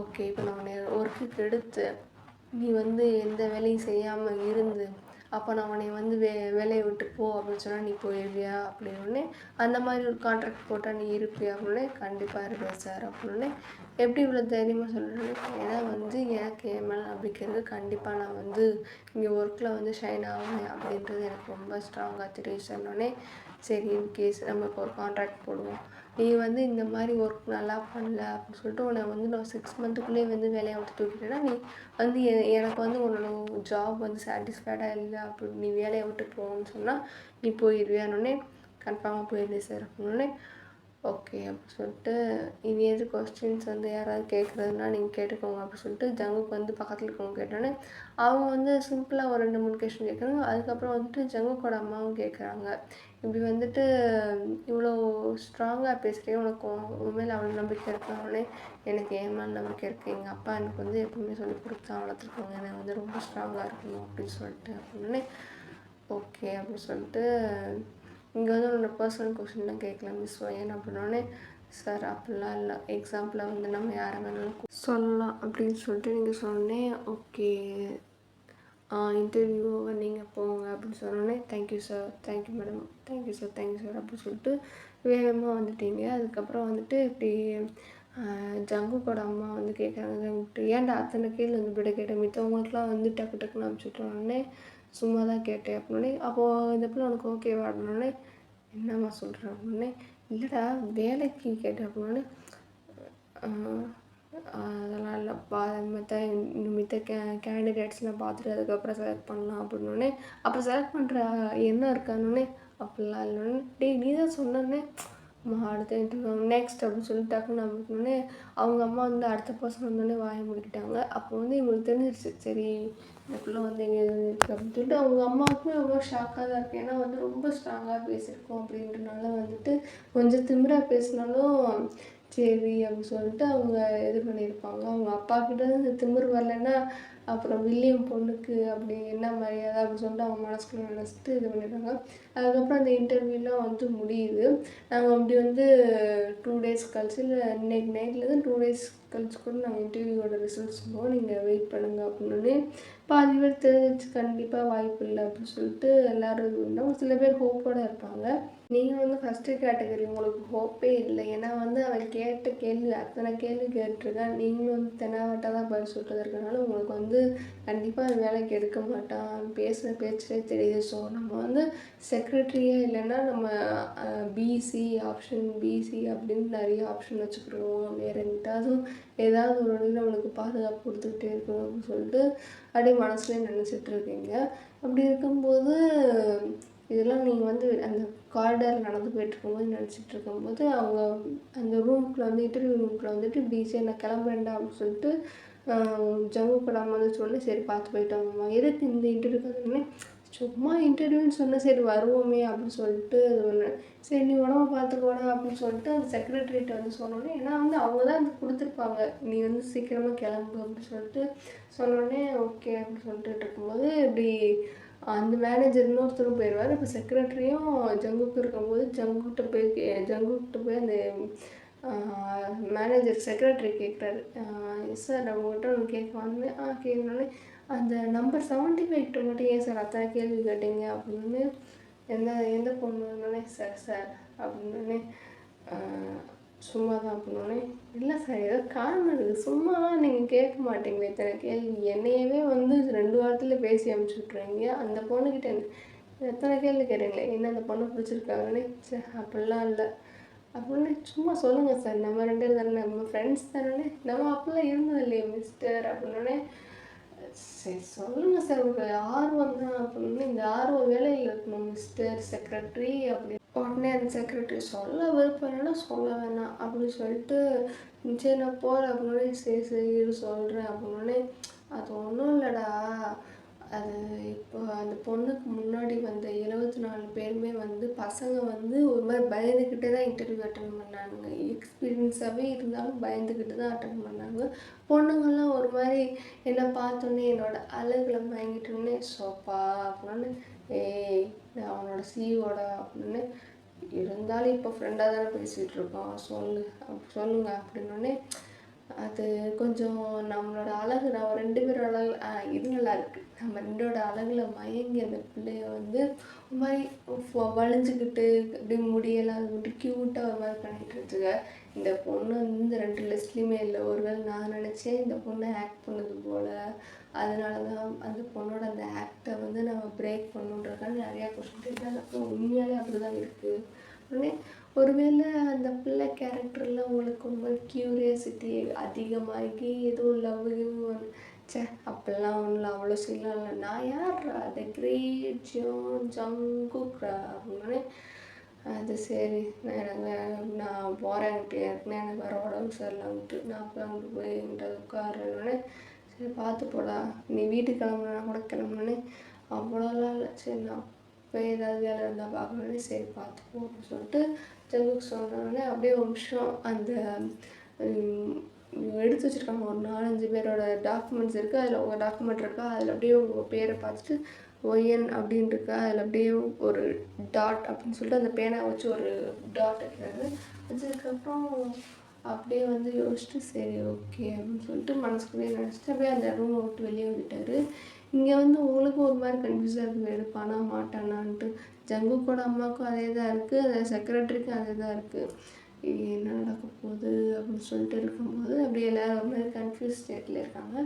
ஓகே இப்போ நான் உன்னை ஒர்க்குக்கு எடுத்து நீ வந்து எந்த வேலையும் செய்யாமல் இருந்து அப்போ நான் உன்னை வந்து வேலையை விட்டு போ அப்படின்னு சொன்னால் நீ போயிடுவியா அப்படின்னே. அந்த மாதிரி ஒரு கான்ட்ராக்ட் போட்டால் நீ இருப்பியா அப்படின்னே. கண்டிப்பாக இருப்பேன் சார் அப்படின்னே. எப்படி இவ்வளோ தைரியமாக சொல்கிறேன்னு, ஏன்னா வந்து எனக்கு என் மேலே நம்பிக்கை இருக்குது, கண்டிப்பாக நான் வந்து இங்கே ஒர்க்கில் வந்து ஷைன் ஆகுவேன் அப்படின்றது எனக்கு ரொம்ப ஸ்ட்ராங்காக தெரியும் சொன்னோடனே, சரி இன்கேஸ் நம்ம இப்போ ஒரு கான்ட்ராக்ட் போடுவோம், நீ வந்து இந்த மாதிரி ஒர்க் நல்லா பண்ணல அப்படின்னு சொல்லிட்டு உன்னை வந்து நான் 6 மந்த்துக்குள்ளேயே வந்து வேலையை விட்டு தூக்கிட்டேன்னா நீ வந்து எனக்கு வந்து உன்னோட ஜாப் வந்து சாட்டிஸ்ஃபைடாக இல்லை அப்படி நீ வேலையை விட்டு போகணும்னு சொன்னால் நீ போயிடுவியானோடனே கன்ஃபார்மாக போயிடுவேன் சார் அப்படின்னோடனே ஓகே அப்படின்னு சொல்லிட்டு இனி எது கொஸ்டின்ஸ் வந்து யாராவது கேட்குறதுனா நீங்கள் கேட்டுக்கோங்க அப்படின்னு சொல்லிட்டு ஜங்குக்கு வந்து பக்கத்தில் இருக்கவங்க கேட்டோன்னே அவங்க வந்து சிம்பிளாக ஒரு 2-3 கொஸ்டின் கேட்குறாங்க. அதுக்கப்புறம் வந்துட்டு ஜங்குக்கோட அம்மாவும் கேட்குறாங்க, இப்படி வந்துட்டு இவ்வளோ ஸ்ட்ராங்காக பேசுகிறேன், உனக்கு உன் மேலே அவ்வளோ நம்பிக்கை இருக்கணுன்னே எனக்கு என் மேலே நம்பிக்கை இருக்குது, எங்கள் அப்பா எனக்கு வந்து எப்பவுமே சொல்லி கொடுத்தா வளர்த்துருக்காங்க, எனக்கு வந்து ரொம்ப ஸ்ட்ராங்காக இருக்கணும் அப்படின்னு சொல்லிட்டு அப்படின்னே ஓகே அப்படின்னு சொல்லிட்டு இங்கே வந்து உன்னோட பர்சனல் கொஸ்டின்லாம் கேட்கல மிஸ் ஏன் அப்படின்னோடனே சார் அப்படிலாம் இல்லை, எக்ஸாம்பிளாக வந்து நம்ம யாரை வேணாலும் சொல்லலாம் அப்படின்னு சொல்லிட்டு நீங்கள் சொன்னோடனே ஓகே இன்டர்வியூ நீங்கள் போங்க அப்படின்னு சொன்னோடனே thank you sir, thank you madam, thank you sir, thank you sir அப்படின்னு சொல்லிட்டு வேகமாக வந்துட்டீங்க. அதுக்கப்புறம் வந்துட்டு இப்படி ஜங்குக்கோட அம்மா வந்து கேட்குறாங்க, ஏன்டா அத்தனை கேள்வி வந்து விட கேட்டேன், மித்தவங்களுக்குலாம் வந்து டக்கு டக்குன்னு அனுப்பிச்சுட்டோன்னே சும்மா தான் கேட்டேன் அப்படின்னே அப்போது இந்த பிள்ளை உனக்கு ஓகேவா அப்படின்னோடனே என்னம்மா சொல்கிறேன் அப்படின்னே இல்லைடா வேலைக்கு கேட்டேன் அப்படின்னோடனே அதெல்லாம் இல்லை மித்த கேண்டிடேட்ஸ்லாம் பார்த்துட்டு அதுக்கப்புறம் செலக்ட் பண்ணலாம் அப்படின்னோடனே அப்போ செலக்ட் பண்ணுற என்ன இருக்கானோடனே அப்படிலாம் இல்லைன்னு டேய் நீ தான் சொன்னோன்னே அடுத்த இன்டர்வியூ நெக்ஸ்ட் அப்படின்னு சொல்லிட்டு டக்குன்னு நம்பினோடனே அவங்க அம்மா வந்து அடுத்த பர்சன் வந்தோடனே வாயை முடிக்கிட்டாங்க. அப்போ வந்து இவங்களுக்கு தெரிஞ்சிருச்சு சரி இந்த பிள்ளை வந்து எங்கே இருக்குது அப்படின்னு சொல்லிட்டு அவங்க அம்மாவுக்குமே ரொம்ப ஷாக்காக தான் இருக்குது. ஏன்னா வந்து ரொம்ப ஸ்ட்ராங்காக பேசியிருக்கோம் அப்படின்றனால வந்துட்டு கொஞ்சம் திமிராக பேசினாலும் சரி அப்படின்னு சொல்லிட்டு அவங்க இது பண்ணியிருப்பாங்க. அவங்க அப்பா கிட்ட இந்த திமிரு வரலைன்னா அப்புறம் வில்லியம் பொண்ணுக்கு அப்படி என்ன மரியாதை அப்படின்னு சொல்லிட்டு அவங்க மனசுக்குள்ள நினச்சிட்டு இது பண்ணிடுறாங்க. அதுக்கப்புறம் அந்த இன்டர்வியூலாம் வந்து முடியுது. நாங்கள் அப்படி வந்து 2 டேஸ் கழிச்சு இல்லை இன்னைக்கு நைட்லேருந்து 2 டேஸ் கழிச்சு கூட நாங்கள் இன்டர்வியூவோட ரிசல்ட்ஸ் சொல்லுவோம், நீங்கள் வெயிட் பண்ணுங்கள் அப்படின்னோடனே பாதி பேர் தெரிஞ்சிச்சு கண்டிப்பாக வாய்ப்பு இல்லை அப்படின்னு சொல்லிட்டு எல்லோரும் இது பண்ணாங்க. சில பேர் ஹோப்போடு இருப்பாங்க. நீங்கள் வந்து ஃபஸ்ட்டு கேட்டகரி, உங்களுக்கு ஹோப்பே இல்லை. ஏன்னா வந்து அவன் கேட்ட கேள்வி அத்தனை கேள்வி கேட்டிருக்கான், நீங்களும் வந்து தெனாவட்டாக தான் பதில் சொல்லிட்டு இருக்கனால உங்களுக்கு வந்து கண்டிப்பாக வேலைக்கு எடுக்க மாட்டான், பேசுகிற பேச்சிலே தெரியுது. ஸோ நம்ம வந்து செக்ரட்டரியே இல்லைன்னா நம்ம பிசி ஆப்ஷன் பிசி அப்படின்னு நிறைய ஆப்ஷன் வச்சுக்கிடுவோம், வேறு ஏதாவது ஒரு வழியில் நம்மளுக்கு பாதுகாப்பு கொடுத்துக்கிட்டே இருக்கணும் அப்படின்னு சொல்லிட்டு அப்படியே மனசுலேயே நினச்சிட்ருக்கீங்க. அப்படி இருக்கும்போது இதெல்லாம் நீங்கள் வந்து அந்த காரிடாரில் நடந்து போயிட்டுருக்கும்போது நினச்சிட்டு இருக்கும்போது அவங்க அந்த ரூமுக்குள்ளே வந்து இன்டர்வியூ ரூமுக்குள்ளே வந்துட்டு பிசி நான் கிளம்புறேன்டா அப்படின்னு சொல்லிட்டு ஜங்குப்படாமல் வந்து சொல்லி சரி பார்த்து போயிட்டாங்கம்மா, எதுக்கு இந்த இன்டர்வியூக்கு வந்தோடனே சும்மா இன்டர்வியூன்னு சொன்னால் சரி வருவோமே அப்படின்னு சொல்லிட்டு இது பண்ணேன். சரி நீ உடம்ப பார்த்துக்கோடா அப்படின்னு சொல்லிட்டு அந்த செக்ரட்டரிகிட்ட வந்து சொன்னோன்னே ஏன்னா வந்து அவங்க தான் வந்து கொடுத்துருப்பாங்க, நீ வந்து சீக்கிரமாக கிளம்பு அப்படின்னு சொல்லிட்டு சொன்னோடனே ஓகே அப்படின்னு சொல்லிட்டு இருக்கும்போது இப்படி அந்த மேனேஜர் இன்னொருத்தரும் போயிடுவார். இப்போ செக்ரட்டரியும் ஜங்குக்கு இருக்கும்போது ஜங்குக்கிட்ட போய் அந்த மேனேஜர் செக்ரட்டரி கேட்குறாரு, சார் நான் உங்கள்கிட்ட ஒன்று கேட்க வந்தேன். கேட்கணுன்னே அந்த நம்பர் 75 மட்டும் ஏன் சார் அத்தனை கேள்வி கேட்டீங்க அப்படின்னு எந்த பொண்ணுன்னே சார் அப்படின்னே சும்மா தான் அப்படின்னோடனே இல்லை சார் ஏதோ காரணம் இருக்குது, சும்மாலாம் நீங்கள் கேட்க மாட்டீங்களே இத்தனை கேள்வி, என்னையவே வந்து 2 வாரத்தில் பேசி அனுப்பிச்சி விட்ருவீங்க, அந்த பொண்ணுக்கிட்ட எத்தனை கேள்வி கேட்டீங்களே என்ன அந்த பொண்ணு பிடிச்சிருக்காங்கன்னே சார் அப்படிலாம் இல்லை அப்படின்னு சும்மா சொல்லுங்கள் சார், நம்ம 2 பேர் தானே நம்ம ஃப்ரெண்ட்ஸ் தானே, நம்ம அப்படிலாம் இருந்தது இல்லையே மிஸ்டர் அப்படின்னோடனே சரி சொல்லுங்கள் சார் உங்கள் ஆர்வம் தான் அப்படின்னு, இந்த ஆர்வம் வேலையில் இருக்கணும் மிஸ்டர் செக்ரட்டரி அப்படி உடனே அந்த செக்ரட்டரி சொல்ல விருப்பம் இல்லைன்னா சொல்ல வேணாம் அப்படின்னு சொல்லிட்டு சரி நான் போகிறேன் அப்படின்னே சரி சொல்கிறேன் அப்படின்னே அது ஒன்றும் இல்லைடா, அது இப்போ அந்த பொண்ணுக்கு முன்னாடி வந்த 74 பேருமே வந்து பசங்க வந்து ஒரு மாதிரி பயந்துக்கிட்டே தான் இன்டர்வியூ அட்டன் பண்ணாங்க, எக்ஸ்பீரியன்ஸாகவே இருந்தாலும் பயந்துக்கிட்டு தான் அட்டன் பண்ணாங்க. பொண்ணுங்கள்லாம் ஒரு மாதிரி என்னை பார்த்தோன்னே என்னோடய அழகில் மயங்கிட்டோன்னே சோப்பா அப்படின்னு ஏய் நான் அவனோட சிஓட அப்படின்னு இருந்தாலும் இப்போ ஃப்ரெண்டாக தானே பேசிகிட்டு இருக்கோம் சொல்லுங்க அப்படின்னோடனே அது கொஞ்சம் நம்மளோட அழகு நம்ம 2 பேரோட அழகு இது நல்லா இருக்குது, நம்ம 2ஓட அழகில் மயங்கி அந்த பிள்ளைய வந்து ஒரு மாதிரி வளைஞ்சிக்கிட்டு இப்படி முடியெல்லாம் அது மட்டும் க்யூட்டாக ஒரு மாதிரி பண்ணிகிட்டு இருந்துச்சுங்க. இந்த பொண்ணு வந்து இந்த 2 லிஸ்ட்லேயுமே இல்லை, ஒருவேளை நான் நினச்சேன் இந்த பொண்ணை ஆக்ட் பண்ணது போல், அதனால தான் அந்த பொண்ணோட அந்த ஆக்டை வந்து நம்ம பிரேக் பண்ணுன்றதுக்காக நிறையா கொஸ்டின் கேட்டாங்க. உண்மையாலே அப்படி தான் இருக்குது உடனே ஒருவேளை அந்த பிள்ளை கேரக்டரில் உங்களுக்கு ரொம்ப க்யூரியாசிட்டி அதிகமாகி எதுவும் லவ் ச்சே அப்படிலாம் ஒன்றும் அவ்வளோ சீன்லாம் இல்லை. நான் யார்ரா த கிரேட் ஜங்குக்ரா அப்படின்னே அது சரி நான் போகிறேன்ட்டு ஏற்கனவே எனக்கு வேறு உடம்பு சரியில்லைன்ட்டு நான் போய் அங்கே போய் என்கிட்ட உட்காருன்னே சரி பார்த்து போடா நீ வீட்டுக்கு கிளம்புனா கூட கிளம்புனே அவ்வளோலாம் இல்லை. சரி நான் போய் ஏதாவது வேலை இருந்தால் பார்க்கணுன்னே சரி பார்த்து போ அப்படின்னு சொல்லிட்டு ஜங்குக்கு சொன்னோடனே அப்படியே ஒரு நிமிஷம் அந்த எடுத்து வச்சுருக்காங்க ஒரு 4-5 பேரோட டாக்குமெண்ட்ஸ் இருக்குது. அதில் உங்கள் டாக்குமெண்ட் இருக்கா, அதில் அப்படியே உங்கள் பேரை பார்த்துட்டு ஒய்என் அப்படின்னு இருக்கா, அதில் அப்படியே ஒரு டாட் அப்படின்னு சொல்லிட்டு அந்த பேனா வச்சு ஒரு டாட் வைக்கிறாரு. வச்சதுக்கப்புறம் அப்படியே வந்து யோசிச்சுட்டு சரி ஓகே அப்படின்னு சொல்லிட்டு மனசுக்குள்ளேயே நினச்சிட்டு அப்படியே அந்த ரூமை விட்டு வெளியே வந்துட்டார். இங்கே வந்து உங்களுக்கும் ஒரு மாதிரி கன்ஃபியூஸாக இருக்குது, எடுப்பானா மாட்டானான்ட்டு. ஜங்குக்கோட அம்மாவுக்கும் அதே தான் இருக்குது, அந்த செக்ரட்டரிக்கும் அதே தான் இருக்குது. என்ன நடக்க போகுது அப்படின்னு சொல்லிட்டு இருக்கும்போது அப்படியே எல்லோரும் ஒரு மாதிரி கன்ஃபியூஸ் ஸ்டேட்டில் இருக்காங்க.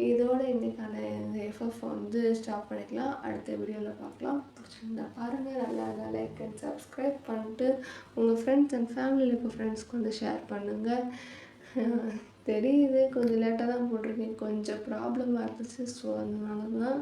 இதோட இன்றைக்கான இந்த எஃப்எஃப் வந்து ஸ்டாப் பண்ணிக்கலாம். அடுத்த வீடியோவில் பார்க்கலாம். பிடிச்சிருந்தா பாருங்கள். நல்லா இருந்தால் லைக் அண்ட் சப்ஸ்கிரைப் பண்ணிட்டு உங்கள் ஃப்ரெண்ட்ஸ் அண்ட் ஃபேமிலியில் இருக்க ஃப்ரெண்ட்ஸ்க்கு வந்து ஷேர் பண்ணுங்கள். தெரியுது கொஞ்சம் லேட்டாக தான் போட்டிருக்கேன், கொஞ்சம் ப்ராப்ளமாக இருந்துச்சு. ஸோ அதனால தான்